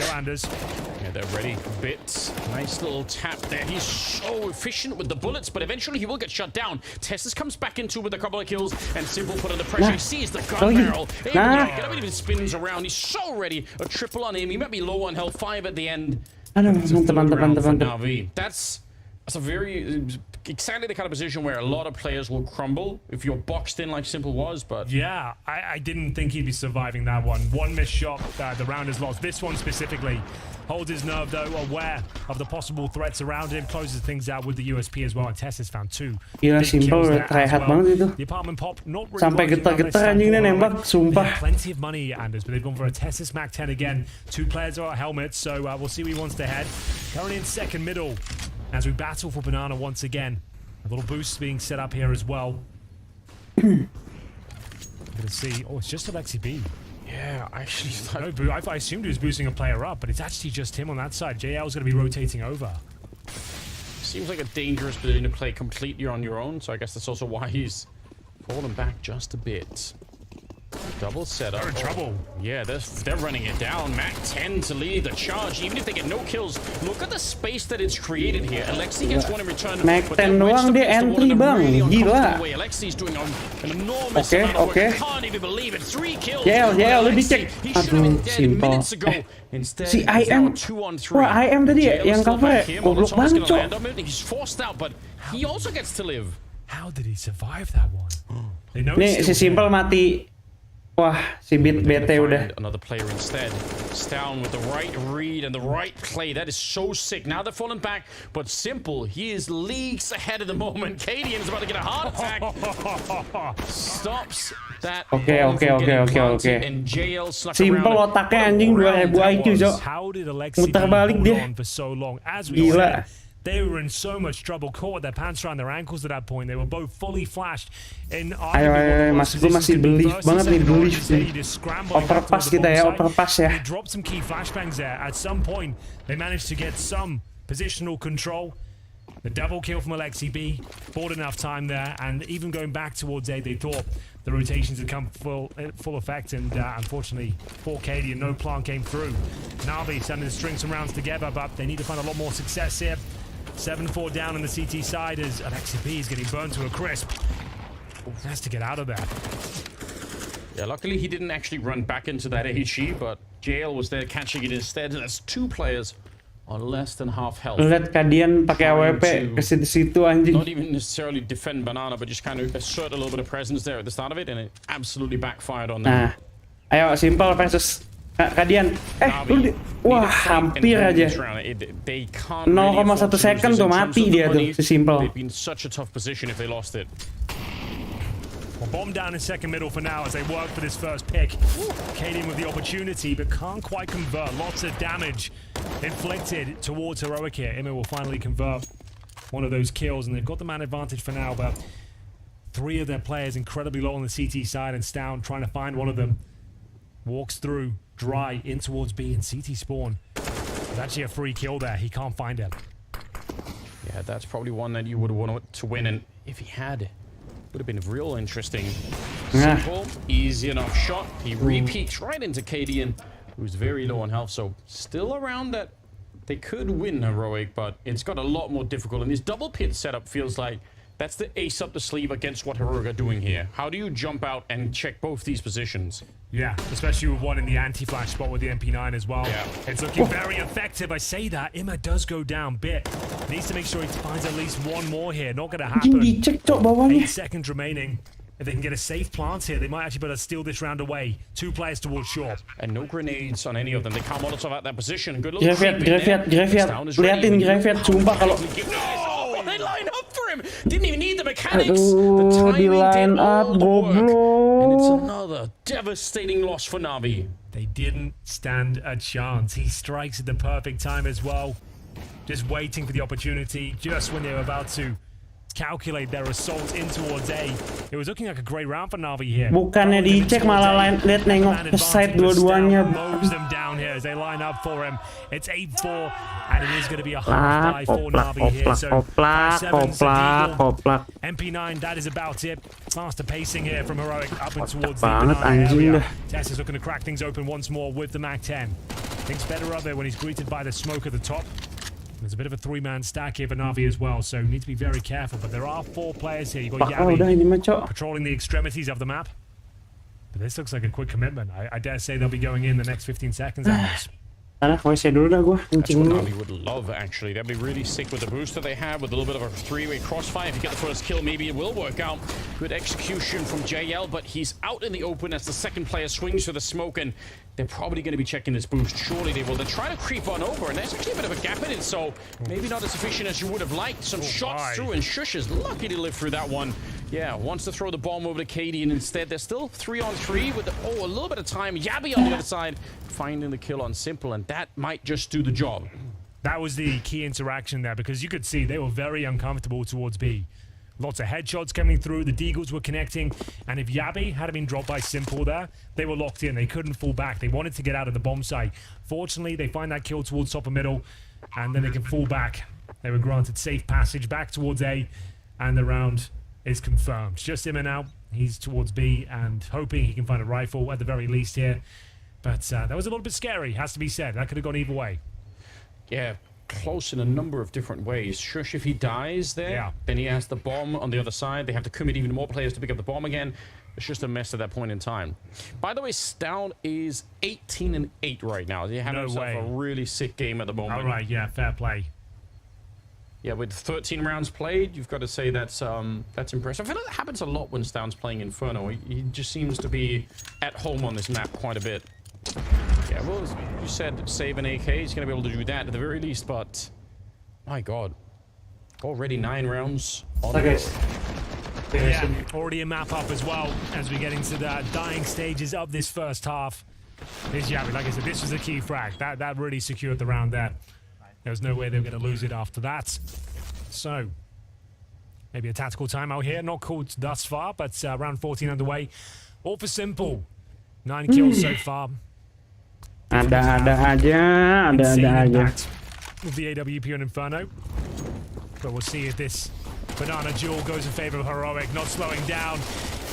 They're ready. Bits. Nice little tap there. He's so efficient with the bullets, but eventually he will get shut down. Tessus comes back into with a couple of kills, and Simple put under pressure. He sees the gun barrel. It even spins around. He's so ready. A triple on him. He might be low on health. 5 at the end. Mantap. That's a very exactly the kind of position where a lot of players will crumble if you're boxed in like Simple was, but yeah, I didn't think he'd be surviving that one. One missed shot, the round is lost. This one specifically holds his nerve though, aware of the possible threats around him, closes things out with the USP as well, and Tess has found 2. Gila, Simple tryhard banget itu. The apartment pop not really sampai getar-getar anjingnya nembak, sumpah. Plenty of money, Anders, but they've gone for a Tessus Mac 10 again. 2 players are at helmets, so we'll see where he wants to head. Currently in second middle as we battle for Banana once again. A little boost being set up here as well. Gonna see. Oh, it's just Alexi B. Yeah, I actually thought... No, I assumed he was boosting a player up, but it's actually just him on that side. JL's going to be rotating over. Seems like a dangerous position to play completely on your own, so I guess that's also why he's fallen back just a bit. Double setup. They're in trouble. Yeah, they're running it down. Mac 10 to lead the charge. Even if they get no kills, look at the space that it's created here. Alexi gets one in return. Mac 10 doang dia entry bang. Gila. Alexi's doing an enormous amount of work. I can't even believe it. 3 kills. JL lebih cek. Aduh, simple. Si IM. Wah, IM tadi ya yang cover ya. Goblok banget, cok. He's forced out, but he also gets to live. How did he survive that one? Nih si Simple mati. Wah, si BT udah. Another player instead. Stown with the right read and the right play. That is so sick. Now they're falling back, but Simple, he is leagues ahead of the moment. Kadian is about to get a heart attack. Stops that. Oke. And JL snuck Simple otaknya anjing 2000 IQ, Cok. How did Alexi Muter balik dia. for so long? As we Gila. said, they were in so much trouble, caught with their pants around their ankles at that point. They were both fully flashed. Ayo, masih belief banget nih, belief nih. Overpass kita ya, overpass ya. They dropped some key flashbangs there. At some point, they managed to get some positional control. The double kill from Alexi B bought enough time there, and even going back towards A, they thought the rotations had come full effect, and unfortunately for Kadian, no plan came through. Navi starting to string some rounds together, but they need to find a lot more success here. 7-4 down on the CT side as Alexi B is getting burned to a crisp. He has to get out of there. Yeah, luckily he didn't actually run back into that HE, but JL was there catching it instead. That's 2 players on less than half health. Lihat Kadian pakai AWP ke situ anjing. Not even necessarily defend Banana, but just kind of assert a little bit of presence there at the start of it, and it absolutely backfired on them. Nah, ayo Simple versus Kadian. Wah, hampir aja. 0,1 second tuh mati dia tuh si Simple. They've been such a tough position if they lost it. Well, bomb down in second middle for now as they work for this first pick. Kadian with the opportunity, but can't quite convert. Lots of damage inflicted towards Heroic here. Ima will finally convert one of those kills, and they've got the man advantage for now, but 3 of their players incredibly low on the CT side, and Stown trying to find one of them. Walks through, dry, in towards B, and CT spawn. There's actually a free kill there. He can't find it. Yeah, that's probably one that you would want to win, and if he had, would have been real interesting. Simple, easy enough shot. He re-peeks right into Kadian, who's very low on health, so still around that they could win Heroic, but it's got a lot more difficult, and this double pit setup feels like that's the ace up the sleeve against what Heroic are doing here. How do you jump out and check both these positions? Yeah, especially with one in the anti-flash spot with the MP9 as well. Yeah. It's looking very effective. I say that. Ima does go down bit. Needs to make sure he finds at least one more here. Not going to happen. 8 seconds remaining. If they can get a safe plant here, they might actually be able to steal this round away. 2 players towards short. And no grenades on any of them. They can't Molotov out that position. Good little Graveyard. Liatin Graveyard, sumpah kalau... No! They line up for him! Didn't even need the mechanics! The timing line up, goblok. And it's another devastating loss for Navi. They didn't stand a chance. He strikes at the perfect time as well. Just waiting for the opportunity, just when they were about to calculate their assault in towards A. It was looking like a great round for Navi here. Bukannya dicek malah lihat nengok ke side dua-duanya. Mows them down here as they line up for him. It's 8-4, and it is going to be a hard 5 for Navi here. So 5-7 MP9, that is about it. Faster pacing here from Heroic up and towards the area. Tess is looking to crack things open once more with the Mac 10. Thinks better of it when he's greeted by the smoke at the top. There's a bit of a 3-man stack here for Navi as well, so need to be very careful. But there are 4 players here. You've got Yabi patrolling the extremities of the map. But this looks like a quick commitment. I dare say they'll be going in the next 15 seconds on this. That's what Navi would love, actually. That'd be really sick with the booster they have, with a little bit of a 3-way crossfire. If you get the first kill, maybe it will work out. Good execution from JL, but he's out in the open as the second player swings to the smoke, and they're probably going to be checking this boost. Surely they will. They're trying to creep on over, and there's actually a bit of a gap in it, so maybe not as efficient as you would have liked. Some shots through, and Shush is lucky to live through that one. Yeah, wants to throw the bomb over to Katie, and instead they're still 3-on-3 with a little bit of time. Yabi on the other side, finding the kill on Simple, and that might just do the job. That was the key interaction there, because you could see they were very uncomfortable towards B. Lots of headshots coming through, the Deagles were connecting, and if Yabi had been dropped by Simple there, they were locked in. They couldn't fall back. They wanted to get out of the bomb site. Fortunately, they find that kill towards top of middle, and then they can fall back. They were granted safe passage back towards A, and the round is confirmed. Just Ima now, He's towards B and hoping he can find a rifle at the very least here. But that was a little bit scary, has to be said. That could have gone either way. Yeah, close in a number of different ways. Shush, if he dies there, then he has the bomb on the other side. They have to commit even more players to pick up the bomb again. It's just a mess at that point in time. By the way, Stout is 18-8 right now. They have a really sick game at the moment. All right, yeah, fair play. Yeah, with 13 rounds played, you've got to say that's impressive. I feel like that happens a lot when Stout's playing Inferno. He just seems to be at home on this map quite a bit. Yeah, well, you said save an AK. He's going to be able to do that at the very least, but my God. Already 9 rounds on the board. Yeah, already a map up as well as we get into the dying stages of this first half. This Yabi, like I said, this was a key frag. That really secured the round there. There was no way they were going to lose it after that. So, maybe a tactical timeout here. Not called thus far, but round 14 underway. All for Simple. 9 kills so far. Ada aja. With the AWP on Inferno. But we'll see if this banana duel goes in favor of Heroic, not slowing down.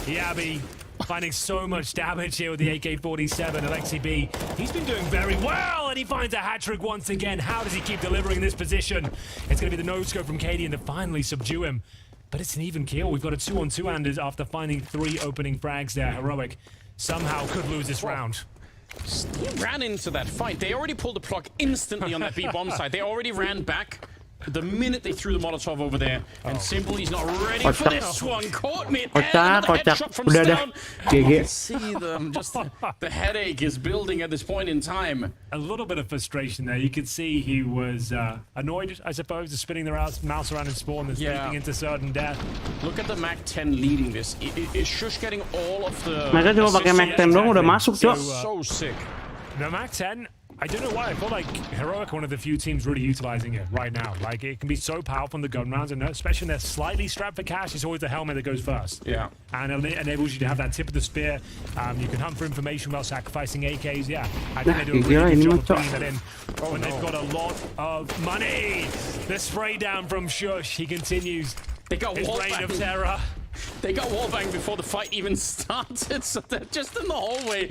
Yabi finding so much damage here with the AK-47. Alexi B, he's been doing very well, and he finds a hat-trick once again. How does he keep delivering in this position? It's going to be the no-scope from Cadian to finally subdue him. But it's an even kill. We've got a 2-on-2 Anders after finding 3 opening frags there. Heroic somehow could lose this round. He ran into that fight. They already pulled the plug instantly on that B bomb side. They already ran back the minute they threw the Molotov over there. And Simple, he's not ready for this one. Caught me. Headshot from Stone. I see them. Just the headache is building at this point in time. A little bit of frustration there. You could see he was annoyed, I suppose, just spinning their mouse around in spawn and sleeping into certain death. Look at the Mac 10 leading this. Is Shush getting all of the... Mereka cuma pakai Mac 10 doang udah masuk, Cok. So sick. The Mac 10, I don't know why. I feel like Heroic, one of the few teams really utilizing it right now. Like, it can be so powerful in the gun rounds, and especially when they're slightly strapped for cash, it's always the helmet that goes first. Yeah. And it enables you to have that tip of the spear. You can hunt for information without sacrificing AKs. Yeah, I think they do a really good job of bringing that in. When they've got a lot of money. The spray down from Shush. He continues. They got his reign of terror. They got wallbang before the fight even started, so they're just in the hallway.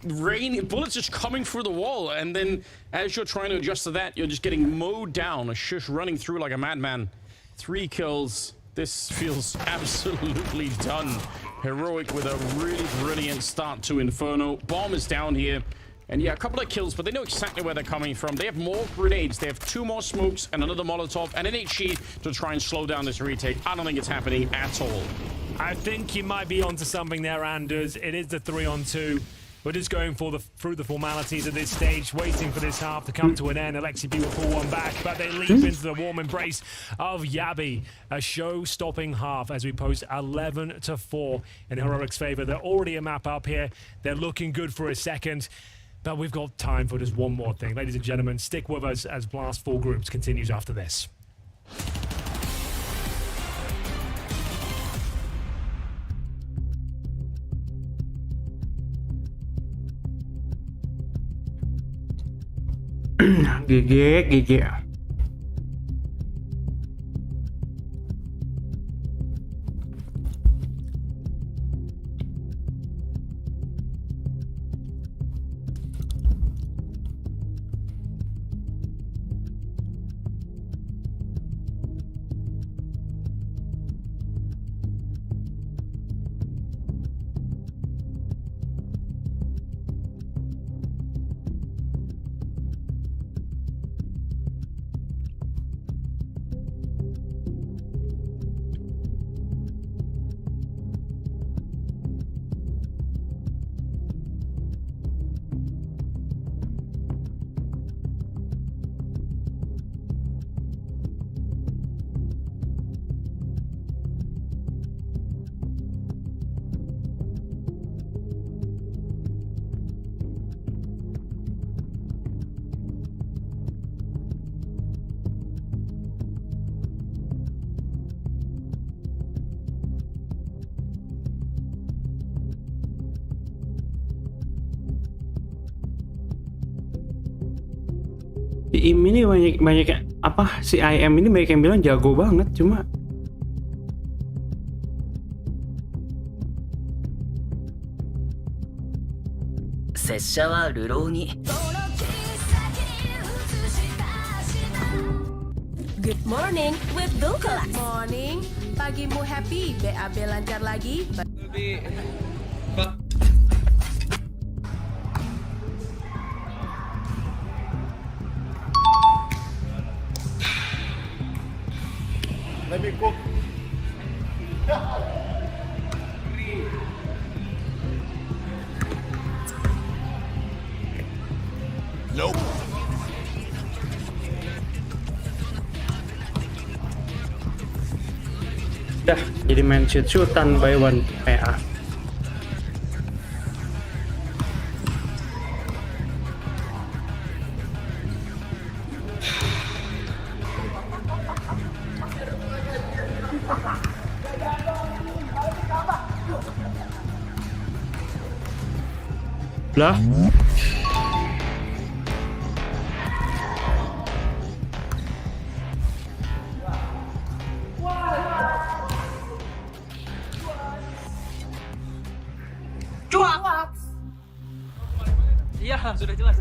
Bullets just coming through the wall, and then as you're trying to adjust to that, you're just getting mowed down. A Shush running through like a madman. 3 kills. This feels absolutely done. Heroic with a really brilliant start to Inferno. Bomb is down here. And yeah, a couple of kills, but they know exactly where they're coming from. They have more grenades. They have 2 more smokes and another Molotov and an HE to try and slow down this retake. I don't think it's happening at all. I think you might be onto something there, Anders. It is the 3-on-2. We're just going through the formalities at this stage, waiting for this half to come to an end. Alexi B will pull one back, but they leap into the warm embrace of Yabi. A show-stopping half as we post 11-4 in Heroic's favor. They're already a map up here. They're looking good for a second. But we've got time for just one more thing. Ladies and gentlemen, stick with us as Blast 4 Groups continues after this. GG. IM ini banyak apa si IM ini banyak yang bilang jago banget, cuma 拙者は流浪に Good morning with Bill Kelas. Morning, pagimu happy, BAB lancar lagi. Let me cook. Nope. Dah, jadi main shoot-shootan by one PA. Lah. Cuak. Iya, sudah jelas.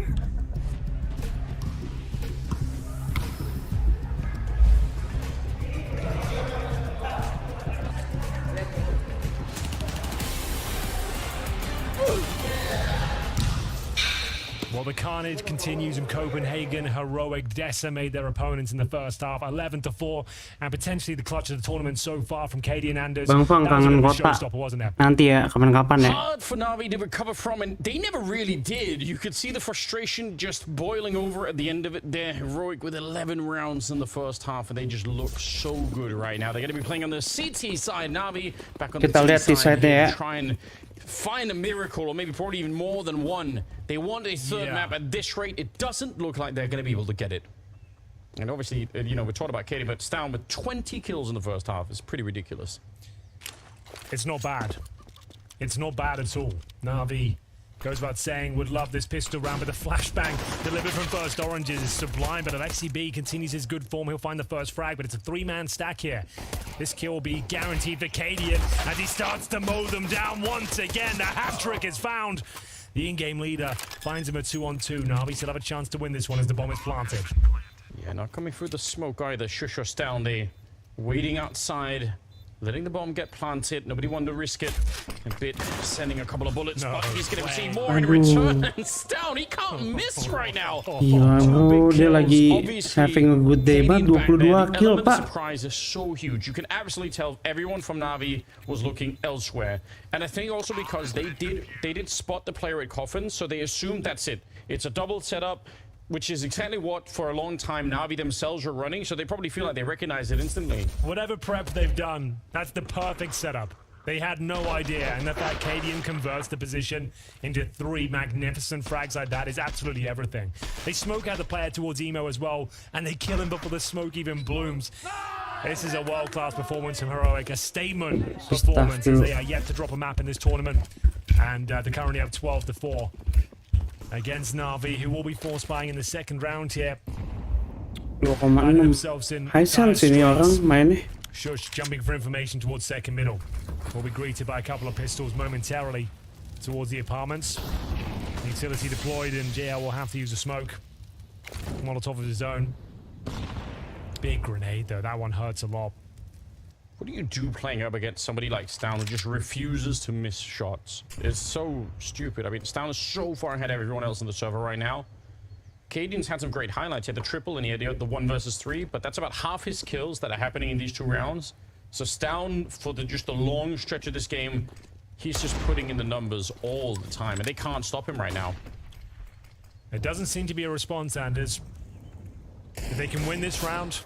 Well, the carnage continues in Copenhagen. Heroic decimate their opponents in the first half, 11-4, and potentially the clutch of the tournament so far from KD and Anders. Bang Fang kangen kota. Nanti ya, kapan-kapan ya. Hard for Navi to recover from, and they never really did. You could see the frustration just boiling over at the end of it. They're heroic with 11 rounds in the first half, and they just look so good right now. They're going to be playing on the CT side. Navi back on the T side ya. try and find a miracle, or maybe probably even more than one. They want a third map at this rate. It doesn't look like they're going to be able to get it. And obviously, you know, we're talking about KD, but Stown with 20 kills in the first half is pretty ridiculous. It's not bad. It's not bad at all. Navi goes about saying would love this pistol round, but the flashbang delivered from First Orange is sublime. But Alexi B continues his good form. He'll find the first frag, but it's a three-man stack here. This kill will be guaranteed for Cadian as he starts to mow them down once again. The hat-trick is found. The in-game leader finds him a 2-on-2. Navi still have a chance to win this one as the bomb is planted. Yeah, not coming through the smoke either. Shush or Stown, they waiting outside, letting the bomb get planted. Nobody wanted to risk it. A bit sending a couple of bullets, but he's going to receive more in return. And Stown, he can't miss right now. Gila bro, dia lagi having a good day banget, 22 kill The pak. surprise is so huge. You can absolutely tell everyone from Navi was looking elsewhere. And I think also because they did spot the player at Coffin, so they assumed that's it. It's a double setup, which is exactly what for a long time Navi themselves are running, so they probably feel like they recognize it instantly. Whatever prep they've done, that's the perfect setup. They had no idea, and the fact Cadian converts the position into 3 magnificent frags like that is absolutely everything. They smoke out the player towards Emo as well, and they kill him before the smoke even blooms. This is a world-class performance from Heroic, a statement performance as they are yet to drop a map in this tournament, and they currently have 12-4 against Navi, who will be force buying in the second round here. 2,6 high sense ini orang mainnya. Shush jumping for information towards second middle. Will be greeted by a couple of pistols momentarily towards the apartments. Utility deployed, and JL will have to use a smoke. Molotov of his own. Big grenade though, that one hurts a lot. What do you do playing up against somebody like Stown who just refuses to miss shots? It's so stupid. I mean, Stown is so far ahead of everyone else on the server right now. Cadian's had some great highlights. He had the triple and he had the 1 versus 3, but that's about half his kills that are happening in these 2 rounds. So Stown, for just the long stretch of this game, he's just putting in the numbers all the time, and they can't stop him right now. It doesn't seem to be a response, Anders. If they can win this round,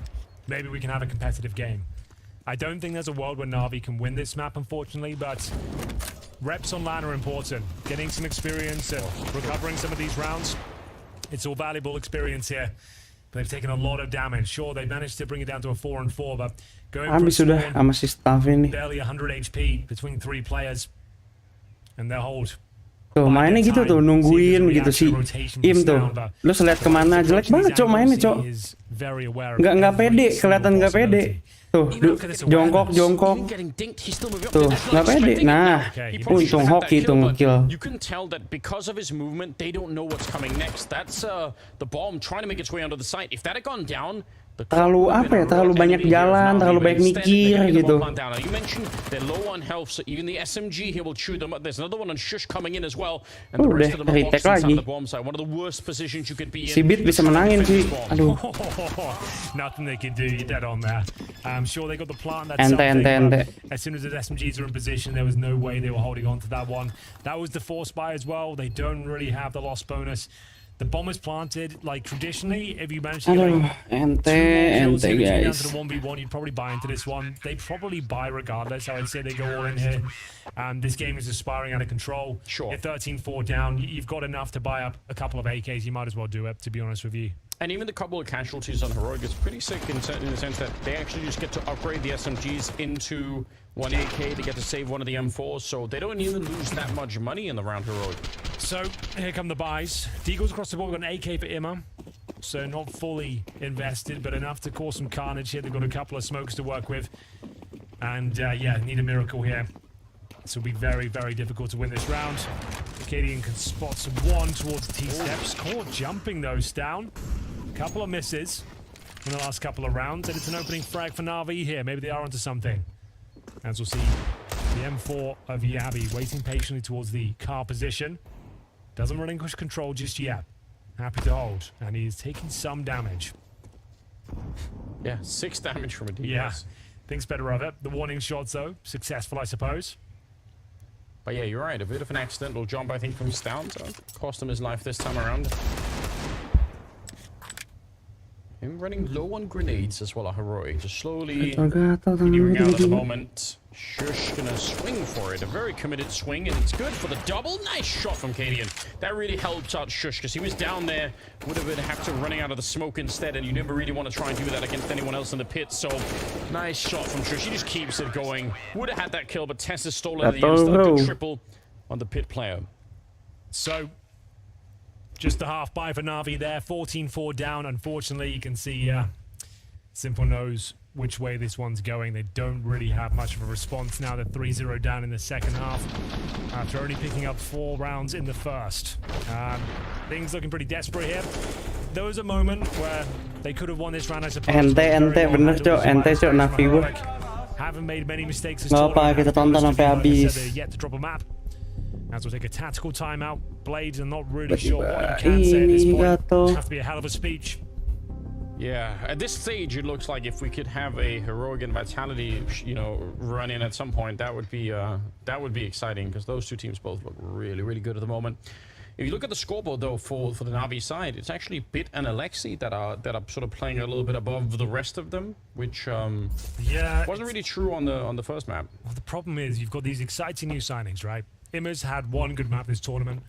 maybe we can have a competitive game. I don't think there's a world where Navi can win this map, unfortunately, but reps on LAN are important. Getting some experience and recovering some of these rounds, it's all valuable experience here. They've taken a lot of damage. Sure, they managed to bring it down to a 4-4, but going for a sudah sama si staff ini. barely 100 HP between 3 players, and they'll hold. Tuh mainnya gitu tuh, nungguin gitu si Im tuh. Lu seliat kemana, jelek banget cok mainnya cok. Nggak pede, kelihatan nggak pede. Tuh, jongkok. Tuh, nggak pede. Nah, untung hoki tuh ngekill. You can tell that because of his movement, they don't know what's coming next. That's the bomb trying to make its way onto the site. If that had gone down, terlalu apa ya? Terlalu banyak jalan, terlalu banyak mikir gitu. You mentioned they're low on health, so even the SMG here will chew them up. There's another one on Shush coming in as well, and the rest of them are boxed inside the bomb site. One of the worst positions you could be in. Si Beat bisa menangin sih. Aduh. Nothing they can do. You're dead on there. I'm sure they got the plant. That's something. As soon as the SMGs are in position, there was no way they were holding on to that one. That was the force buy as well. They don't really have the loss bonus. The bomb is planted. Like traditionally, if you manage to get ente guys. down to the 1v1, you'd probably buy into this one. They probably buy regardless. I would say they go all in here. This game is aspiring out of control. Sure. You're 13-4 down. You've got enough to buy up a couple of AKs. You might as well do it, to be honest with you. And even the couple of casualties on Heroic is pretty sick in the sense that they actually just get to upgrade the SMGs into one AK. They get to save one of the M4s, so they don't even lose that much money in the round Heroic. So here come the buys. Deagles across the board. We've got an AK for Imma. So not fully invested, but enough to cause some carnage here. They've got a couple of smokes to work with. And yeah, need a miracle here. So it'll be very, very difficult to win this round. Acadian can spot some one towards the T-steps. Caught jumping those down. Couple of misses in the last couple of rounds. And it's an opening frag for Navi here. Maybe they are onto something. As we'll see, the M4 of Yabi waiting patiently towards the car position. Doesn't relinquish control just yet. Happy to hold. And he's taking some damage. Yeah, 6 damage from a DPS. Yeah, thinks better of it. The warning shots, though, successful, I suppose. But yeah, you're right. A bit of an accidental jump, I think, from Stout. So cost him his life this time around. Him running low on grenades as well, a Heroic. Just slowly figuring out at the moment. Shush gonna swing for it. A very committed swing, and it's good for the double. Nice shot from Cadian. That really helped out Shush, because he was down there. Would have been have to running out of the smoke instead, and you never really want to try and do that against anyone else in the pit. So, nice shot from Shush. He just keeps it going. Would have had that kill, but Tess has stolen it. Still a triple on the pit player. So, just a half buy for Navi there. 14-4 down. Unfortunately, you can see Simple knows which way this one's going. They don't really have much of a response now. They're 3-0 down in the second half after only picking up 4 rounds in the first. Things looking pretty desperate here. There was a moment where they could have won this round, I suppose. Ente bener cok, ente cok Navi gue. Haven't made many mistakes this tournament. Nggak apa, kita tonton sampai habis. Yet to drop a map. As we'll take a tactical timeout. Blades are not really sure what you can say at this point. Have to be a hell of a speech. Yeah, at this stage, it looks like if we could have a Heroic and Vitality, run in at some point, that would be exciting, because those two teams both look really, really good at the moment. If you look at the scoreboard, though, for the Navi side, it's actually Bit and Alexi that are sort of playing a little bit above the rest of them, which wasn't really true on the first map. Well, the problem is you've got these exciting new signings, right? Imma's had one good map this tournament.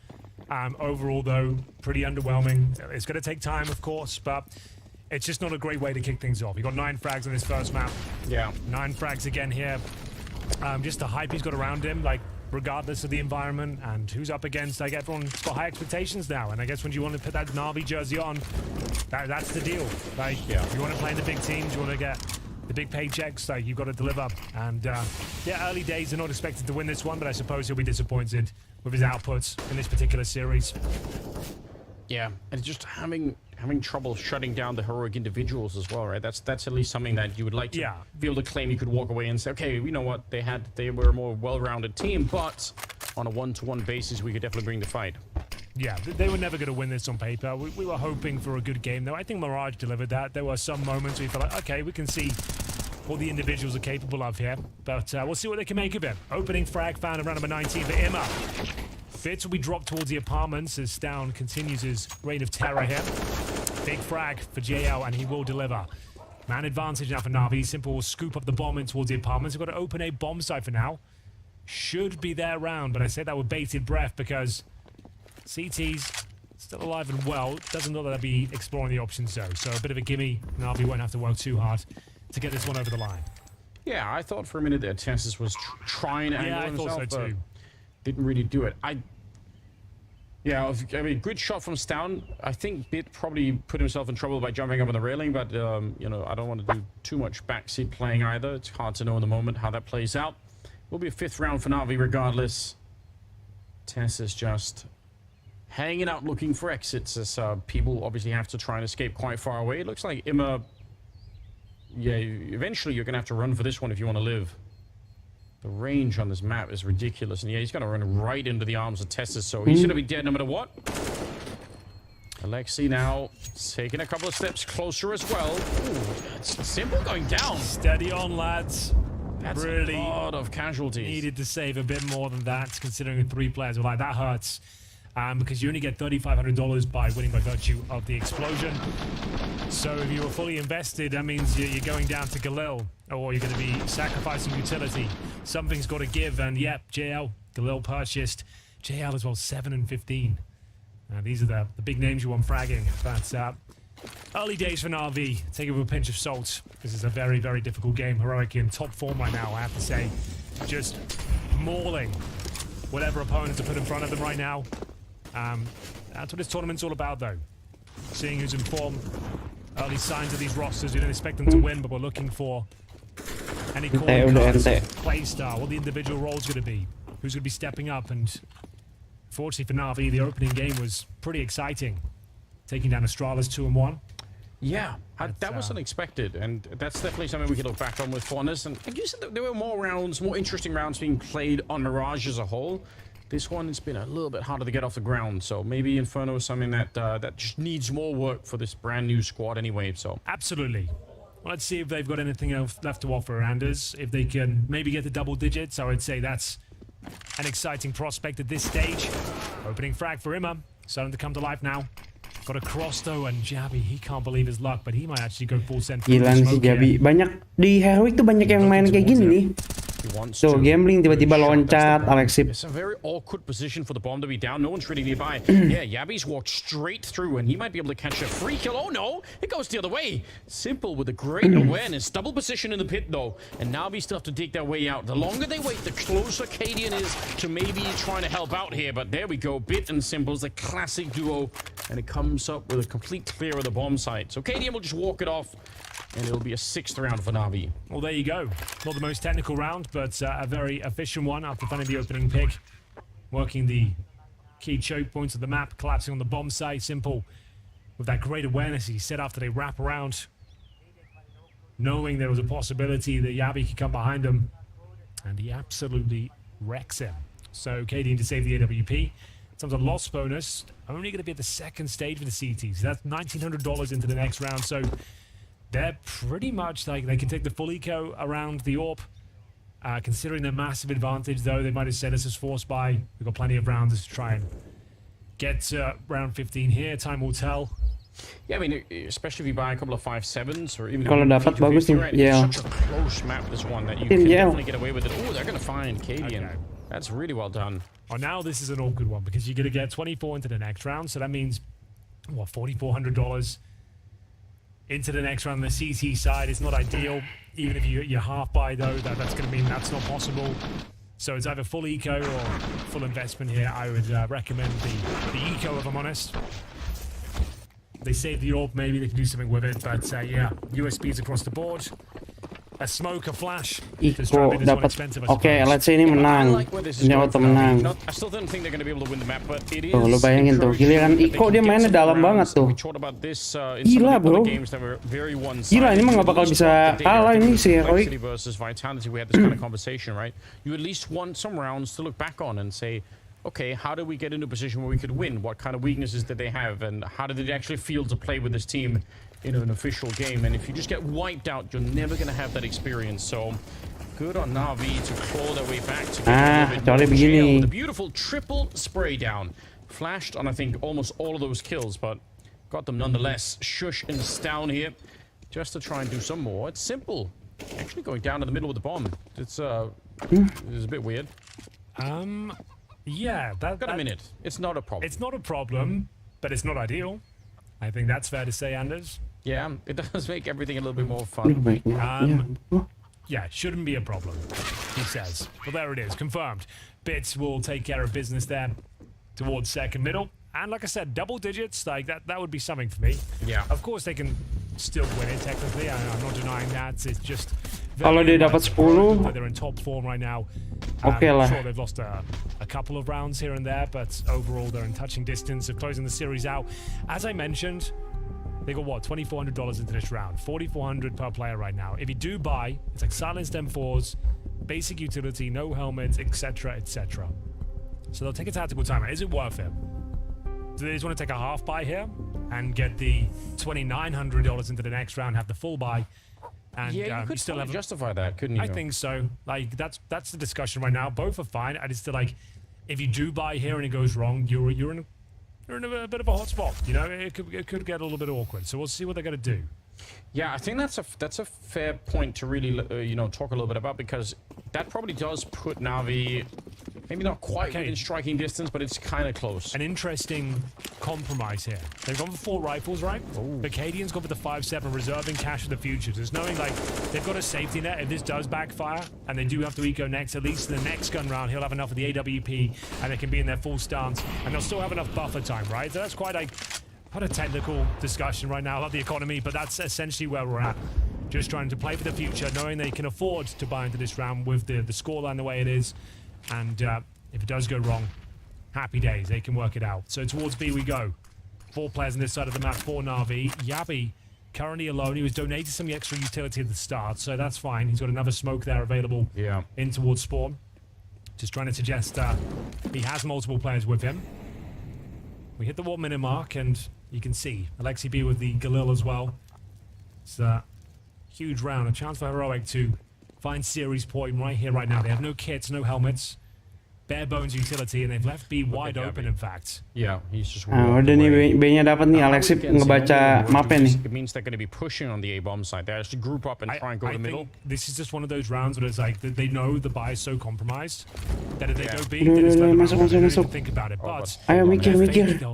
Overall, though, pretty underwhelming. It's going to take time, of course, but it's just not a great way to kick things off. He got 9 frags on his first map. Yeah. 9 frags again here. Just the hype he's got around him, like, regardless of the environment and who's up against, like, everyone's got high expectations now. And I guess when you want to put that Navi jersey on, that's the deal. Like, if you want to play in the big teams, you want to get the big paychecks, like, you've got to deliver. And, yeah, early days are not expected to win this one, but I suppose he'll be disappointed with his outputs in this particular series. Yeah, and just having trouble shutting down the Heroic individuals as well, right? That's at least something that you would like to be able to claim. You could walk away and say, okay, you know what, they were a more well-rounded team, but on a one-to-one basis, we could definitely bring the fight. Yeah, they were never going to win this on paper. We were hoping for a good game, though. I think Mirage delivered that. There were some moments where you felt like, okay, we can see what the individuals are capable of here, but we'll see what they can make of it. Opening frag found around number 19 for Imma. Fitz will be dropped towards the apartments as Stown continues his reign of terror here. Big frag for JL, and he will deliver. Man advantage now for Navi. Simple will scoop up the bomb in towards the apartments. We've got to open a bomb site for now. Should be their round, but I say that with bated breath because CT's still alive and well. Doesn't look like they'll be exploring the options though. So a bit of a gimme. Navi won't have to work too hard to get this one over the line. Yeah, I thought for a minute that Tessus was trying to angle himself, so but too. Didn't really do it. Yeah, I mean, good shot from Stown. I think Bit probably put himself in trouble by jumping up on the railing, but, you know, I don't want to do too much backseat playing either. It's hard to know in the moment how that plays out. Will be a 5th round for Navi regardless. Tess is just hanging out looking for exits as people obviously have to try and escape quite far away. It looks like Imma... Yeah, eventually you're going to have to run for this one if you want to live. The range on this map is ridiculous. And yeah, he's going to run right into the arms of Tessus, so he's going to be dead no matter what. Alexi now taking a couple of steps closer as well. Ooh, it's Simple going down. Steady on, lads. That's really a lot of casualties. Needed to save a bit more than that, considering 3 players were like, that hurts. Because you only get $3,500 by winning by virtue of the explosion. So if you were fully invested, that means you're going down to Galil, or you're going to be sacrificing utility. Something's got to give, and yep, JL, Galil purchased. JL as well, 7 and 15. These are the big names you want fragging. But early days for Navi. Take it with a pinch of salt. This is a very, very difficult game. Heroic in top form right now, I have to say. Just mauling whatever opponents are put in front of them right now. That's what this tournament's all about, though. Seeing who's in form. Early signs of these rosters. We don't expect them to win, but we're looking for any calling cards, play style, what the individual role's going to be. Who's going to be stepping up. And fortunately for Navi, the opening game was pretty exciting. Taking down Astralis 2-1. Yeah, that was unexpected, and that's definitely something we can look back on with fondness. And like you said, there were more rounds, more interesting rounds being played on Mirage as a whole. This one has been a little bit harder to get off the ground, so maybe Inferno is something that that just needs more work for this brand new squad anyway. So absolutely. Well, let's see if they've got anything else left to offer, Anders. If they can maybe get the double digits, I would say that's an exciting prospect at this stage. Opening frag for Imma, starting to come to life now. Got a cross though, and Jabi, he can't believe his luck, but he might actually go full send. Gila nih si Jabi. Banyak di Heroic tuh banyak yang main kayak gini nih. So gambling tiba-tiba loncat, Alexip. It's a very awkward position for the bomb to be down. No one's really nearby. Yeah, Yabi's walked straight through, and he might be able to catch a free kill. Oh no, it goes the other way. Simple with a great awareness. Double position in the pit though, and Navi still have to dig their way out. The longer they wait, the closer Cadian is to maybe trying to help out here. But there we go, Bit and Simple's a classic duo, and it comes up with a complete clear of the bomb site. So Cadian will just walk it off, and it'll be a 6th round for Navi. Well, there you go. Not the most technical round, but a very efficient one after finding the opening pick. Working the key choke points of the map, collapsing on the bomb site. Simple with that great awareness he said after they wrap around, knowing there was a possibility that Yabi could come behind him, and he absolutely wrecks him. So Cadian to save the AWP. In terms of loss bonus, only going to be at the 2nd stage for the CT. So that's $1,900 into the next round. So they're pretty much like they can take the full eco around the AWP. Considering their massive advantage, though, they might have said this as forced by. We've got plenty of rounds to try and get round 15 here. Time will tell. Yeah, I mean, especially if you buy a couple of 5.7s or even. Kalau dapat bagus nih, yeah. Such a close map, this one, that you can definitely get away with it. Oh, they're going to find Cadian. Okay. That's really well done. Oh, now this is an awkward one because you're going to get 24 into the next round, so that means what, $4,400 into the next round on the CT side. It's not ideal. Even if you're half buy though, that's going to mean that's not possible. So it's either full eco or full investment here. I would recommend the eco, if I'm honest. They save the AWP, maybe they can do something with it, but yeah, USBs across the board. A smoke, a flash. Iko dapat. Oke, let's say ini menang. Ini auto menang. Tuh, lu bayangin tuh, giliran Iko dia mainnya dalam banget tuh. Gila bro. Gila, ini mah gak bakal bisa kalah ini si Heroic. You at least want some rounds to look back on and say, okay, how do we get into a position where we could win? What kind of weaknesses did they have? And how did it actually feel to play with this team in an official game? And if you just get wiped out, you're never going to have that experience. So good on Navi to claw their way back to begini. The beautiful triple spray down. Flashed on, I think, almost all of those kills, but got them nonetheless. Shush and Stown here just to try and do some more. It's Simple. Actually going down in the middle with the bomb. It's a bit weird. Yeah, got a minute. It's not a problem. It's not a problem, but it's not ideal. I think that's fair to say, Anders. Yeah, it does make everything a little bit more fun. Yeah, shouldn't be a problem, he says. Well, there it is, confirmed. Bits will take care of business there towards second middle. And like I said, double digits, like that would be something for me. Yeah. Of course, they can still win it technically. I'm not denying that. It's just kalau dia dapat 10, they're in top form right now. Okay lah. Sure, they've lost a couple of rounds here and there, but overall they're in touching distance of closing the series out. As I mentioned, they got what, $2,400 into this round, $4,400 per player right now. If you do buy, it's like silenced M4s, basic utility, no helmets, etc., etc. So they'll take a tactical timeout. Is it worth it? Do they just want to take a half buy here and get the $2,900 into the next round, have the full buy? And yeah, you could still have justify that, couldn't you? I think so. Like that's the discussion right now. Both are fine. I just feel like if you do buy here and it goes wrong, you're in a bit of a hot spot. You know, it could get a little bit awkward. So we'll see what they're gonna do. Yeah, I think that's a fair point to really talk a little bit about, because that probably does put Navi maybe not quite within striking distance, but it's kind of close. An interesting compromise here. They've gone for 4 rifles, right? The Cadians gone for the 5.7, reserving cash for the future. There's knowing like they've got a safety net if this does backfire, and they do have to eco next. At least in the next gun round, he'll have enough of the AWP, and they can be in their full stance, and they'll still have enough buffer time, right? So that's quite a technical discussion right now about the economy, but that's essentially where we're at. Just trying to play for the future, knowing they can afford to buy into this round with the scoreline the way it is. And if it does go wrong, happy days, they can work it out. So towards B we go. 4 players on this side of the map for Navi. Yabi currently alone. He was donated some extra utility at the start, so that's fine. He's got another smoke there available in towards spawn. Just trying to suggest he has multiple players with him. We hit the 1 minute mark, and you can see Alexi B with the Galil as well. It's a huge round, a chance for Heroic to find series point right here, right now. They have no kits, no helmets, bare bones utility, and they've left B wide open, in fact. Yeah, he's just udah nih B-nya dapat nih. Alexi ngebaca mapnya nih. It means they're going to be pushing on the A-bomb side. They actually group up and try and go to the middle. This is just one of those rounds where it's like they know the buy is so compromised that if they go B, then it's masuk. Think about it. But ayo mikir.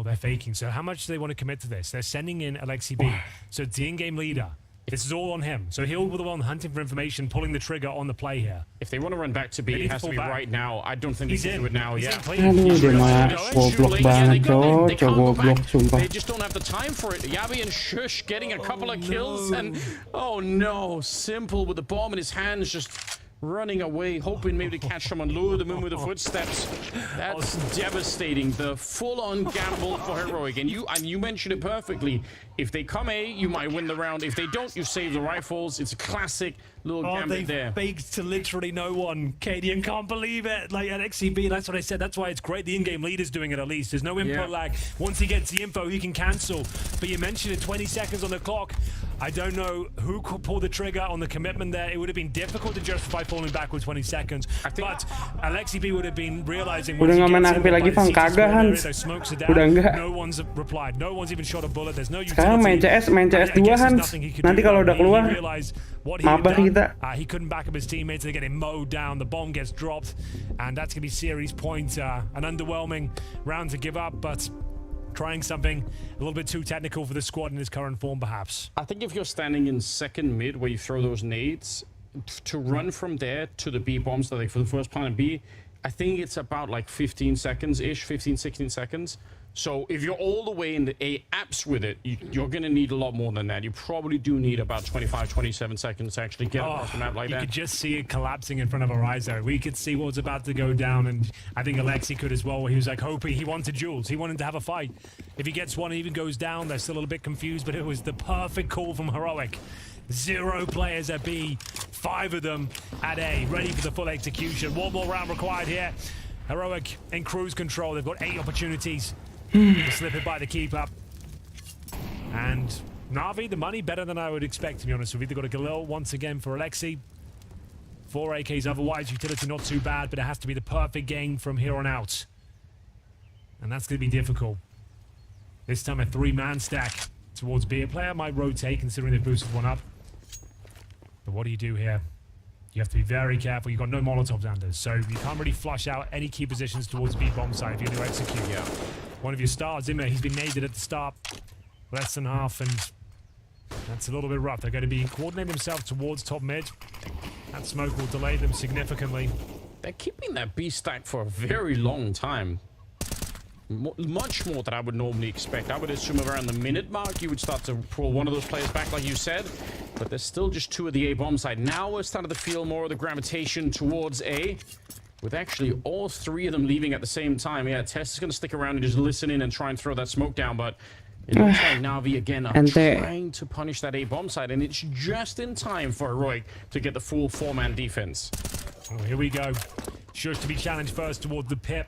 They're faking. So how much do they want to commit to this? They're sending in Alexi B. So it's the in-game leader. This is all on him. So he'll be the one hunting for information, pulling the trigger on the play here. If they want to run back to B, it has to be right now. I don't think they can do it now. Yeah. Aduh, dia mah goblok banget, goblok sumpah. They just don't have the time for it. Yabi and Shush getting a couple of kills, and oh no, Simple with the bomb in his hands, just running away, hoping maybe to catch someone, lure them in with the footsteps. That's devastating. The full-on gamble for Heroic, and you mentioned it perfectly. If they come A, you might win the round. If they don't, you save the rifles. It's a classic little gambit there. They faked to literally no one. Cadian can't believe it. Like at XCB, that's what I said. That's why it's great the in-game leader's doing it at least. There's no input lag. Once he gets the info, he can cancel. But you mentioned it, 20 seconds on the clock. I don't know who could pull the trigger on the commitment there. It would have been difficult to justify falling back with 20 seconds. But Alexi B would have been realizing udah nggak main RP lagi, Bang. Kagak, Hans. Udah enggak. No one's replied. No one's even shot a bullet. There's no utility. Sekarang main CS 2 Hans. Nanti kalau udah keluar mabar kita. He couldn't back up his teammates. They're getting mowed down. The bomb gets dropped, and that's gonna be series point. An underwhelming round to give up, but trying something a little bit too technical for the squad in its current form, perhaps. I think if you're standing in second mid where you throw those nades, to run from there to the B bombs, so like for the first planet B, I think it's about like 15 seconds-ish, 15, 16 seconds. So if you're all the way in the A apps with it, you're going to need a lot more than that. You probably do need about 25, 27 seconds to actually get across the map like that. You could just see it collapsing in front of our eyes there. We could see what was about to go down, and I think Alexi could as well, where he was like hoping, he wanted duels. He wanted to have a fight. If he gets one and even goes down, they're still a little bit confused, but it was the perfect call from Heroic. 0 players at B, 5 of them at A, ready for the full execution. One more round required here. Heroic in cruise control. They've got 8 opportunities. Slip it by the keeper. And Navi, the money better than I would expect, to be honest. We've either got a Galil once again for Alexi. 4 AKs otherwise. Utility not too bad, but it has to be the perfect game from here on out. And that's going to be difficult. This time a 3-man stack towards B. A player might rotate considering they've boosted one up. But what do you do here? You have to be very careful. You've got no Molotovs, Anders, so you can't really flush out any key positions towards B bomb side if you're going to execute. Yeah. One of your stars, Zimmer, he's been naded at the start. Less than half, and that's a little bit rough. They're going to be coordinating themselves towards top mid. That smoke will delay them significantly. They're keeping that B stack for a very long time. much more than I would normally expect. I would assume around the minute mark you would start to pull one of those players back, like you said. But there's still just 2 of the A bomb side. Now we're starting to feel more of the gravitation towards A, with actually all 3 of them leaving at the same time. Yeah, Tess is going to stick around and just listen in and try and throw that smoke down, but it looks like Navi again are trying to punish that A bomb side, and it's just in time for Heroic to get the full 4-man defense. Oh, here we go. Sure to be challenged first towards the pit,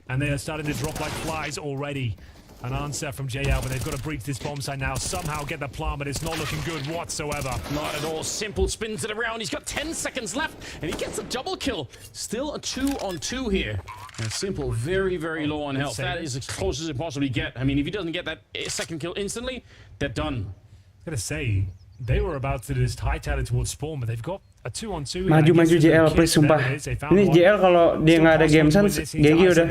and they are starting to drop like flies already. An answer from JL, but they've got to breach this bomb site now, somehow get the plant, but it's not looking good whatsoever. Not at all. Simple spins it around. He's got 10 seconds left, and he gets a double kill. Still a 2-on-2 here. And Simple very, very low on health. That is as close as it possibly get. I mean, if he doesn't get that second kill instantly, they're done. I'm going to say, they were about to just hightail it towards spawn, but they've got a 2-on-2. Maju JL please, sumpah. Ini JL kalau dia nggak ada game sense, GG udah.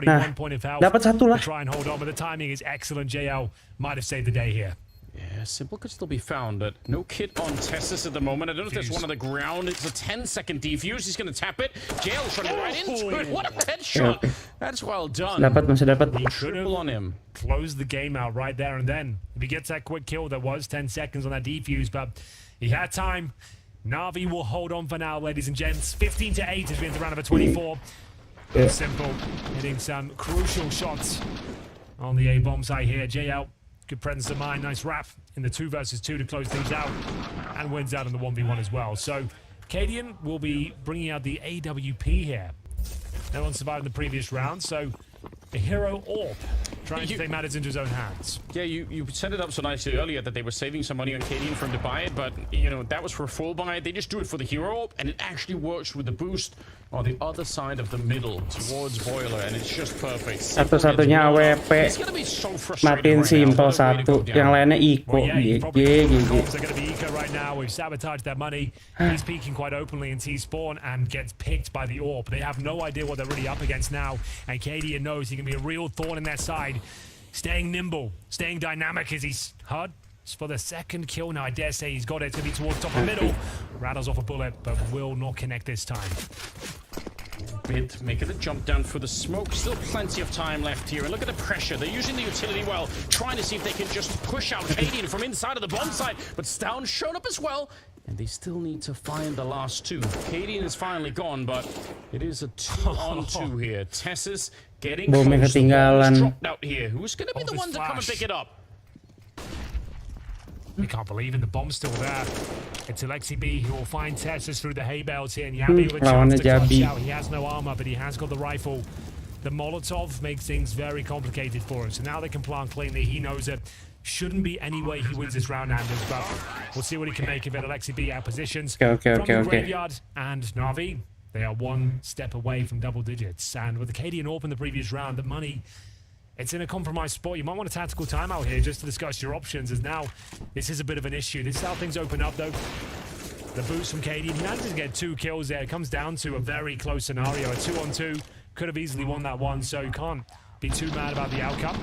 Nah, dapat 1 lah. Try and hold on, but the timing is excellent. JL might have saved the day here. Yeah, Simple could still be found, but no kit on Tessus at the moment. I don't know if there's one on the ground. It's a 10-second defuse. He's going to tap it. JL is running right into it. What a headshot. That's well done. Masih dapat. Triple on him. Close the game out right there and then. If he gets that quick kill, there was 10 seconds on that defuse, but he had time. Navi will hold on for now, ladies and gents. 15-8 has been the round of a 24. Simple hitting some crucial shots on the A bomb site here. JL, good presence of mind, nice wrap in the 2 versus 2 to close things out, and wins out on the 1v1 as well. So Cadian will be bringing out the AWP here. No one survived in the previous round, so a hero AWP trying to take matters into his own hands. Yeah, you set it up so nicely earlier that they were saving some money on Cadian for him to buy it, but you know that was for a full buy. They just do it for the hero AWP, and it actually works with the boost on the other side of the middle towards Boiler, and it's just perfect. Satu-satunya AWP matiin Simple 1, yang lainnya Iko. GG. Right now, we've sabotaged their money. He's peeking quite openly in T-spawn and gets picked by the AWP. They have no idea what they're really up against now, and Cadian knows he can be a real thorn in their side. Staying nimble, staying dynamic as he's hard for the 2nd kill. Now I dare say he's got it to be towards top of middle. Rattles off a bullet, but will not connect this time. Bit making the jump down for the smoke. Still plenty of time left here. And look at the pressure. They're using the utility well, trying to see if they can just push out Cadian from inside of the bomb site. But Stown's shown up as well. And they still need to find the last 2. Cadian is finally gone, but it is a 2-on-2 here. Tessus getting close. Dropped out here. Who's going to be the one to come and pick it up? We can't believe it. The bomb's still there. It's Alexi B who will find Tessus through the hay bales here, and Yabi with a chance to clutch out. He has no armor, but he has got the rifle. The Molotov makes things very complicated for him. So now they can plant cleanly. He knows it. Shouldn't be any way he wins this round, Anders, but we'll see what he can make of it. Alexi B out positions from the graveyard, and Navi, they are 1 step away from double digits. And with the Cadian AWP in the previous round, the money, it's in a compromised spot. You might want a tactical timeout here just to discuss your options, as now this is a bit of an issue. This is how things open up, though. The boost from Cadian, he manages to get 2 kills there. It comes down to a very close scenario. A 2-on-2, could have easily won that one, so you can't be too mad about the outcome.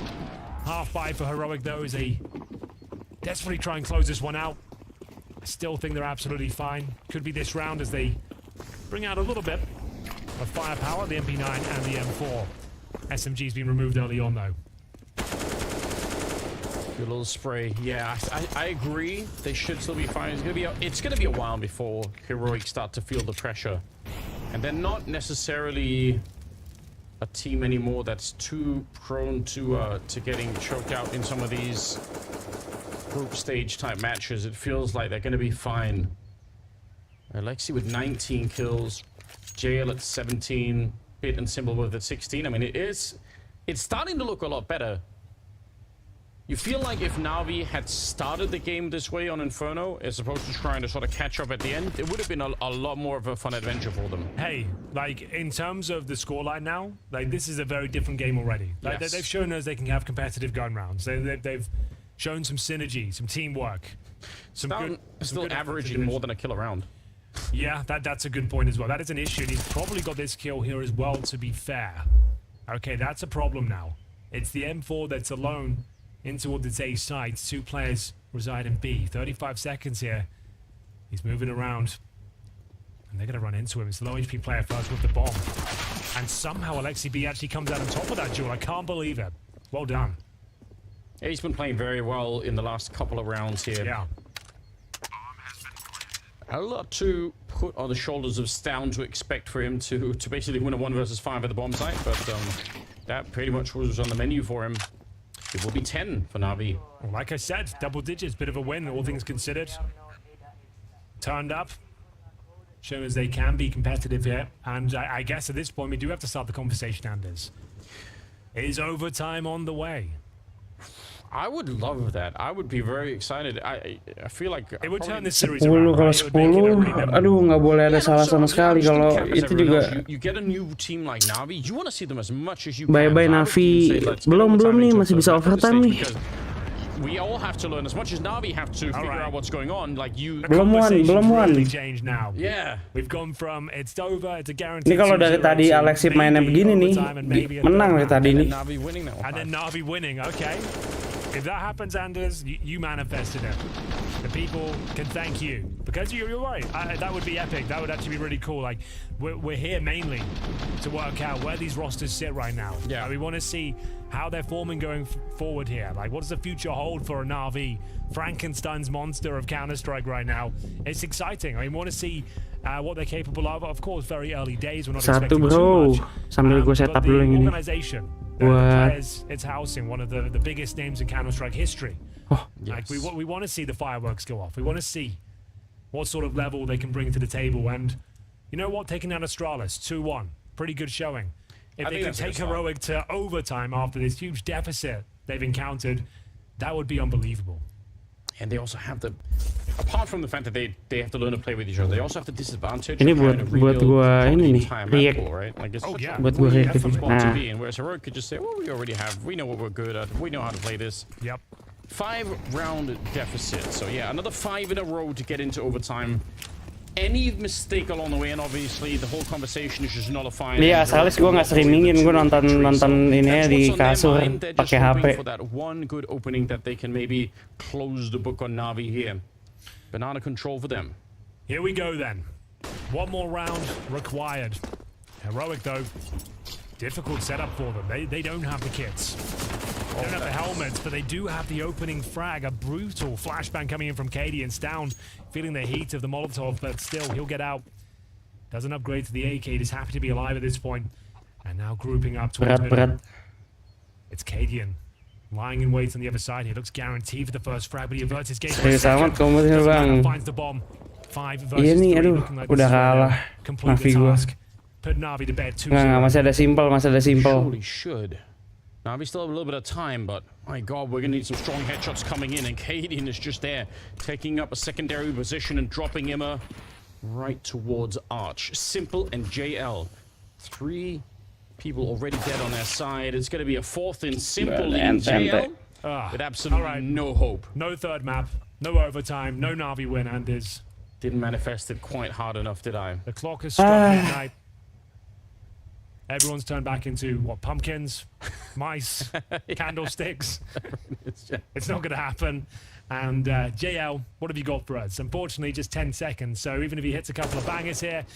Half buy for Heroic, though, as they desperately try and close this one out. I still think they're absolutely fine. Could be this round as they bring out a little bit of firepower, the MP9 and the M4. SMG's been removed early on, though. Good little spray. Yeah, I agree. They should still be fine. It's gonna be a while before Heroic start to feel the pressure, and they're not necessarily a team anymore that's too prone to getting choked out in some of these group stage type matches. It feels like they're gonna be fine. Alexi with 19 kills, JL at 17. Bit and Simple with at 16. I mean, it's starting to look a lot better. You feel like if Navi had started the game this way on Inferno, as opposed to trying to sort of catch up at the end, it would have been a lot more of a fun adventure for them. Hey, like, in terms of the scoreline now, like, this is a very different game already. Like, yes. They've shown us they can have competitive gun rounds. They've shown some synergy, some teamwork. Some still averaging more than a kill a round. Yeah, that's a good point as well. That is an issue, and he's probably got this kill here as well, to be fair. Okay, that's a problem now. It's the M4 that's alone in towards its A side. 2 players reside in B. 35 seconds here. He's moving around. And they're going to run into him. It's the low HP player first with the bomb. And somehow Alexi B actually comes out on top of that duel. I can't believe it. Well done. Yeah, he's been playing very well in the last couple of rounds here. Yeah. A lot to put on the shoulders of Stown to expect for him to basically win a 1 versus 5 at the bomb site, but that pretty much was on the menu for him. It will be 10 for Navi. Well, like I said, double digits, bit of a win, all things considered. Turned up, shown as they can be competitive here, and I guess at this point we do have to start the conversation, Anders. Is overtime on the way? I would love that. I would be very excited. I feel like it would turn this series 10 around, kalau right? 10, aduh nggak boleh ada salah sama sekali kalau itu juga. You get a new team like Navi, you want to see them as much as you Bye bye can. Navi, belum nih, masih bisa overtime nih. We all have to learn as much as Navi have to figure out what's going on. Like you, belum one. Really changed now. Yeah, we've gone from it's over, it's a guarantee. Ini kalau dari tadi Alexi mainnya begini nih, menang dari tadi nih. And then Navi winning. Okay, if that happens, Anders, you manifested it. The people can thank you because you're right. That would be epic. That would actually be really cool. Like we're here mainly to work out where these rosters sit right now. Yeah, we want to see how they're forming going forward here. Like, what does the future hold for a Navi? Frankenstein's monster of Counter-Strike right now. It's exciting. I mean, we want to see what they're capable of. Of course, very early days. We're not expecting too much. Sambil gue setup dulu yang ini. Organization, the players, it's housing one of the biggest names in Counter-Strike history. Oh, like, we want to see the fireworks go off. We want to see what sort of level they can bring to the table. And you know what? Taking out Astralis 2-1. Pretty good showing. If they could take Heroic to overtime after this huge deficit they've encountered, that would be unbelievable. And they also have apart from the fact that they have to learn to play with each other, they also have the disadvantage. Ini buat gua ini nih, react. Right? Like Buat gua react. Nah. Whereas Heroic could just say, well, we already have, we know what we're good at, we know how to play this. Yep. 5-round deficit. So yeah, another 5 in a row to get into overtime. Any mistake along the way, and obviously the whole conversation is just nullified. Iya, Astralis gue nggak streamingin, gue nonton ini di kasur pakai HP. For that one good opening that they can maybe close the book on Navi here. Banana control for them. Here we go then. One more round required. Heroic though, difficult setup for them. They don't have the kits. They don't have the helmets, but they do have the opening frag. A brutal flashbang coming in from KD and Stown, feeling the heat of the Molotov, but still, he'll get out. Doesn't upgrade to the AK. He's happy to be alive at this point. And now grouping up towards middle. It's Cadian, lying in wait on the other side. He looks guaranteed for the first frag, but he averts his game. Serius amat komodnya bang. Finds the bomb. 5 versus 3. Iya nih, aduh, udah kalah. Navi gue. Put Navi to bed 2-0. Nggak, masih ada simple. Surely should. Now we still have a little bit of time, but my God, we're gonna need some strong headshots coming in, and Cadian is just there, taking up a secondary position and dropping Imma right towards Arch. Simple and JL. 3 people already dead on their side. It's gonna be a 4th in Simple and JL, with absolutely no hope. No third map, no overtime, no Navi win, Anders. Didn't manifest it quite hard enough, did I? The clock has struck midnight. Everyone's turned back into, what, pumpkins, mice, candlesticks. It's not going to happen. And JL, what have you got for us? Unfortunately, just 10 seconds. So even if he hits a couple of bangers here,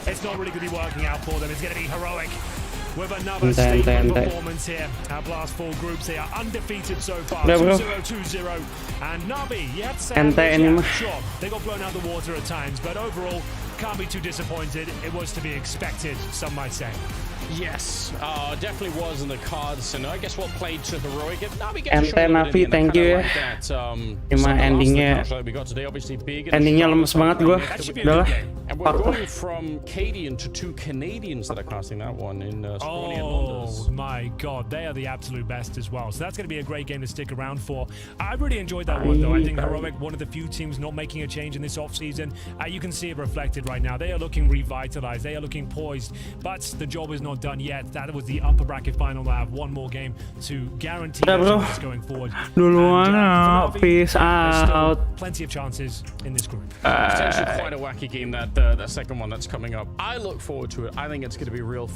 it's not really going to be working out for them. It's going to be Heroic with another statement performance here. Our Blast 4 groups, they are undefeated so far. 2-0, 2-0. And Navi, you have to say, sure, they got blown out of the water at times, but overall, can't be too disappointed. It was to be expected, some might say. Yes, definitely was in the cards, and I guess what played to Heroic. Navi, thank you ya. Cuma endingnya lemes banget gue. Udah lah. And we're going from Cadian to 2 Canadians that are casting that one in Spawny and Mondas. Oh my God, they are the absolute best as well. So that's going to be a great game to stick around for. I really enjoyed that one though. I think Heroic, one of the few teams not making a change in this offseason. You can see it reflected right now. They are looking revitalized. They are looking poised, but the job is not done yet. That was the upper bracket final. They have one more game to guarantee chances going forward. Duluan, peace out. Plenty of chances in this group. It's actually quite a wacky game, that second one that's coming up. I look forward to it. I think it's going to be real fun.